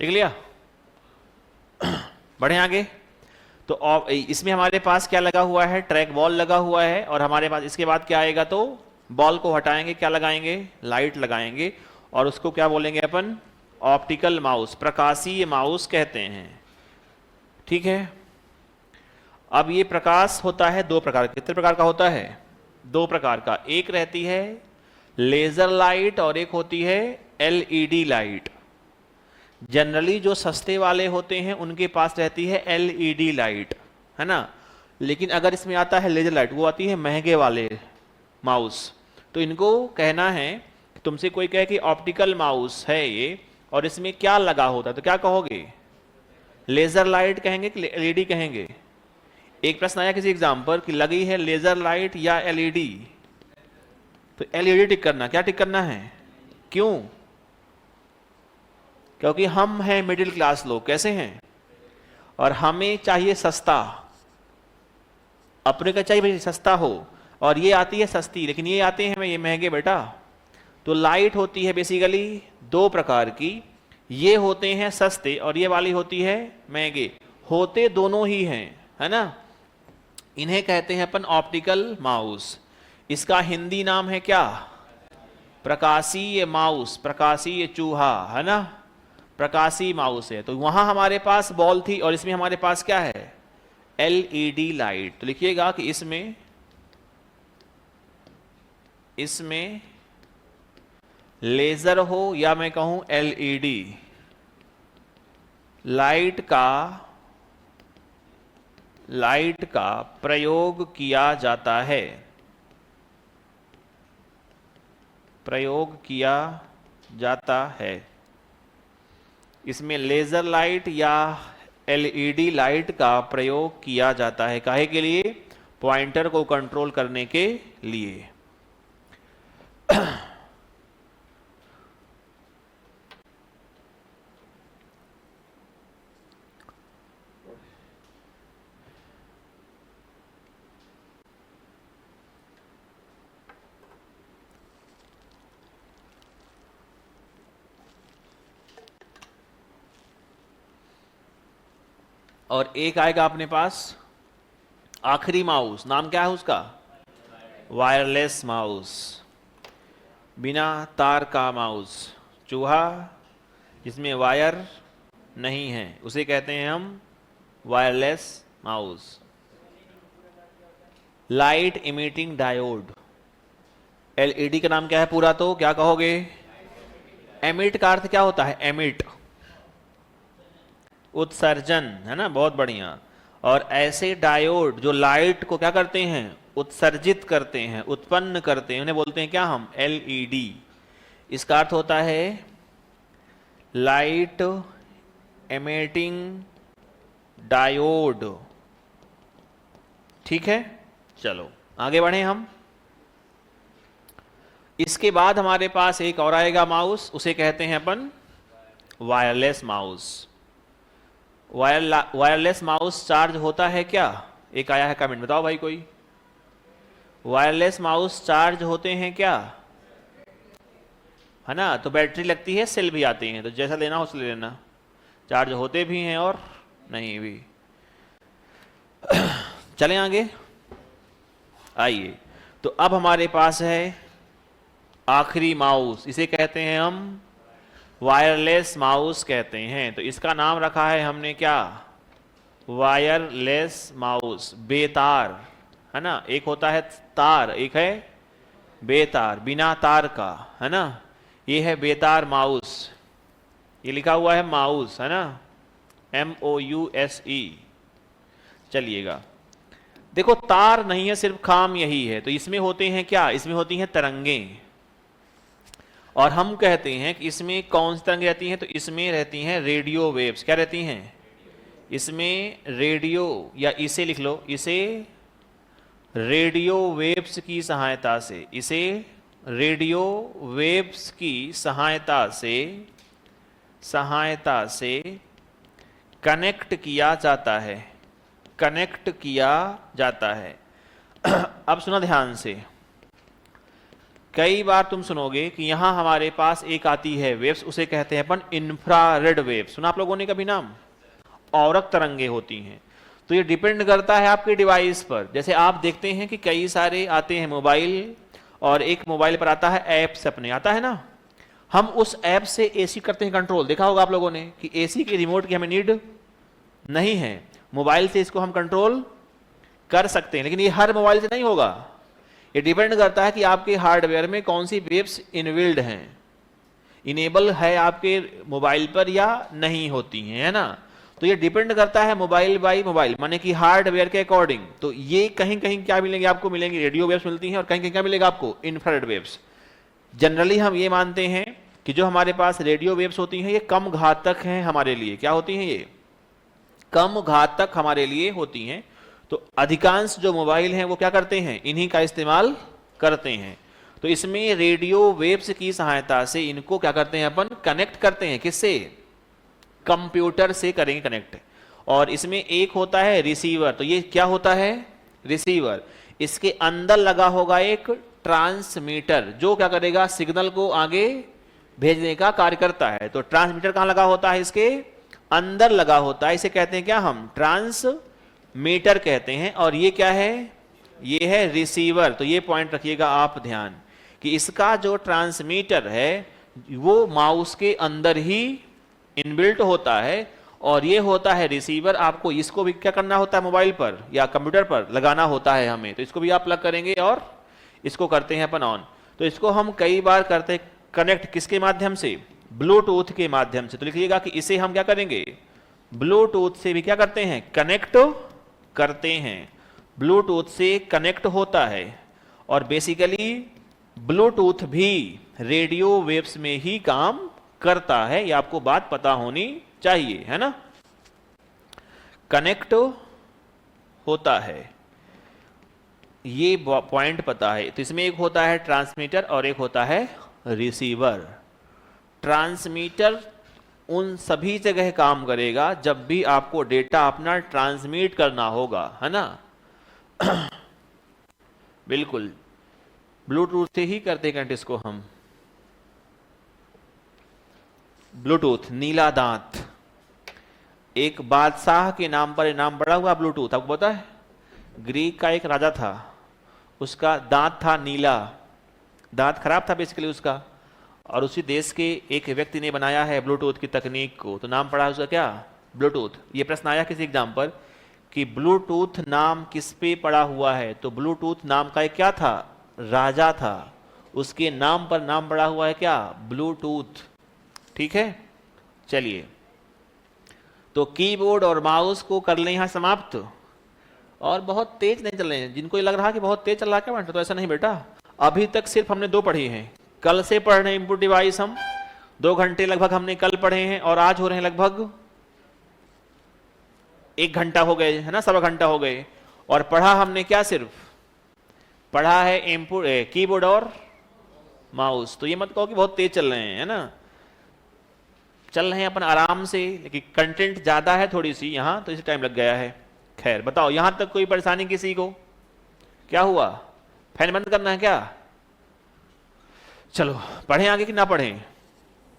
देख लिया? बढ़े आगे। तो इसमें हमारे पास क्या लगा हुआ है, ट्रैक बॉल लगा हुआ है, और हमारे पास इसके बाद क्या आएगा, तो बॉल को हटाएंगे, क्या लगाएंगे, लाइट लगाएंगे, और उसको क्या बोलेंगे अपन, ऑप्टिकल माउस, प्रकाशीय माउस कहते हैं। ठीक है। अब ये प्रकाश होता है दो प्रकार का। कितने प्रकार का होता है? दो प्रकार का। एक रहती है लेजर लाइट और एक होती है एलईडी लाइट। जनरली जो सस्ते वाले होते हैं उनके पास रहती है एलईडी लाइट, है ना। लेकिन अगर इसमें आता है लेजर लाइट, वो आती है महंगे वाले माउस। तो इनको कहना है, तुमसे कोई कहे कि ऑप्टिकल माउस है ये और इसमें क्या लगा होता है, तो क्या कहोगे? लेजर लाइट कहेंगे कि एलईडी कहेंगे? एक प्रश्न आया किसी एग्जाम पर कि लगी है लेजर लाइट या एलईडी, तो एलईडी टिक करना। क्या टिक करना है? क्यों? क्योंकि हम हैं मिडिल क्लास लोग। कैसे हैं? और हमें चाहिए सस्ता। अपने का चाहिए भाई सस्ता हो, और ये आती है सस्ती, लेकिन ये आते हैं ये महंगे बेटा। तो लाइट होती है बेसिकली दो प्रकार की, ये होते हैं सस्ते और ये वाली होती है महंगे। होते दोनों ही हैं, है ना। इन्हें कहते हैं अपन ऑप्टिकल माउस। इसका हिंदी नाम है क्या? प्रकाशीय माउस, प्रकाशीय चूहा, है ना। प्रकाशीय माउस है। तो वहां हमारे पास बॉल थी और इसमें हमारे पास क्या है? LED light. तो लिखिएगा कि इसमें लेजर हो या मैं कहूं एलईडी लाइट का प्रयोग किया जाता है। प्रयोग किया जाता है। इसमें लेजर लाइट या एलईडी लाइट का प्रयोग किया जाता है। काहे के लिए? पॉइंटर को कंट्रोल करने के लिए। और एक आएगा अपने पास आखिरी माउस। नाम क्या है उसका? वायरलेस माउस, बिना तार का माउस। चूहा जिसमें वायर नहीं है उसे कहते हैं हम wireless mouse. Light emitting diode. LED का नाम क्या है पूरा, तो क्या कहोगे? एमिट का अर्थ क्या होता है? एमिट, उत्सर्जन, है ना। बहुत बढ़िया। और ऐसे डायोड जो लाइट को क्या करते हैं? उत्सर्जित करते हैं, उत्पन्न करते हैं, उन्हें बोलते हैं क्या हम? एलईडी। इसका अर्थ होता है लाइट एमिटिंग डायोड। ठीक है, चलो आगे बढ़े हम। इसके बाद हमारे पास एक और आएगा माउस, उसे कहते हैं अपन wireless mouse. Wireless mouse charge होता है क्या? एक आया है कमेंट, बताओ भाई कोई। वायरलेस माउस चार्ज होते हैं क्या? है ना। तो बैटरी लगती है, सेल भी आती हैं, तो जैसा लेना हो उससे ले लेना। चार्ज होते भी हैं और नहीं भी। चलें आगे, आइए। तो अब हमारे पास है आखिरी माउस, इसे कहते हैं हम वायरलेस माउस कहते हैं। तो इसका नाम रखा है हमने क्या? वायरलेस माउस, बेतार, है ना, एक होता है तार, एक है बेतार, बिना तार का, है ना। ये है बेतार माउस, ये लिखा हुआ है माउस, है ना, MOUSE। चलिएगा, देखो तार नहीं है, सिर्फ खाम यही है। तो इसमें होते हैं क्या, इसमें होती हैं तरंगें, और हम कहते हैं कि इसमें कौन सी तरंगें रहती हैं, तो इसमें रहती हैं रेडियो वेव्स। क्या रहती हैं इसमें, रेडियो, या इसे लिख लो, इसे रेडियो वेव्स की सहायता से, इसे रेडियो वेव्स की सहायता से कनेक्ट किया जाता है, कनेक्ट किया जाता है। अब सुना ध्यान से, कई बार तुम सुनोगे कि यहां हमारे पास एक आती है वेव्स, उसे कहते हैं अपन इंफ्रारेड वेव्स। सुना आप लोगों ने कभी नाम, औरक तरंगे होती हैं। तो ये डिपेंड करता है आपके डिवाइस पर। जैसे आप देखते हैं कि कई सारे आते हैं मोबाइल, और एक मोबाइल पर आता है ऐप्स, अपने आता है ना, हम उस ऐप से एसी करते हैं कंट्रोल। देखा होगा आप लोगों ने कि एसी के रिमोट की हमें नीड नहीं है, मोबाइल से इसको हम कंट्रोल कर सकते हैं। लेकिन ये हर मोबाइल से नहीं होगा, ये डिपेंड करता है कि आपके हार्डवेयर में कौन सी वेव्स इनबिल्ड हैं, इनेबल है आपके मोबाइल पर या नहीं होती हैं, है ना। तो ये डिपेंड करता है मोबाइल बाई मोबाइल, माने कि हार्डवेयर के अकॉर्डिंग। तो ये कहीं कहीं क्या मिलेंगे आपको, मिलेंगी रेडियो वेव्स मिलती हैं, और कहीं कहीं क्या मिलेगा आपको, इंफ्रारेड वेव्स। जनरली हम ये मानते हैं कि जो हमारे पास रेडियो वेव्स होती हैं ये कम घातक हैं हमारे लिए। क्या होती हैं ये, कम घातक हमारे लिए होती हैं। तो अधिकांश जो मोबाइल हैं वो क्या करते हैं, इन्हीं का इस्तेमाल करते हैं। तो इसमें रेडियो वेव्स की सहायता से इनको क्या करते हैं अपन, कनेक्ट करते हैं। किससे, कंप्यूटर से करेंगे कनेक्ट। और इसमें एक होता है रिसीवर, तो ये क्या होता है, रिसीवर। इसके अंदर लगा होगा एक ट्रांसमीटर, जो क्या करेगा, सिग्नल को आगे भेजने का कार्य करता है। तो ट्रांसमीटर कहां लगा होता है, इसके अंदर लगा होता है। इसे कहते हैं क्या हम, ट्रांसमीटर कहते हैं। और ये क्या है, ये है रिसीवर। तो ये पॉइंट रखिएगा आप ध्यान, कि इसका जो ट्रांसमीटर है वो माउस के अंदर ही इनबिल्ट होता है, और ये होता है रिसीवर। आपको इसको भी क्या करना होता है, मोबाइल पर या कंप्यूटर पर लगाना होता है हमें। तो इसको भी आप प्लग करेंगे और इसको करते हैं अपन ऑन। तो इसको हम कई बार करते हैं कनेक्ट, किसके माध्यम से, ब्लूटूथ के माध्यम से। तो लिखिएगा कि इसे हम क्या करेंगे, ब्लूटूथ से भी क्या करते हैं, कनेक्ट करते हैं। ब्लूटूथ से कनेक्ट होता है, और बेसिकली ब्लूटूथ भी रेडियो वेव्स में ही काम करता है। ये आपको बात पता होनी चाहिए, है ना। कनेक्ट होता है, ये पॉइंट पता है। तो इसमें एक होता है ट्रांसमीटर और एक होता है रिसीवर। ट्रांसमीटर उन सभी जगह काम करेगा जब भी आपको डेटा अपना ट्रांसमिट करना होगा, है ना। बिल्कुल, ब्लूटूथ से ही करते कनेक्ट इसको हम। ब्लूटूथ, नीला दांत, एक बादशाह के नाम पर नाम पड़ा हुआ ब्लूटूथ, आपको पता है। ग्रीक का एक राजा था, उसका दांत था नीला, दांत खराब था बेसिकली उसका, और उसी देश के एक व्यक्ति ने बनाया है ब्लूटूथ की तकनीक को। तो नाम पड़ा उसका क्या, ब्लूटूथ। ये प्रश्न आया किसी एग्जाम पर कि ब्लूटूथ नाम किस पे पड़ा हुआ है, तो ब्लूटूथ नाम का एक क्या था, राजा था, उसके नाम पर नाम पड़ा हुआ है क्या, ब्लूटूथ। ठीक है, चलिए, तो कीबोर्ड और माउस को कर लें यहां समाप्त। और बहुत तेज नहीं चल रहे हैं, जिनको ये लग रहा कि बहुत तेज चल रहा क्या बेटा, तो ऐसा नहीं बेटा। अभी तक सिर्फ हमने 2 पढ़ी हैं, कल से पढ़ रहे हैं इनपुट डिवाइस हम 2 घंटे लगभग हमने कल पढ़े हैं, और आज हो रहे हैं लगभग 1 घंटा हो गए, है ना, 1.25 घंटा हो गए। और पढ़ा हमने क्या, सिर्फ पढ़ा है इनपुट कीबोर्ड और माउस। तो ये मत कहो कि बहुत तेज चल रहे हैं, है ना, चल रहे हैं अपन आराम से, लेकिन कंटेंट ज्यादा है थोड़ी सी यहाँ, तो इसे टाइम लग गया है। खैर बताओ, यहां तक कोई परेशानी किसी को, क्या हुआ, फैन बंद करना है क्या। चलो पढ़ें आगे कि ना पढ़ें,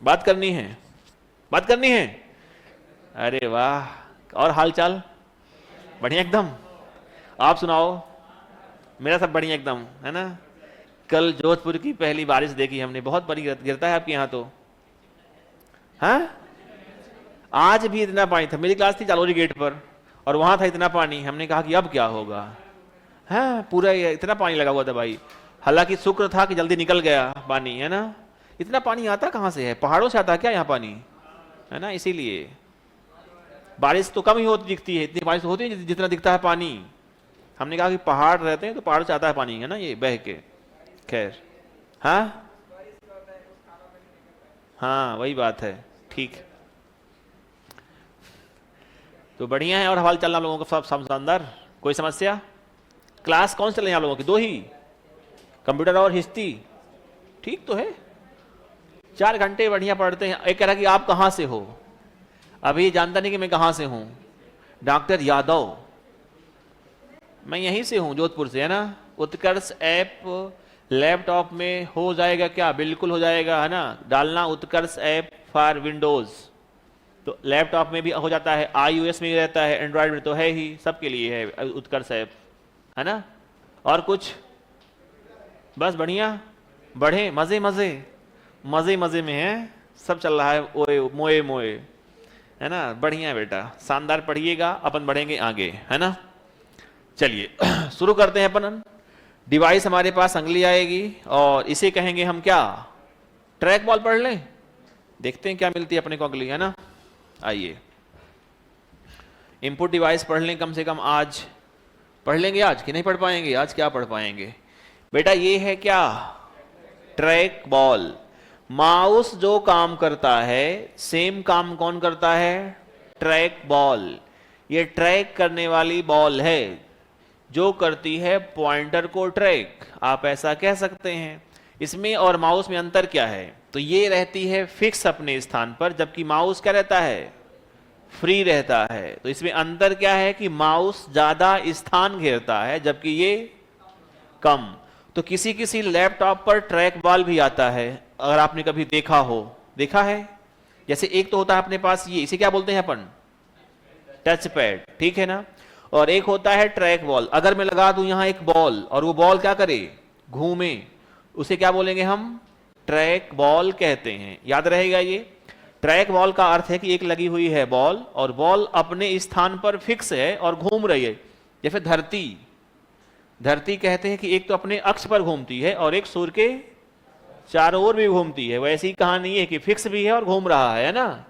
बात करनी है, बात करनी है। अरे वाह, और हालचाल बढ़िया एकदम, आप सुनाओ। मेरा सब बढ़िया एकदम, है ना। कल जोधपुर की पहली बारिश देखी हमने, बहुत बड़ी गिरता है आपके यहाँ तो, हाँ। आज भी इतना पानी था, मेरी क्लास थी चालोरी गेट पर, और वहां था इतना पानी। हमने कहा कि अब क्या होगा, हाँ पूरा इतना पानी लगा हुआ था भाई। हालांकि शुक्र था कि जल्दी निकल गया पानी, है ना। इतना पानी आता कहाँ से है, पहाड़ों से आता है क्या यहाँ पानी, है ना। इसीलिए बारिश तो कम ही होती दिखती है, इतनी बारिश होती है जितना दिखता है पानी। हमने कहा कि पहाड़ रहते हैं तो पहाड़ से आता है पानी, है ना, ये बह के। खैर, हाँ हाँ वही बात है, ठीक। तो बढ़िया है। और हवाल चलना लोगों का सब शानदार, कोई समस्या। क्लास कौन से चल रही है आप लोगों की, दो ही, कंप्यूटर और हिस्ट्री, ठीक तो है। 4 घंटे बढ़िया पढ़ते हैं। एक कह रहा कि आप कहाँ से हो, अभी जानता नहीं कि मैं कहाँ से हूँ। डॉक्टर यादव, मैं यहीं से हूँ, जोधपुर से, है ना। उत्कर्ष ऐप लैपटॉप में हो जाएगा क्या, बिल्कुल हो जाएगा, है ना। डालना उत्कर्ष ऐप फॉर विंडोज, तो लैपटॉप में भी हो जाता है, iOS में भी रहता है, एंड्रॉयड में तो है ही, सबके लिए है उत्कर्ष ऐप, है ना। और कुछ, बस बढ़िया, बढ़े, मजे मजे मजे मजे में है, सब चल रहा है, ओए मोए मोए, है ना। बढ़िया बेटा, शानदार पढ़िएगा, अपन बढ़ेंगे आगे, है ना। चलिए शुरू करते हैं अपन। डिवाइस हमारे पास अंगली आएगी और इसे कहेंगे हम क्या, ट्रैक बॉल। पढ़ लें, देखते हैं क्या मिलती है अपने को अगली, है ना। आइए इनपुट डिवाइस पढ़ लें, कम से कम आज पढ़ लेंगे। आज कि नहीं पढ़ पाएंगे, आज क्या पढ़ पाएंगे बेटा। ये है क्या, ट्रैक बॉल। माउस जो काम करता है सेम काम कौन करता है, ट्रैक बॉल। ये ट्रैक करने वाली बॉल है जो करती है पॉइंटर को ट्रैक, आप ऐसा कह सकते हैं। इसमें और माउस में अंतर क्या है, तो ये रहती है फिक्स अपने स्थान पर, जबकि माउस क्या रहता है, फ्री रहता है। तो इसमें अंतर क्या है कि माउस ज्यादा स्थान घेरता है जबकि ये कम। तो किसी किसी लैपटॉप पर ट्रैक बॉल भी आता है, अगर आपने कभी देखा हो, देखा है। जैसे एक तो होता है अपने पास ये, इसे क्या बोलते हैं अपन, टच पैड, ठीक है ना। और एक होता है ट्रैक बॉल। अगर मैं लगा दूं यहां एक बॉल और वो बॉल क्या करे, घूमे, उसे क्या बोलेंगे हम, ट्रैक बॉल कहते हैं। याद रहेगा ये। ट्रैक बॉल का अर्थ है कि एक लगी हुई है बॉल और बॉल अपने स्थान पर फिक्स है और घूम रही है। जैसे धरती, धरती कहते हैं कि एक तो अपने अक्ष पर घूमती है और एक सूर्य के चारों ओर भी घूमती है। वैसी ही कहानी है कि फिक्स भी है और घूम रहा है ना।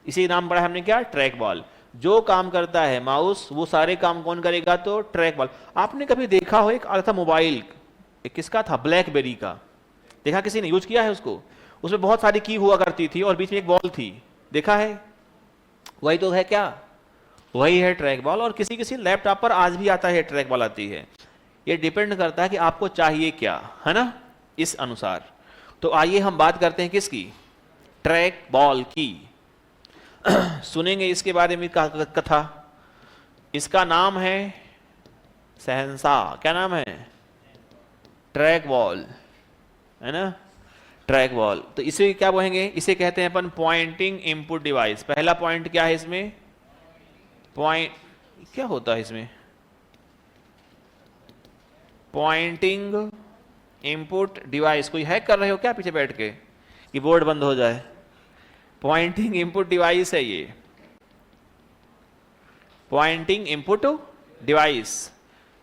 इसी नाम पड़ा हमने क्या, ट्रैक बॉल। जो काम करता है माउस वो सारे काम कौन करेगा, तो ट्रैक बॉल। आपने कभी देखा हो, एक आता था मोबाइल, एक किसका था, ब्लैकबेरी का, देखा किसी ने यूज किया है उसको। उसमें बहुत सारी की हुआ करती थी और बीच में एक बॉल थी, देखा है। वही तो है क्या, वही है ट्रैक बॉल। और किसी किसी लैपटॉप पर आज भी आता है ट्रैक बॉल आती है। ये डिपेंड करता है कि आपको चाहिए क्या, है ना, इस अनुसार। तो आइए हम बात करते हैं किसकी, ट्रैक बॉल की। सुनेंगे इसके बारे में कथा। इसका नाम है शहंशाह, क्या नाम है, ट्रैक बॉल, है ना, ट्रैक बॉल। तो इसे क्या बोलेंगे, इसे कहते हैं अपन पॉइंटिंग इनपुट डिवाइस। पहला पॉइंट क्या है इसमें, पॉइंट, क्या होता है इसमें, पॉइंटिंग इनपुट डिवाइस। कोई हैक कर रहे हो क्या पीछे बैठ के कि बोर्ड बंद हो जाए। पॉइंटिंग इनपुट डिवाइस है ये, पॉइंटिंग इनपुट डिवाइस।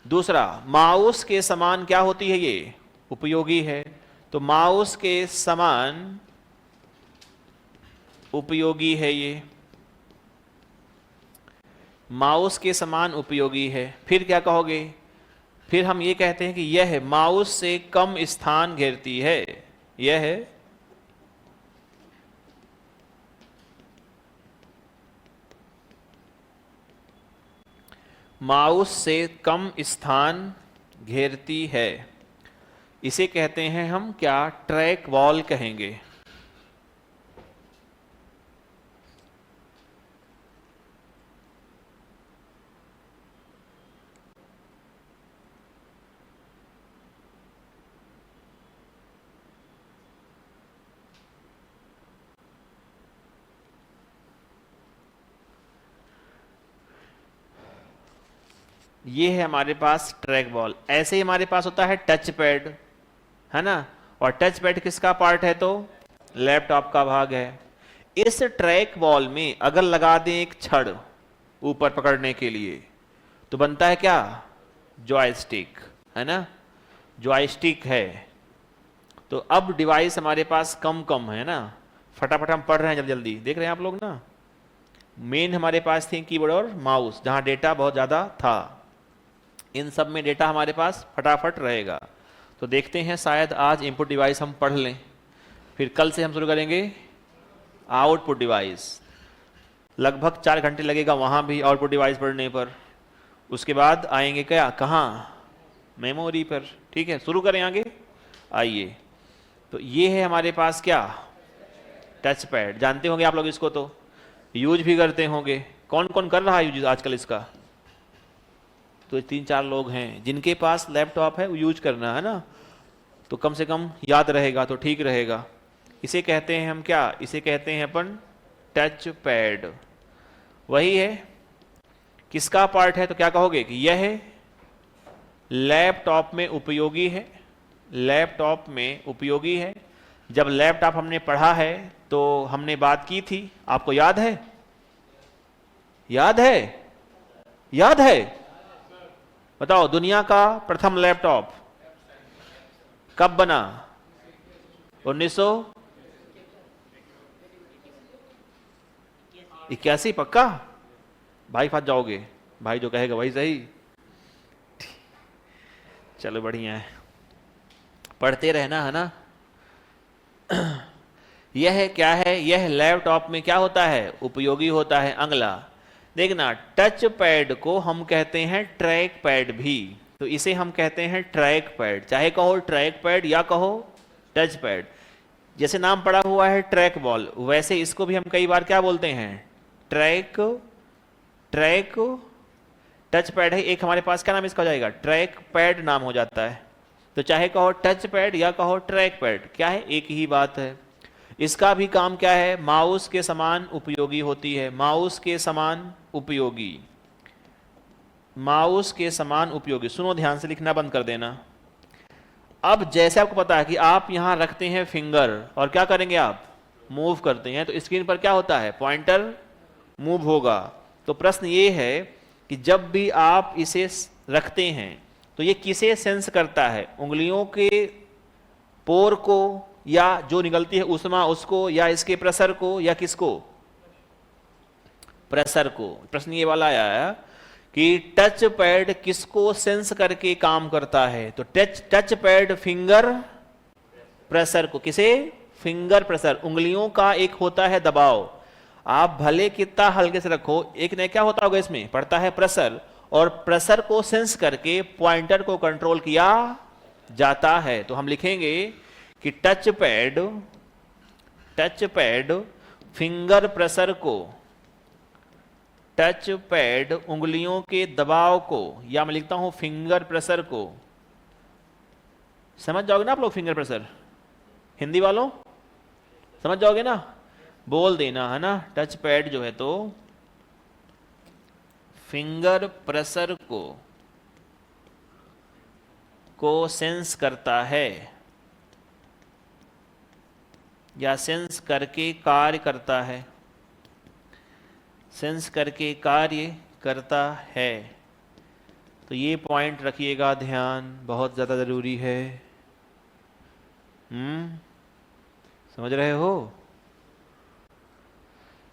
दूसरा, माउस के समान क्या होती है ये, उपयोगी है। तो माउस के समान उपयोगी है ये, माउस के समान उपयोगी है। फिर क्या कहोगे, फिर हम ये कहते हैं कि यह माउस से कम स्थान घेरती है। यह माउस से कम स्थान घेरती है। इसे कहते हैं हम क्या, ट्रैक बॉल कहेंगे। ये है हमारे पास ट्रैक बॉल। ऐसे ही हमारे पास होता है टच पैड, है ना। और टच पैड किसका पार्ट है, तो लैपटॉप का भाग है। इस ट्रैक बॉल में अगर लगा दें एक छड़ ऊपर पकड़ने के लिए, तो बनता है क्या, जॉयस्टिक, है ना, जॉयस्टिक है। तो अब डिवाइस हमारे पास कम कम है ना, फटाफट हम पढ़ रहे हैं जल्दी जल्दी, देख रहे हैं आप लोग ना। मेन हमारे पास थी कीबोर्ड और माउस, जहां डेटा बहुत ज़्यादा था। इन सब में डेटा हमारे पास फटाफट रहेगा। तो देखते हैं, शायद आज इनपुट डिवाइस हम पढ़ लें, फिर कल से हम शुरू करेंगे आउटपुट डिवाइस। लगभग 4 घंटे लगेगा वहाँ भी आउटपुट डिवाइस पढ़ने पर। उसके बाद आएंगे क्या, कहाँ, मेमोरी पर। ठीक है, शुरू करें आगे, आइए। तो ये है हमारे पास क्या, टच पैड। जानते होंगे आप लोग इसको, तो यूज भी करते होंगे। कौन कौन कर रहा है यूज आजकल इसका? तो 3-4 लोग हैं जिनके पास लैपटॉप है, वो यूज करना है ना, तो कम से कम याद रहेगा तो ठीक रहेगा। इसे कहते हैं हम क्या, इसे कहते हैं अपन टच पैड। वही है, किसका पार्ट है, तो क्या कहोगे कि यह लैपटॉप में उपयोगी है, लैपटॉप में उपयोगी है। जब लैपटॉप हमने पढ़ा है तो हमने बात की थी, आपको याद है? याद है? याद है? बताओ, दुनिया का प्रथम लैपटॉप कब बना? 1981? पक्का? भाई फंस जाओगे, भाई जो कहेगा वही सही। चलो बढ़िया है, पढ़ते रहना, है ना। यह क्या है, यह लैपटॉप में क्या होता है, उपयोगी होता है। अगला देखना, टच पैड को हम कहते हैं ट्रैक पैड भी। तो इसे हम कहते हैं ट्रैक पैड, चाहे कहो ट्रैक पैड या कहो टच पैड। जैसे नाम पड़ा हुआ है ट्रैक बॉल, वैसे इसको भी हम कई बार क्या बोलते हैं, ट्रैक टच पैड है। एक हमारे पास क्या नाम इसका हो जाएगा, ट्रैक पैड नाम हो जाता है। तो चाहे कहो टच पैड या कहो ट्रैक पैड, क्या है, एक ही बात है। इसका भी काम क्या है, माउस के समान उपयोगी होती है। माउस के समान उपयोगी, माउस के समान उपयोगी। सुनो ध्यान से, लिखना बंद कर देना। अब जैसे आपको पता है कि आप यहां रखते हैं फिंगर और क्या करेंगे, आप मूव करते हैं, तो स्क्रीन पर क्या होता है, पॉइंटर मूव होगा। तो प्रश्न ये है कि जब भी आप इसे रखते हैं तो ये किसे सेंस करता है, उंगलियों के पोर को, या जो निकलती है उष्मा उसको, या इसके प्रेशर को, या किसको, प्रेशर को। प्रश्न ये वाला आया कि टच पैड किसको सेंस करके काम करता है, तो टच पैड फिंगर प्रेशर को, किसे, फिंगर प्रेशर, उंगलियों का एक होता है दबाव। आप भले कितना हल्के से रखो, एक ने क्या होता होगा इसमें, पड़ता है प्रेशर, और प्रेशर को सेंस करके पॉइंटर को कंट्रोल किया जाता है। तो हम लिखेंगे कि टच पैड फिंगर प्रेशर को, टच पैड उंगलियों के दबाव को, या मैं लिखता हूं फिंगर प्रेशर को। समझ जाओगे ना आप लोग, फिंगर प्रेशर, हिंदी वालों समझ जाओगे ना, बोल देना, है ना। टच पैड जो है तो फिंगर प्रेशर को सेंस करता है, या सेंस करके कार्य करता है, सेंस करके कार्य करता है। तो ये पॉइंट रखिएगा ध्यान, बहुत ज़्यादा ज़रूरी है। समझ रहे हो?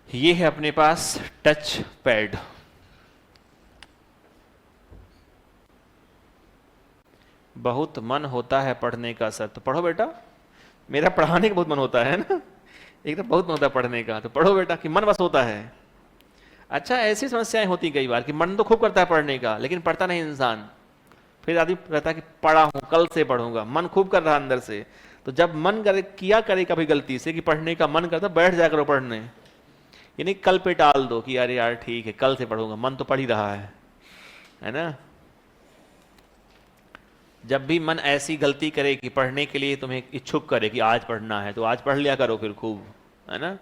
ये है अपने पास टच पैड। बहुत मन होता है पढ़ने का सर, तो पढ़ो बेटा। मेरा पढ़ाने का बहुत मन होता है ना, एक तो बहुत मन होता है पढ़ने का, तो पढ़ो बेटा, कि मन बस होता है। अच्छा, ऐसी समस्याएं होती कई बार कि मन तो खूब करता है पढ़ने का, लेकिन पढ़ता नहीं इंसान। फिर आदमी रहता है कि पढ़ा हूं, कल से पढ़ूंगा, मन खूब कर रहा अंदर से। तो जब मन करे, किया करे कभी गलती से कि पढ़ने का मन करता, बैठ जाया करो पढ़ने, यानी कल पे टाल दो कि अरे यार ठीक है कल से पढ़ूंगा, मन तो पढ़ ही रहा है ना। जब भी मन ऐसी गलती करे कि पढ़ने के लिए तुम्हें इच्छुक करे कि आज पढ़ना है, तो आज पढ़ लिया करो फिर खूब, है ना।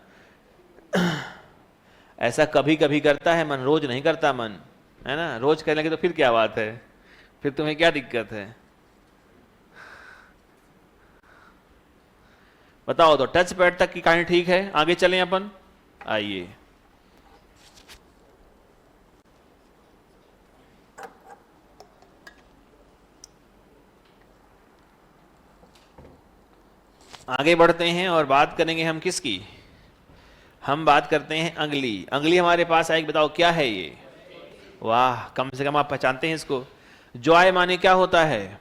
ऐसा कभी कभी करता है मन, रोज नहीं करता मन, है ना। रोज कर लेंगे तो फिर क्या बात है, फिर तुम्हें क्या दिक्कत है, बताओ। तो टच पैड तक की कहानी ठीक है, आगे चलें अपन, आइए। आगे बढ़ते हैं और बात करेंगे हम किसकी, हम बात करते हैं अंगली। अंगली हमारे पास है, बताओ क्या है ये, वाह कम से कम आप पहचानते हैं इसको। जॉय माने क्या होता है,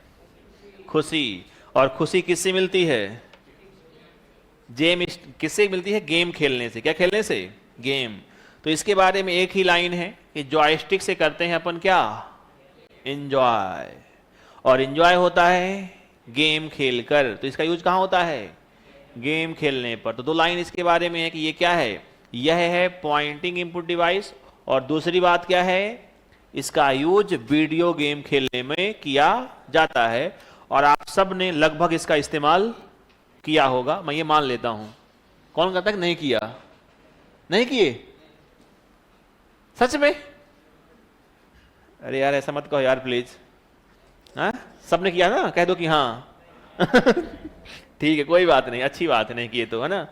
खुशी, और खुशी किससे मिलती है, किससे मिलती है, गेम खेलने से। क्या खेलने से, गेम। तो इसके बारे में एक ही लाइन है कि जॉयस्टिक से करते हैं अपन क्या, एंजॉय, और एंजॉय होता है गेम खेलकर। तो इसका यूज कहां होता है, गेम खेलने पर। तो दो लाइन इसके बारे में है कि ये क्या है, यह है पॉइंटिंग इनपुट डिवाइस, और दूसरी बात क्या है, इसका यूज वीडियो गेम खेलने में किया जाता है। और आप सब ने लगभग इसका इस्तेमाल किया होगा, मैं ये मान लेता हूं। कौन कहता है कि नहीं किया, नहीं किए, सच में? अरे यार ऐसा मत कहो यार प्लीज। हाँ सबने किया ना, कह दो कि हाँ। ठीक है कोई बात नहीं, अच्छी बात है, नहीं किए तो, है ना।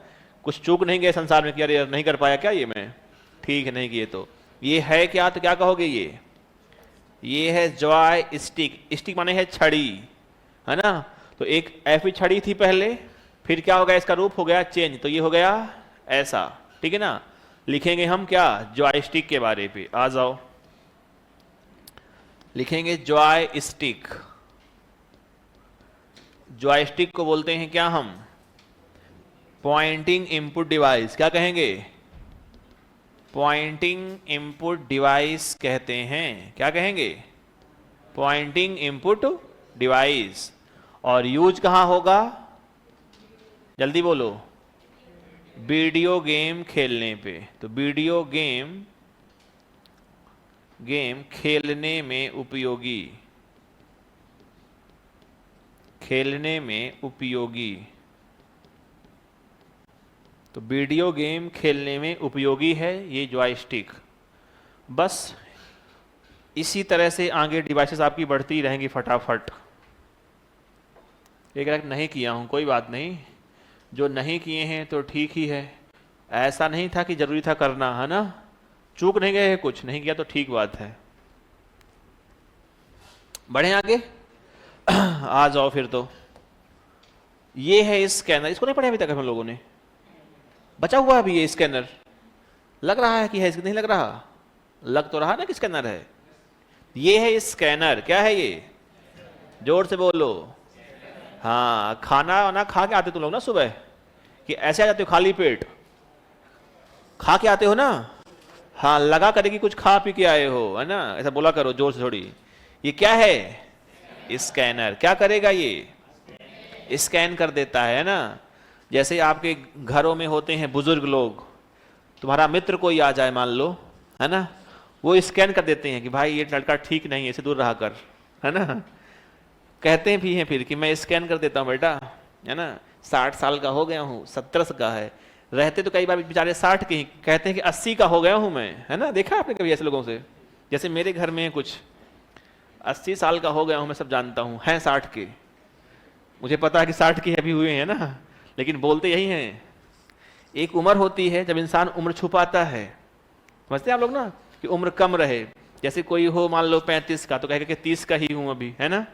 कुछ चूक नहीं गए संसार में कि अरे यार नहीं कर पाया क्या ये मैं, ठीक है नहीं किए तो। ये है क्या, तो क्या कहोगे, ये है जॉय स्टिक। स्टिक माने है छड़ी, है ना। तो एक ऐसी छड़ी थी पहले, फिर क्या हो गया, इसका रूप हो गया चेंज, तो ये हो गया ऐसा, ठीक है ना। लिखेंगे हम क्या, जॉयस्टिक के बारे पे, आ जाओ लिखेंगे जॉय स्टिक। जॉयस्टिक को बोलते हैं क्या हम, पॉइंटिंग इनपुट डिवाइस। क्या कहेंगे, पॉइंटिंग इनपुट डिवाइस कहते हैं। क्या कहेंगे, पॉइंटिंग इनपुट डिवाइस। और यूज कहां होगा, जल्दी बोलो, वीडियो गेम खेलने पे। तो वीडियो गेम खेलने में उपयोगी, खेलने में उपयोगी। तो वीडियो गेम खेलने में उपयोगी है ये जॉयस्टिक। बस इसी तरह से आगे डिवाइसेस आपकी बढ़ती रहेंगी फटाफट। एक नहीं किया हूं, कोई बात नहीं, जो नहीं किए हैं तो ठीक ही है। ऐसा नहीं था कि जरूरी था करना, है ना, चूक नहीं गए, कुछ नहीं किया तो ठीक बात है। बढ़े आगे। आ जाओ फिर। तो ये है स्कैनर, इसको नहीं पढ़े अभी तक हम लोगों ने, बचा हुआ अभी ये स्कैनर। लग रहा है कि है, इसको नहीं लग रहा, लग तो रहा ना कि स्कैनर है। ये है स्कैनर। क्या है ये, जोर से बोलो। हाँ खाना वाना खा के आते तुम लोग ना सुबह, कि ऐसे आ जाते हो खाली पेट, खा के आते हो ना, हाँ लगा करेगी कुछ खा पी के आए हो, है ना, ऐसा बोला करो जोर से थोड़ी। ये क्या है, स्कैनर। क्या करेगा ये, स्कैन कर देता है ना। जैसे आपके घरों में होते हैं बुजुर्ग लोग, तुम्हारा मित्र कोई आ जाए मान लो, है ना, वो स्कैन कर देते हैं कि भाई ये लड़का ठीक नहीं है, इसे दूर रहा कर, है ना। कहते भी हैं फिर कि मैं स्कैन कर देता हूँ बेटा, है ना, 60 साल का हो गया हूँ, 70 का है। रहते तो कई बार बेचारे 60 के ही, कहते हैं कि 80 का हो गया हूँ मैं, है ना। देखा आपने कभी ऐसे लोगों से, जैसे मेरे घर में कुछ 80 साल का हो गया हूँ, मैं सब जानता हूँ, हैं 60 के, मुझे पता है कि 60 के अभी हुए हैं ना, लेकिन बोलते यही हैं। एक उम्र होती है जब इंसान उम्र छुपाता है, समझते हैं आप लोग ना, कि उम्र कम रहे। जैसे कोई हो मान लो 35 का, तो कहेगा कि 30 का ही हूं अभी, है ना।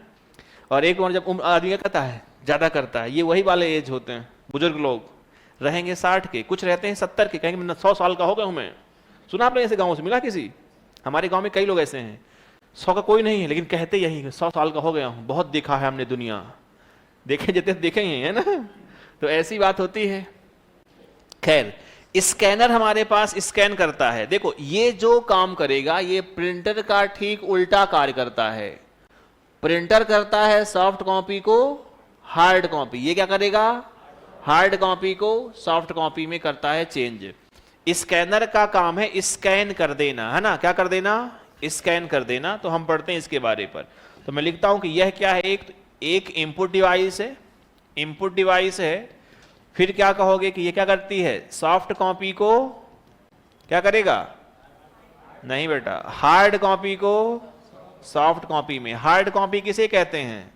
और एक उम्र जब उम्र आदमी का करता है, ज्यादा करता है, ये वही वाले एज होते हैं। बुजुर्ग लोग रहेंगे 60 के, कुछ रहते हैं 70 के, कहेंगे 100 साल का हो गया हूं मैं। सुना आपने ऐसे गाँव से, मिला किसी, हमारे गाँव में कई लोग ऐसे हैं, 100 का कोई नहीं है लेकिन कहते यही 100 साल का हो गया हूं, बहुत देखा है हमने दुनिया, देखे जितने देखे ही है ना। तो ऐसी बात होती है। खैर स्कैनर हमारे पास स्कैन करता है। देखो ये जो काम करेगा, ये प्रिंटर का ठीक उल्टा कार्य करता है। प्रिंटर करता है सॉफ्ट कॉपी को हार्ड कॉपी, ये क्या करेगा, हार्ड कॉपी को सॉफ्ट कॉपी में करता है चेंज। स्कैनर का काम है स्कैन कर देना, है ना, क्या कर देना, स्कैन कर देना। तो हम पढ़ते हैं इसके बारे पर। तो मैं लिखता हूं कि यह क्या है, एक इनपुट डिवाइस है, इनपुट डिवाइस है। फिर क्या कहोगे कि ये क्या करती है, सॉफ्ट कॉपी को क्या करेगा, नहीं बेटा, हार्ड कॉपी को सॉफ्ट कॉपी में। हार्ड कॉपी किसे कहते हैं,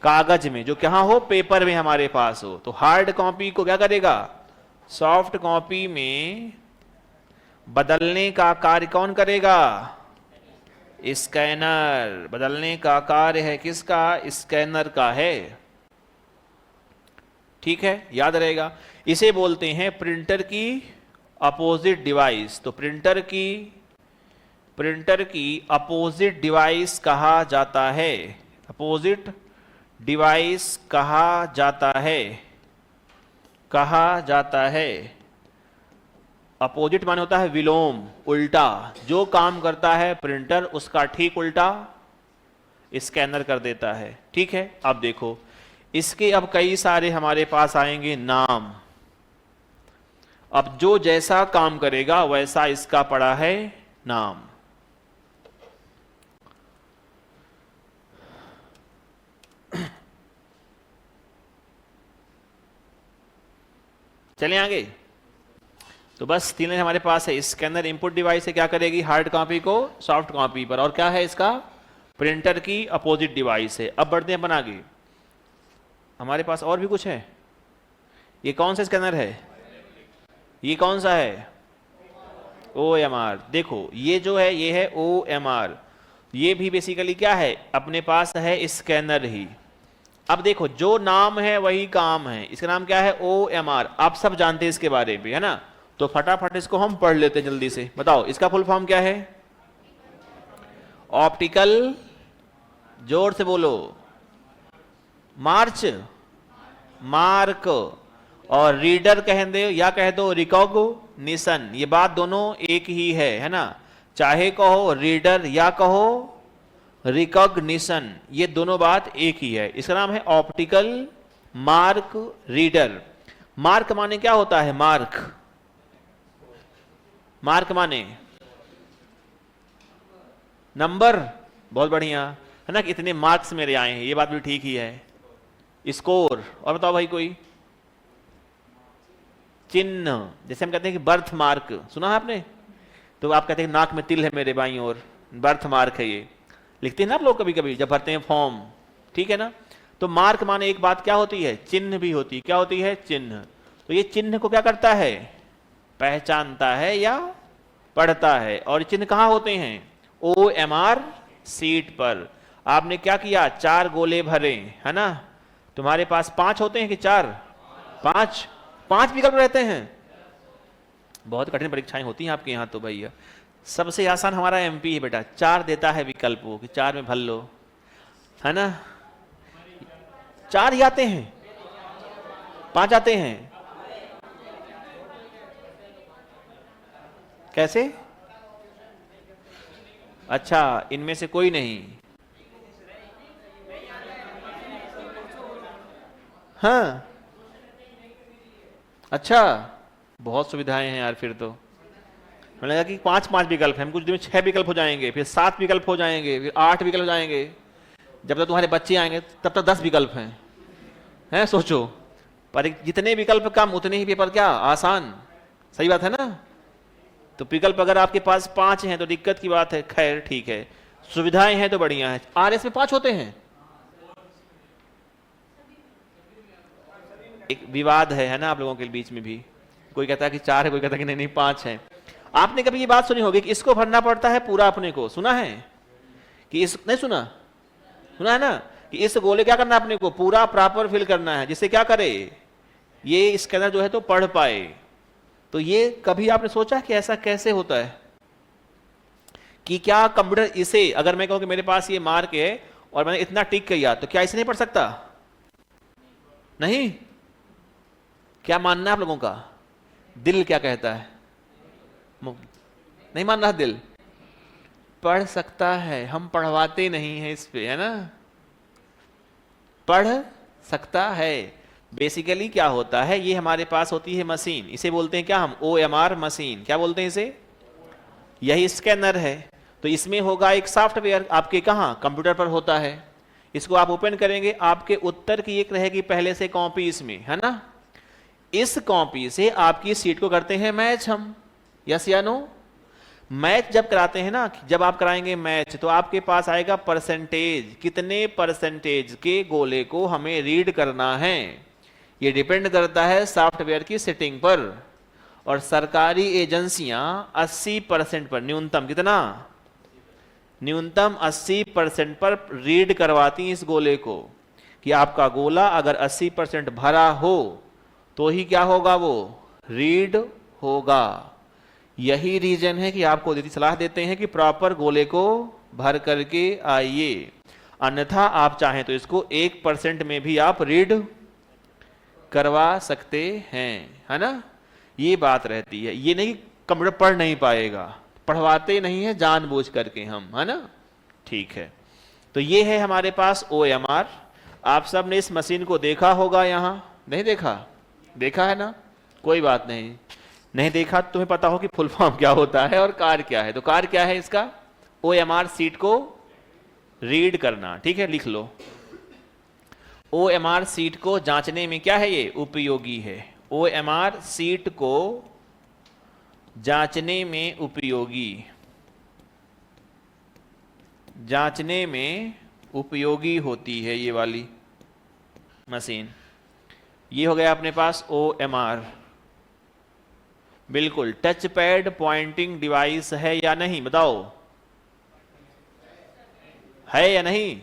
कागज में, जो कहां हो, पेपर में हमारे पास हो। तो हार्ड कॉपी को क्या करेगा, सॉफ्ट कॉपी में बदलने का कार्य कौन करेगा, स्कैनर। बदलने का कार्य है किसका, स्कैनर का है। ठीक है, याद रहेगा। इसे बोलते हैं प्रिंटर की अपोजिट डिवाइस। तो प्रिंटर की अपोजिट डिवाइस कहा जाता है, अपोजिट डिवाइस कहा जाता है, कहा जाता है। अपोजिट माने होता है विलोम, उल्टा। जो काम करता है प्रिंटर उसका ठीक उल्टा स्कैनर कर देता है। ठीक है, अब देखो इसके अब कई सारे हमारे पास आएंगे नाम। अब जो जैसा काम करेगा वैसा इसका पड़ा है नाम। चलें आगे। तो बस तीन हमारे पास है। स्कैनर इनपुट डिवाइस से क्या करेगी, हार्ड कॉपी को सॉफ्ट कॉपी पर, और क्या है इसका प्रिंटर की अपोजिट डिवाइस है। अब बढ़ते हैं अपन आगे। हमारे पास और भी कुछ है। ये कौन सा स्कैनर है, ये कौन सा है, OMR। देखो ये जो है ये है OMR। ये भी बेसिकली क्या है, अपने पास है स्कैनर ही। अब देखो जो नाम है वही काम है। इसका नाम क्या है, OMR। आप सब जानते हैं इसके बारे में, है ना। तो फटाफट इसको हम पढ़ लेते हैं जल्दी से। बताओ इसका फुल फॉर्म क्या है, ऑप्टिकल, जोर से बोलो, मार्च, मार्क, और रीडर कह दो या कह दो रिकॉग्निशन। ये बात दोनों एक ही है ना। चाहे कहो रीडर या कहो रिकॉग्निशन, ये दोनों बात एक ही है। इसका नाम है ऑप्टिकल मार्क रीडर। मार्क माने क्या होता है, मार्क, मार्क माने नंबर। बहुत बढ़िया, है ना, कि इतने मार्क्स मेरे आए हैं, ये बात भी ठीक ही है। स्कोर, और बताओ भाई कोई चिन्ह, जैसे हम कहते हैं कि बर्थ मार्क, सुना है आपने। तो आप कहते हैं नाक में तिल है मेरे बाईं ओर, बर्थ मार्क है। ये लिखते हैं ना आप लोग कभी कभी जब भरते हैं फॉर्म, ठीक है ना। तो मार्क माने एक बात क्या होती है, चिन्ह भी होती है। क्या होती है, चिन्ह। तो ये चिन्ह को क्या करता है, पहचानता है या पढ़ता है। और चिन्ह कहां होते हैं, OMR सीट पर। आपने क्या किया, 4 गोले भरे, है ना। तुम्हारे पास 5 होते हैं कि 4, 5 विकल्प रहते हैं। बहुत कठिन परीक्षाएं होती हैं आपके यहाँ तो भैया। सबसे आसान हमारा MP है बेटा, 4 देता है विकल्पों कि 4 में भर लो, है ना। 4 ही आते हैं, 5 आते हैं, कैसे। अच्छा, इनमें से कोई नहीं, हाँ अच्छा, बहुत सुविधाएं हैं यार। फिर तो हमें लगा कि 5 विकल्प हैं, कुछ दिन में 6 विकल्प हो जाएंगे, फिर 7 विकल्प हो जाएंगे, फिर 8 विकल्प हो जाएंगे। जब तक तुम्हारे बच्चे आएंगे तब तक 10 विकल्प हैं, सोचो। पर जितने विकल्प कम उतने ही पेपर क्या आसान, सही बात है ना। तो विकल्प अगर आपके पास 5 हैं तो दिक्कत की बात है। खैर ठीक है, सुविधाएं हैं तो बढ़िया है। RS में 5 होते हैं, एक विवाद है ना आप लोगों के बीच में भी। कोई कहता है कि 4 है, कोई कहता है कि नहीं 5 है। आपने कभी ये बात सुनी होगी कि इसको भरना पड़ता है पूरा अपने को, सुना है कि इस नहीं सुना, सुना है ना, कि इस गोले क्या करना है अपने को पूरा प्रॉपर फिल करना है, जिससे क्या करे ये स्कैनर जो है तो पढ़ पाए। तो ये कभी आपने सोचा कि ऐसा कैसे होता है, कि क्या कंप्यूटर इसे, अगर मैं कहूं कि मेरे पास ये मार्क है और मैंने इतना टिक किया, तो क्या इसे नहीं पढ़ सकता, नहीं। क्या मानना है आप लोगों का, दिल क्या कहता है, नहीं मान रहा दिल, पढ़ सकता है। हम पढ़वाते नहीं है इस पे, है ना, पढ़ सकता है। बेसिकली क्या होता है, ये हमारे पास होती है मशीन, इसे बोलते हैं क्या हम, OMR मशीन। क्या बोलते हैं इसे, यही स्कैनर है। तो इसमें होगा एक सॉफ्टवेयर, आपके कहां कंप्यूटर पर होता है। इसको आप ओपन करेंगे, आपके उत्तर की एक रहेगी पहले से कॉपी इसमें, है ना। इस कॉपी से आपकी सीट को करते हैं मैच हम, यस या नो। मैच जब कराते हैं ना, जब आप कराएंगे मैच, तो आपके पास आएगा परसेंटेज, कितने परसेंटेज के गोले को हमें रीड करना है। ये डिपेंड करता है सॉफ्टवेयर की सेटिंग पर। और सरकारी एजेंसियां 80% पर, न्यूनतम कितना, न्यूनतम 80% पर रीड करवाती इस गोले को, कि आपका गोला अगर 80% भरा हो तो ही क्या होगा, वो रीड होगा। यही रीजन है कि आपको सलाह देते हैं कि प्रॉपर गोले को भर करके आइए, अन्यथा आप चाहें तो इसको 1% में भी आप रीड करवा सकते हैं, है ना। ये बात रहती है, ये नहीं कंप्यूटर पढ़ नहीं पाएगा, पढ़वाते नहीं है जानबूझ करके हम, है ना। ठीक है, तो ये है हमारे पास OMR। आप सब ने इस मशीन को देखा होगा, यहां नहीं देखा, देखा है ना, कोई बात नहीं, नहीं देखा तो तुम्हें पता हो कि फुल फॉर्म क्या होता है और कार्य क्या है। तो कार्य क्या है इसका, OMR सीट को रीड करना, ठीक है, लिख लो। OMR सीट को जांचने में क्या है, ये उपयोगी है। OMR सीट को जांचने में उपयोगी, जांचने में उपयोगी होती है ये वाली मशीन। ये हो गया अपने पास OMR। बिल्कुल, टच पैड पॉइंटिंग डिवाइस है या नहीं, बताओ, है या नहीं,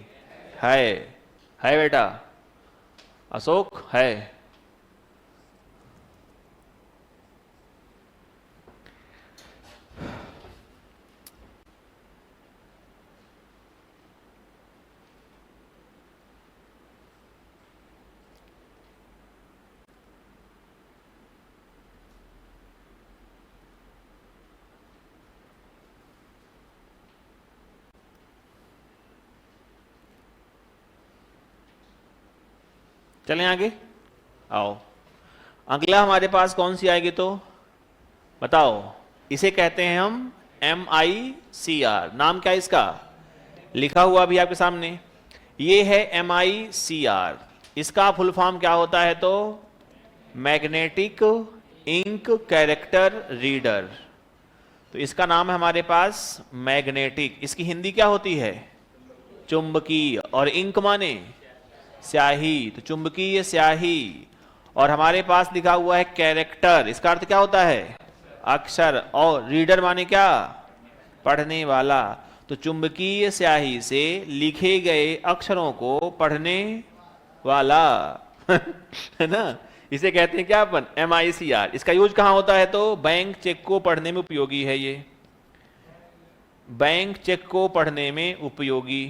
है बेटा, अशोक है। चलें आगे, आओ। अगला हमारे पास कौन सी आएगी, तो बताओ। इसे कहते हैं हम MICR। नाम क्या है इसका, लिखा हुआ भी आपके सामने, ये है MICR। इसका फुल फॉर्म क्या होता है, तो मैग्नेटिक इंक कैरेक्टर रीडर। तो इसका नाम है हमारे पास मैग्नेटिक, इसकी हिंदी क्या होती है, चुंबकीय, और इंक माने स्याही, तो चुंबकीय स्याही। और हमारे पास लिखा हुआ है कैरेक्टर, इसका अर्थ क्या होता है, अक्षर, और रीडर माने क्या, पढ़ने वाला। तो चुंबकीय स्याही से लिखे गए अक्षरों को पढ़ने वाला है ना, इसे कहते हैं क्या अपन, MICR। इसका यूज कहां होता है, तो बैंक चेक को पढ़ने में उपयोगी है ये, बैंक चेक को पढ़ने में उपयोगी,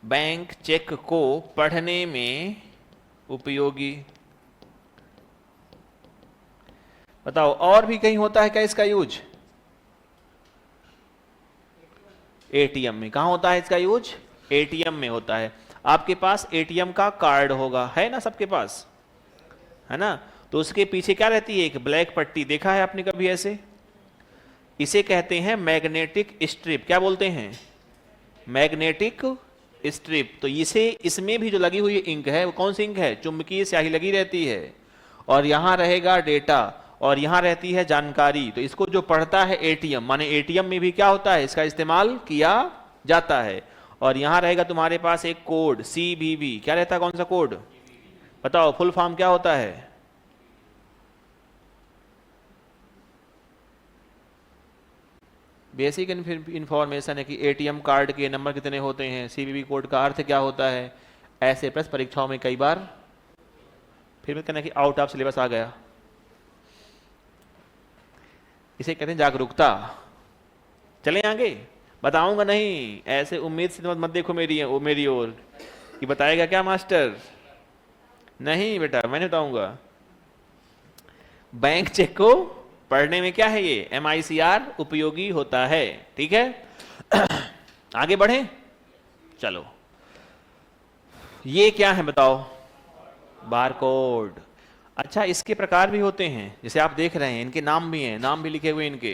बैंक चेक को पढ़ने में उपयोगी। बताओ, और भी कहीं होता है क्या इसका यूज, ATM में। कहां होता है इसका यूज, ATM में होता है। आपके पास ATM का कार्ड होगा, है ना, सबके पास, है ना। तो उसके पीछे क्या रहती है, एक ब्लैक पट्टी, देखा है आपने कभी ऐसे, इसे कहते हैं मैग्नेटिक स्ट्रिप। क्या बोलते हैं, मैग्नेटिक स्ट्रिप। तो इसे, इसमें भी जो लगी हुई इंक है वो कौन सी इंक है, चुंबकीय स्याही लगी रहती है, और यहां रहेगा डेटा, और यहां रहती है जानकारी। तो इसको जो पढ़ता है ATM, माने ATM में भी क्या होता है, इसका इस्तेमाल किया जाता है। और यहां रहेगा तुम्हारे पास एक कोड CVV, क्या रहता है, कौन सा कोड, बताओ, फुल फॉर्म क्या होता है, बेसिक इंफॉर्मेशन है कि ATM कार्ड के नंबर कितने होते हैं, CVV कोड का अर्थ क्या होता है। ऐसे प्रश्न परीक्षाओं में कई बार, फिर मैं कहना कि आउट ऑफ सिलेबस आ गया। इसे कहते हैं जागरूकता। चलें आगे, बताऊंगा नहीं, ऐसे उम्मीद से मत देखो मेरी ओर कि बताएगा क्या मास्टर, नहीं बेटा, मैं बताऊंगा। बैंक चेक को पढ़ने में क्या है, ये MICR उपयोगी होता है, ठीक है। आगे बढ़े, चलो। ये क्या है बताओ, बारकोड। अच्छा, इसके प्रकार भी होते हैं, जैसे आप देख रहे हैं, इनके नाम भी हैं, नाम भी लिखे हुए इनके,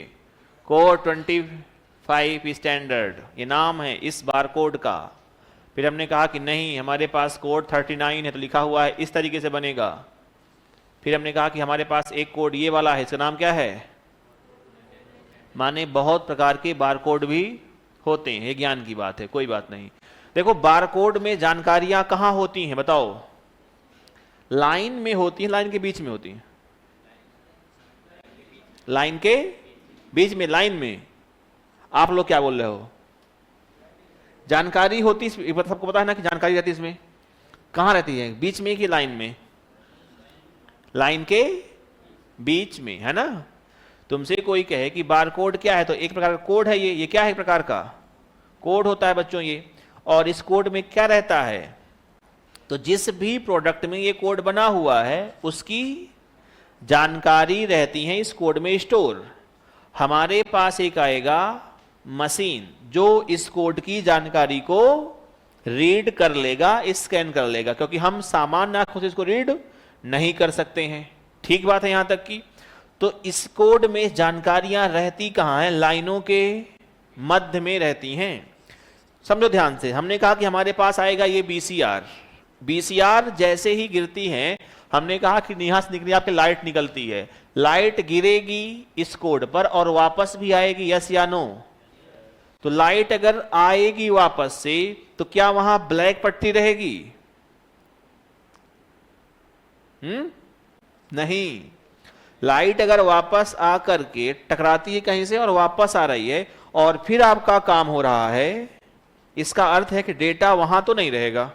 कोड 25 स्टैंडर्ड, ये नाम है इस बारकोड का। फिर हमने कहा कि नहीं, हमारे पास कोड 39 है, तो लिखा हुआ है इस तरीके से बनेगा। फिर हमने कहा कि हमारे पास एक कोड ये वाला है, इसका नाम क्या है, माने बहुत प्रकार के बारकोड भी होते हैं, ये ज्ञान की बात है, कोई बात नहीं। देखो, बारकोड में जानकारियां कहां होती हैं बताओ, लाइन में होती है, लाइन के बीच में होती है, लाइन के बीच में, लाइन में। आप लोग क्या बोल रहे हो, जानकारी होती, सबको पता है ना कि जानकारी रहती इसमें, कहां रहती है, बीच में कि लाइन में, लाइन के बीच में, है ना। तुमसे कोई कहे कि बारकोड क्या है, तो एक प्रकार का कोड है ये क्या है, एक प्रकार का कोड होता है बच्चों ये। और इस कोड में क्या रहता है, तो जिस भी प्रोडक्ट में ये कोड बना हुआ है उसकी जानकारी रहती है इस कोड में स्टोर। हमारे पास एक आएगा मशीन जो इस कोड की जानकारी को रीड कर लेगा, स्कैन कर लेगा, क्योंकि हम सामान्य आंखों से इसको रीड नहीं कर सकते हैं। ठीक बात है यहां तक की। तो इस कोड में जानकारियां रहती कहां है, लाइनों के मध्य में रहती हैं। समझो ध्यान से, हमने कहा कि हमारे पास आएगा ये बीसीआर, बीसीआर जैसे ही गिरती है, हमने कहा कि यहां से निकली आपके लाइट निकलती है, लाइट गिरेगी इस कोड पर और वापस भी आएगी, यस या नो। तो लाइट अगर आएगी वापस से तो क्या वहां ब्लैक पट्टी रहेगी? नहीं। लाइट अगर वापस आकर के टकराती है कहीं से और वापस आ रही है और फिर आपका काम हो रहा है, इसका अर्थ है कि डेटा वहां तो नहीं रहेगा,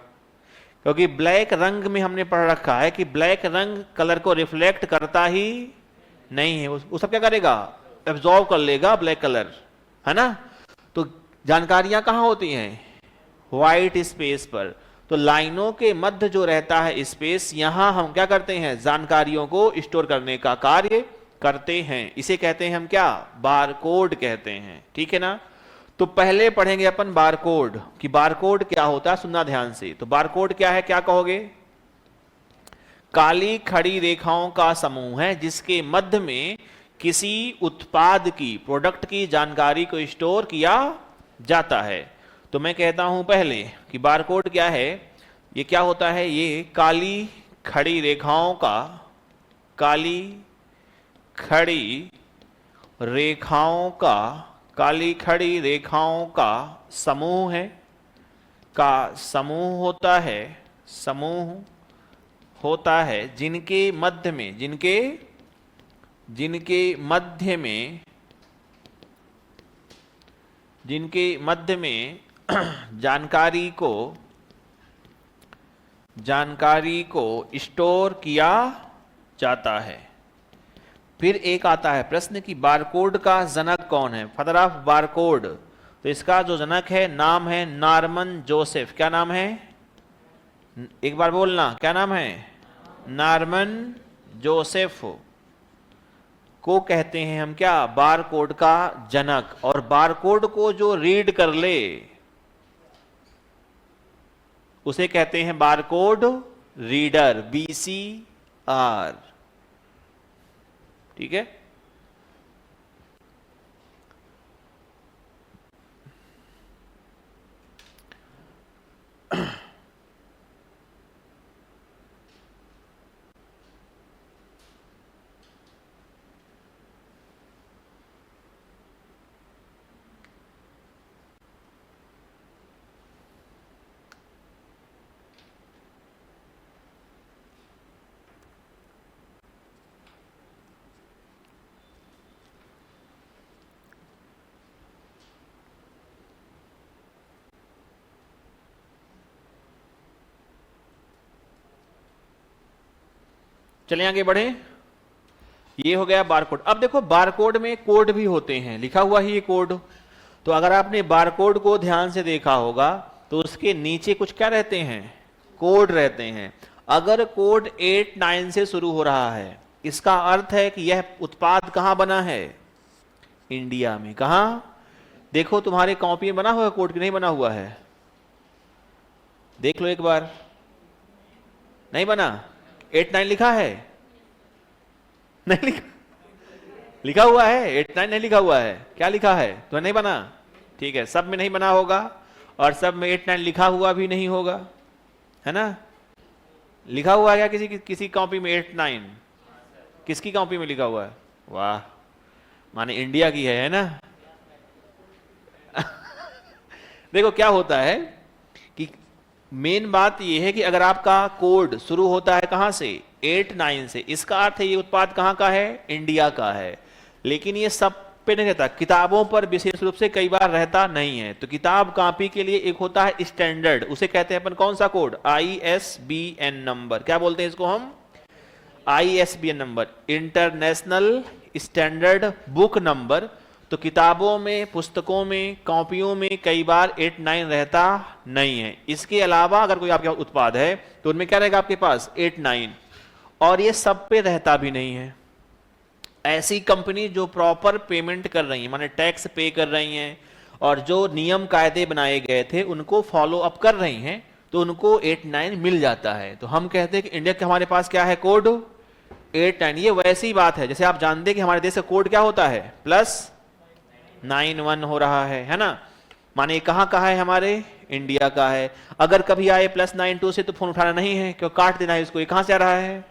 क्योंकि ब्लैक रंग में हमने पढ़ रखा है कि ब्लैक रंग कलर को रिफ्लेक्ट करता ही नहीं है, वो सब क्या करेगा, एब्जॉर्ब कर लेगा ब्लैक कलर, है ना। तो जानकारियां कहां होती हैं, व्हाइट स्पेस पर। तो लाइनों के मध्य जो रहता है स्पेस, यहां हम क्या करते हैं, जानकारियों को स्टोर करने का कार्य करते हैं। इसे कहते हैं हम क्या, बारकोड कहते हैं। ठीक है ना। तो पहले पढ़ेंगे अपन बारकोड कि बारकोड क्या होता है, सुनना ध्यान से। तो बारकोड क्या है, क्या कहोगे? काली खड़ी रेखाओं का समूह है जिसके मध्य में किसी उत्पाद की, प्रोडक्ट की जानकारी को स्टोर किया जाता है। तो मैं कहता हूं पहले कि बारकोड क्या है, ये क्या होता है, ये काली खड़ी रेखाओं का, काली खड़ी रेखाओं का, काली खड़ी रेखाओं का समूह है, का समूह होता है, समूह होता है जिनके मध्य में, जिनके मध्य में जानकारी को स्टोर किया जाता है। फिर एक आता है प्रश्न कि बारकोड का जनक कौन है, फादर ऑफ बारकोड। तो इसका जो जनक है नाम है नॉर्मन जोसेफ। क्या नाम है, एक बार बोलना, क्या नाम है? नॉर्मन जोसेफ को कहते हैं हम क्या, बारकोड का जनक। और बारकोड को जो रीड कर ले उसे कहते हैं बारकोड रीडर, BCR। ठीक है। चलिए आगे बढ़े। ये हो गया बारकोड। अब देखो बारकोड में कोड भी होते हैं, लिखा हुआ ही ये कोड। तो अगर आपने बारकोड को ध्यान से देखा होगा तो उसके नीचे कुछ क्या रहते हैं, कोड रहते हैं। अगर कोड 8 9 से शुरू हो रहा है, इसका अर्थ है कि यह उत्पाद कहां बना है, इंडिया में। कहां, देखो तुम्हारे कॉपी में बना हुआ है कोड कि नहीं बना हुआ है, देख लो एक बार। नहीं बना, 8 9 लिखा है, नहीं लिखा, लिखा हुआ है 8 9 नहीं लिखा हुआ है, क्या लिखा है, तो नहीं बना। ठीक है, सब में नहीं बना होगा और सब में 8 9 लिखा हुआ भी नहीं होगा, है ना। लिखा हुआ है क्या किसी कॉपी में 8 9? किसकी कॉपी में लिखा हुआ है? वाह, माने इंडिया की है ना। देखो क्या होता है कि मेन बात यह है कि अगर आपका कोड शुरू होता है कहां से, 8 9 से, इसका अर्थ है ये उत्पाद कहां का है, इंडिया का है। लेकिन ये सब पे नहीं रहता, किताबों पर विशेष रूप से कई बार रहता नहीं है। तो किताब कॉपी के लिए एक होता है स्टैंडर्ड, उसे कहते हैं अपन कौन सा कोड, ISBN नंबर। क्या बोलते हैं इसको हम, ISBN number, international standard book number. तो किताबों में, पुस्तकों में, कॉपियों में कई बार 8-9 रहता नहीं है। इसके अलावा अगर कोई आपके उत्पाद है तो उनमें क्या रहेगा आपके पास, 8-9, और ये सब पे रहता भी नहीं है। ऐसी कंपनी जो प्रॉपर पेमेंट कर रही है, माने टैक्स पे कर रही हैं और जो नियम कायदे बनाए गए थे उनको फॉलो अप कर रही हैं, तो उनको 8-9 मिल जाता है। तो हम कहते हैं कि इंडिया के हमारे पास क्या है, कोड 8-9। ये वैसी बात है जैसे आप जानते हैं कि हमारे देश का कोड क्या होता है, +91 हो रहा है ना। माने कहां का है, हमारे इंडिया का है। अगर कभी आए +92 से तो फोन उठाना नहीं है, क्यों, काट देना है इसको। ये कहां से आ रहा है,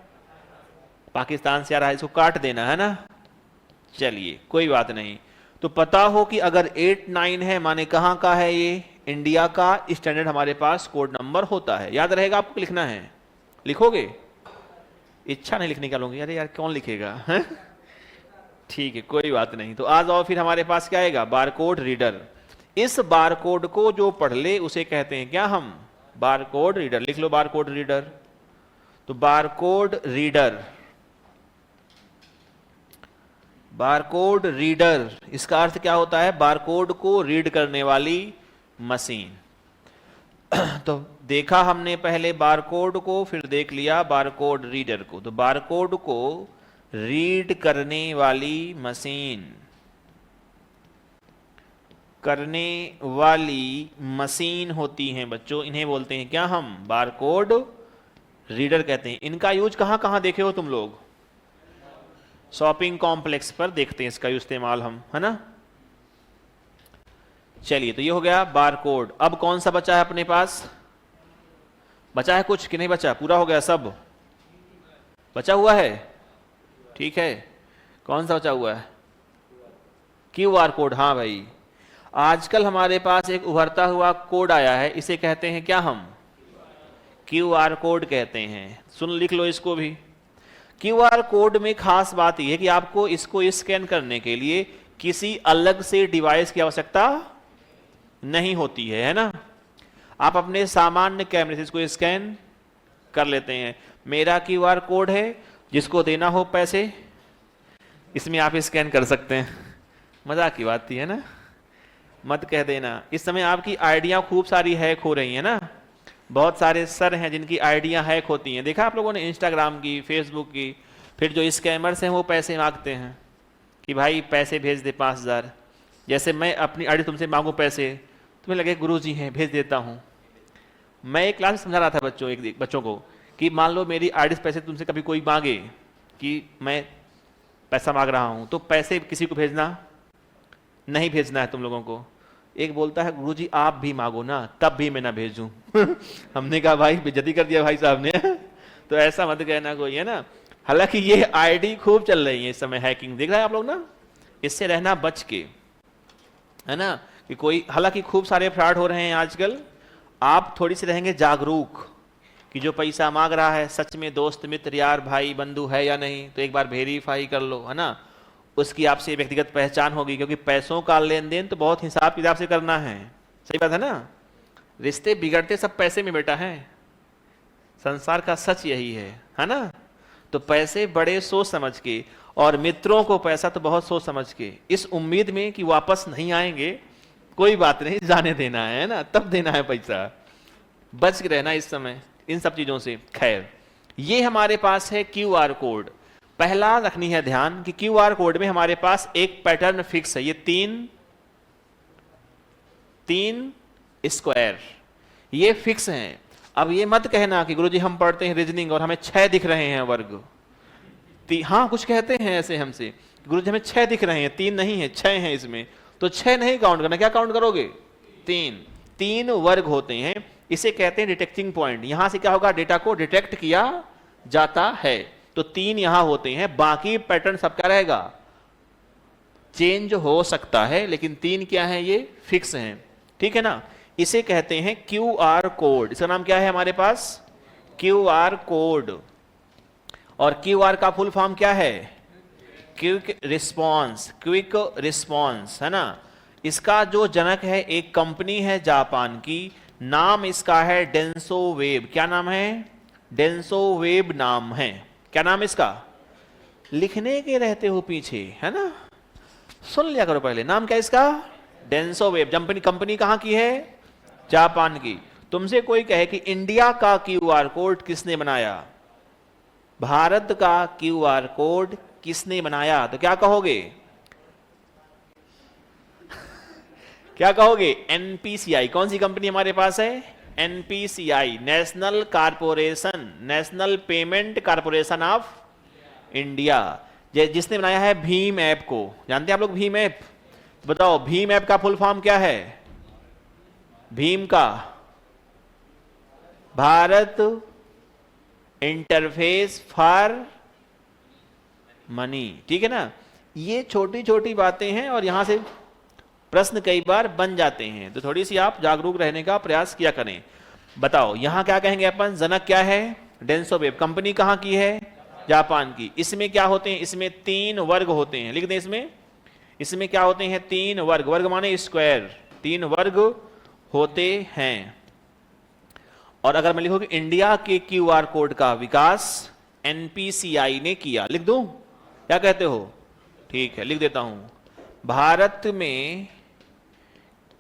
पाकिस्तान से आ रहा है, इसको काट देना है ना। चलिए कोई बात नहीं। तो पता हो कि अगर 8-9 है माने कहां का है, ये इंडिया का स्टैंडर्ड हमारे पास कोड नंबर होता है। याद रहेगा, आपको लिखना है, लिखोगे, इच्छा नहीं लिखने का लोगे, अरे यार कौन लिखेगा, है? ठीक है कोई बात नहीं। तो आ जाओ फिर, हमारे पास क्या आएगा, बारकोड रीडर। इस बारकोड को जो पढ़ ले उसे कहते हैं क्या हम, बारकोड रीडर। लिख लो बारकोड रीडर। तो बारकोड रीडर, बारकोड रीडर इसका अर्थ क्या होता है, बारकोड को रीड करने वाली मशीन। तो देखा हमने पहले बारकोड को, फिर देख लिया बारकोड रीडर को। तो बारकोड को रीड करने वाली मशीन, करने वाली मशीन होती हैं बच्चों, इन्हें बोलते हैं क्या हम, बारकोड रीडर कहते हैं। इनका यूज कहां कहां देखे हो तुम लोग, शॉपिंग कॉम्प्लेक्स पर देखते हैं इसका इस्तेमाल हम, है ना। चलिए तो ये हो गया बारकोड। अब कौन सा बचा है अपने पास, बचा है कुछ कि नहीं बचा, पूरा हो गया, सब बचा हुआ है, ठीक है। कौन सा बचा हुआ है, QR कोड। हाँ भाई, आजकल हमारे पास एक उभरता हुआ कोड आया है, इसे कहते हैं क्या हम, QR कोड कहते हैं। सुन, लिख लो इसको भी। QR कोड में खास बात यह है कि आपको इसको स्कैन करने के लिए किसी अलग से डिवाइस की आवश्यकता नहीं होती है ना। आप अपने सामान्य कैमरे से इसको स्कैन कर लेते हैं। मेरा QR कोड है, जिसको देना हो पैसे इसमें आप स्कैन कर सकते हैं। मजाक की बात थी, है ना, मत कह देना। इस समय आपकी आइडिया खूब सारी हैक हो रही है ना। बहुत सारे सर हैं जिनकी आइडिया हैक होती हैं, देखा आप लोगों ने, इंस्टाग्राम की, फेसबुक की। फिर जो स्कैमर्स हैं वो पैसे मांगते हैं कि भाई पैसे भेज दे 5000। जैसे मैं अपनी आईडी तुमसे मांगू पैसे, तुम्हें लगे गुरुजी हैं भेज देता हूँ। मैं एक क्लास में समझा रहा था बच्चों को कि मान लो मेरी आईडी से पैसे तुमसे कभी कोई मांगे कि मैं पैसा मांग रहा हूँ, तो पैसे किसी को भेजना नहीं, भेजना है तुम लोगों को। एक बोलता है गुरुजी आप भी मांगो ना, तब भी मैं ना भेजूं। हमने कहा भाई बेइज्जती कर दिया भाई साहब ने। तो ऐसा मत कहना कोई, है ना। हालांकि ये आईडी खूब चल रही है इस समय, हैकिंग देख रहे हैं आप लोग ना, इससे रहना बच के, है ना। कि कोई, हालांकि खूब सारे फ्रॉड हो रहे हैं आजकल। आप थोड़ी सी रहेंगे जागरूक कि जो पैसा मांग रहा है सच में दोस्त मित्र यार भाई बंधु है या नहीं, तो एक बार वेरीफाई कर लो, है ना। उसकी आपसे व्यक्तिगत पहचान होगी, क्योंकि पैसों का लेन देन तो बहुत हिसाब किताब से करना है। सही बात है ना, रिश्ते बिगड़ते सब पैसे में बेटा है, संसार का सच यही है ना। तो पैसे बड़े सोच समझ के, और मित्रों को पैसा तो बहुत सोच समझ के, इस उम्मीद में कि वापस नहीं आएंगे, कोई बात नहीं, जाने देना है ना, तब देना है पैसा। बच के रहना इस समय इन सब चीजों से। खैर, ये हमारे पास है QR कोड। पहला रखनी है ध्यान कि QR कोड में हमारे पास एक पैटर्न फिक्स है, ये तीन स्क्वायर ये फिक्स हैं। अब ये मत कहना कि गुरुजी हम पढ़ते हैं रीजनिंग और हमें 6 दिख रहे हैं वर्ग। हाँ कुछ कहते हैं ऐसे हमसे, गुरुजी हमें 6 दिख रहे हैं, 3 नहीं है 6 हैं इसमें। तो 6 नहीं काउंट करना, क्या काउंट करोगे, 3 वर्ग होते हैं। इसे कहते हैं डिटेक्टिंग पॉइंट। यहां से क्या होगा, डेटा को डिटेक्ट किया जाता है। तो 3 यहां होते हैं, बाकी पैटर्न सब क्या रहेगा, चेंज हो सकता है, लेकिन 3 क्या है, ये फिक्स हैं, ठीक है ना। इसे कहते हैं QR कोड। इसका नाम क्या है हमारे पास, QR कोड। और QR का फुल फॉर्म क्या है, क्विक रिस्पॉन्स है ना। इसका जो जनक है एक कंपनी है जापान की, नाम इसका है डेंसो वेब। क्या नाम है? डेंसो वेब नाम है। क्या नाम इसका? लिखने के रहते हो पीछे, है ना, सुन लिया करो पहले। नाम क्या इसका? Denso web. कंपनी कहां की है? जापान की। तुमसे कोई कहे कि इंडिया का क्यूआर कोड किसने बनाया, भारत का क्यूआर कोड किसने बनाया, तो क्या कहोगे? क्या कहोगे? एनपीसीआई। कौन सी कंपनी हमारे पास है? NPCI, national payment corporation of India. जिसने बनाया है भीम ऐप को। जानते हैं आप लोग भीम ऐप? बताओ भीम ऐप का फुल फॉर्म क्या है? भीम का भारत इंटरफेस फॉर मनी। ठीक है ना। ये छोटी छोटी बातें हैं और यहां से प्रश्न कई बार बन जाते हैं, तो थोड़ी सी आप जागरूक रहने का प्रयास किया करें। बताओ यहां क्या कहेंगे अपन? जनक क्या है? Denso web. कंपनी कहां की है? जापान की। इसमें क्या होते हैं? इसमें 3 वर्ग होते हैं। लिख दें इसमें क्या होते हैं? 3 वर्ग। वर्ग माने स्क्वायर। 3 वर्ग होते हैं। और अगर मैं लिखूं कि इंडिया के क्यूआर कोड का विकास एनपीसीआई ने किया, लिख दूं? क्या कहते हो? ठीक है, लिख देता हूं। भारत में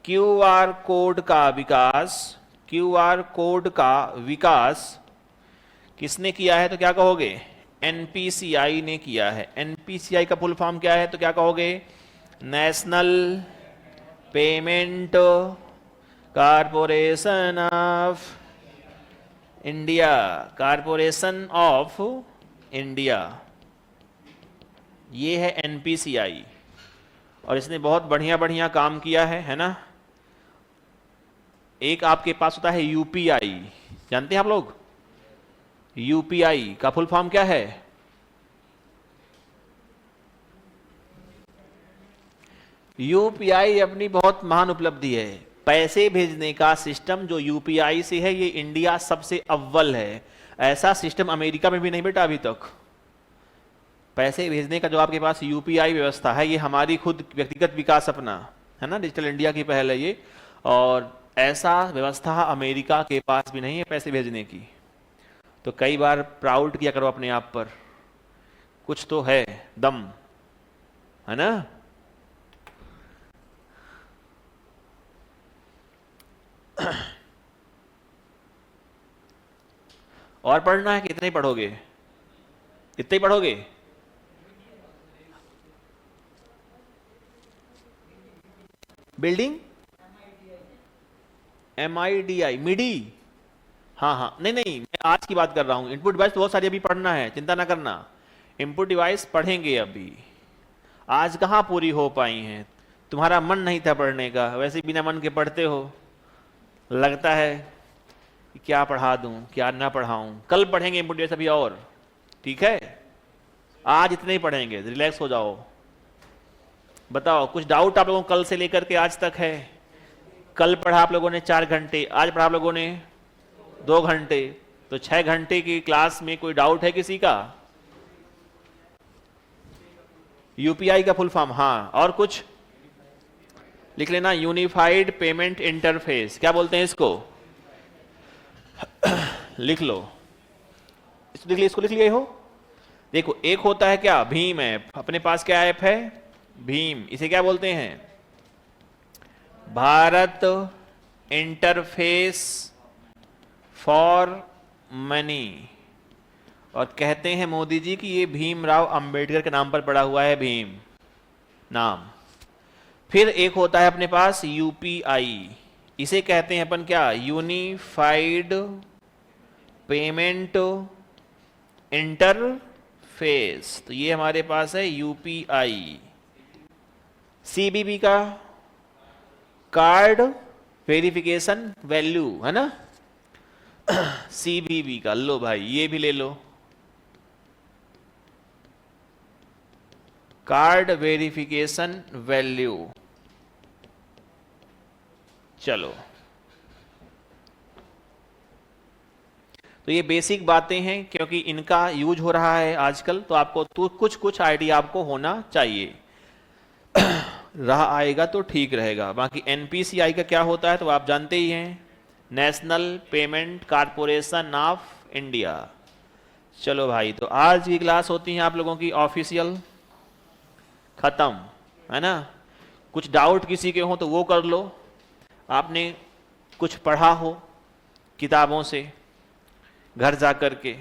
क्यूआर कोड का विकास किसने किया है, तो क्या कहोगे? एनपीसीआई ने किया है। एनपीसीआई का फुल फॉर्म क्या है, तो क्या कहोगे? National payment corporation of India. Corporation of India, ये है एनपीसीआई। और इसने बहुत बढ़िया बढ़िया काम किया है ना। एक आपके पास होता है यूपीआई। जानते हैं आप लोग? यूपीआई का फुल फॉर्म क्या है? यूपीआई अपनी बहुत महान उपलब्धि है। पैसे भेजने का सिस्टम जो यूपीआई से है, ये इंडिया सबसे अव्वल है। ऐसा सिस्टम अमेरिका में भी नहीं बेटा अभी तक। पैसे भेजने का जो आपके पास यूपीआई व्यवस्था है, ये हमारी खुद व्यक्तिगत विकास अपना है ना, डिजिटल इंडिया की पहल है ये। और ऐसा व्यवस्था अमेरिका के पास भी नहीं है पैसे भेजने की। तो कई बार प्राउड किया करो अपने आप पर, कुछ तो है दम, है ना। और पढ़ना है कि इतना ही पढ़ोगे? इतना ही पढ़ोगे? बिल्डिंग MIDI मिडी। हाँ हाँ, नहीं नहीं, मैं आज की बात कर रहा हूं। इनपुट डिवाइस तो बहुत सारी अभी पढ़ना है, चिंता ना करना। इनपुट डिवाइस पढ़ेंगे अभी। आज कहाँ पूरी हो पाई हैं? तुम्हारा मन नहीं था पढ़ने का, वैसे बिना मन के पढ़ते हो। लगता है कि क्या पढ़ा दूं क्या ना पढ़ाऊं। कल पढ़ेंगे इनपुट डिवाइस अभी और, ठीक है। आज इतने ही पढ़ेंगे, रिलैक्स हो जाओ। बताओ कुछ डाउट आप लोगों को कल से लेकर के आज तक है? कल पढ़ा आप लोगों ने 4 घंटे, आज पढ़ा आप लोगों ने 2 घंटे, तो 6 घंटे की क्लास में कोई डाउट है किसी का? यूपीआई का फुल फॉर्म, हाँ और कुछ लिख लेना। यूनिफाइड पेमेंट इंटरफेस, क्या बोलते हैं इसको? लिख लो, इसको लिख लिए हो। देखो एक होता है क्या? भीम ऐप। अपने पास क्या ऐप है? भीम। इसे क्या बोलते हैं? Bharat interface for money. और कहते हैं मोदी जी कि ये भीमराव अंबेडकर के नाम पर पड़ा हुआ है, भीम नाम। फिर एक होता है अपने पास यूपीआई। इसे कहते हैं अपन क्या? Unified payment interface. तो ये हमारे पास है यूपीआई। सीबीबी का कार्ड वेरिफिकेशन वैल्यू, है ना। सीबीबी का लो भाई, ये भी ले लो, कार्ड वेरिफिकेशन वैल्यू। चलो तो ये बेसिक बातें हैं, क्योंकि इनका यूज हो रहा है आजकल, तो आपको तो कुछ कुछ आइडिया आपको होना चाहिए। रहा आएगा तो ठीक रहेगा। बाकी एनपीसीआई का क्या होता है तो आप जानते ही हैं, national payment corporation of India. चलो भाई, तो आज की क्लास होती है आप लोगों की ऑफिशियल खत्म, है ना। कुछ डाउट किसी के हो तो वो कर लो, आपने कुछ पढ़ा हो किताबों से घर जा कर के।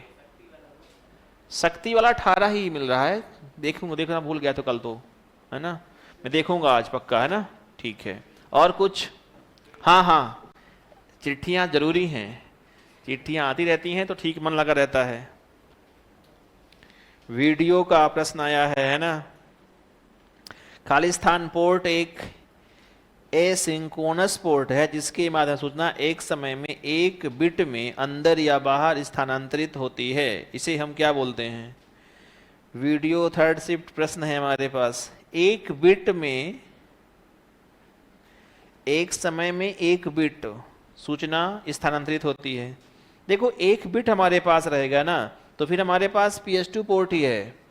शक्ति वाला 18 ही मिल रहा है, देखना भूल गया तो कल तो, है ना, मैं देखूंगा आज पक्का, है ना। ठीक है, और कुछ? हाँ हाँ, चिट्ठियां जरूरी हैं, चिट्ठियां आती रहती हैं तो ठीक मन लगा रहता है। वीडियो का प्रश्न आया है ना। खालिस्तान पोर्ट एक एसिंक्रोनस पोर्ट है जिसके माध्यम सूचना एक समय में एक बिट में अंदर या बाहर स्थानांतरित होती है। इसे हम क्या बोलते हैं? वीडियो थर्ड शिफ्ट प्रश्न है हमारे पास। एक बिट में एक समय में एक बिट सूचना स्थानांतरित होती है। देखो, एक बिट हमारे पास रहेगा ना, तो फिर हमारे पास PS2 पोर्ट ही है।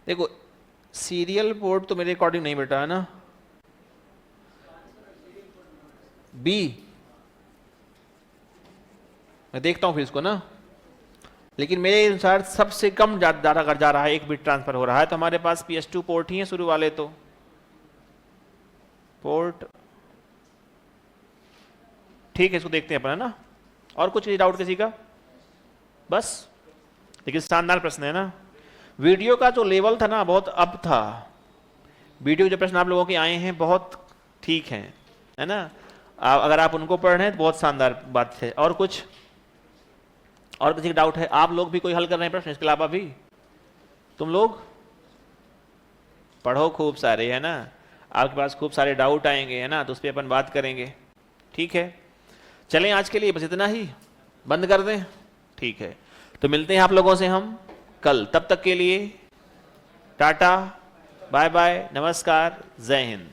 देखो, सीरियल पोर्ट तो मेरे अकॉर्डिंग नहीं बेटा, है ना। बी, मैं देखता हूं फिर इसको ना, लेकिन मेरे अनुसार सबसे कम डाटा कर जा रहा है, एक बिट ट्रांसफर हो रहा है, तो हमारे पास PS2 पोर्ट ही है शुरू वाले। तो पोर्ट ठीक है, इसको देखते हैं अपन, है ना। और कुछ डाउट किसी का? बस, लेकिन शानदार प्रश्न है ना। वीडियो का जो लेवल था ना, बहुत अप था। वीडियो जो प्रश्न आप लोगों के आए हैं बहुत ठीक हैं, है ना। अगर आप उनको पढ़ रहे हैं तो बहुत शानदार बात है। और कुछ, और किसी का डाउट है? आप लोग भी कोई हल कर रहे हैं प्रश्न इसके अलावा भी? तुम लोग पढ़ो खूब सारे, है ना, आपके पास खूब सारे डाउट आएंगे, है ना, तो उस पर अपन बात करेंगे। ठीक है, चलें आज के लिए बस इतना ही, बंद कर दें। ठीक है, तो मिलते हैं आप लोगों से हम कल। तब तक के लिए टाटा, बाय बाय, नमस्कार, जय हिंद।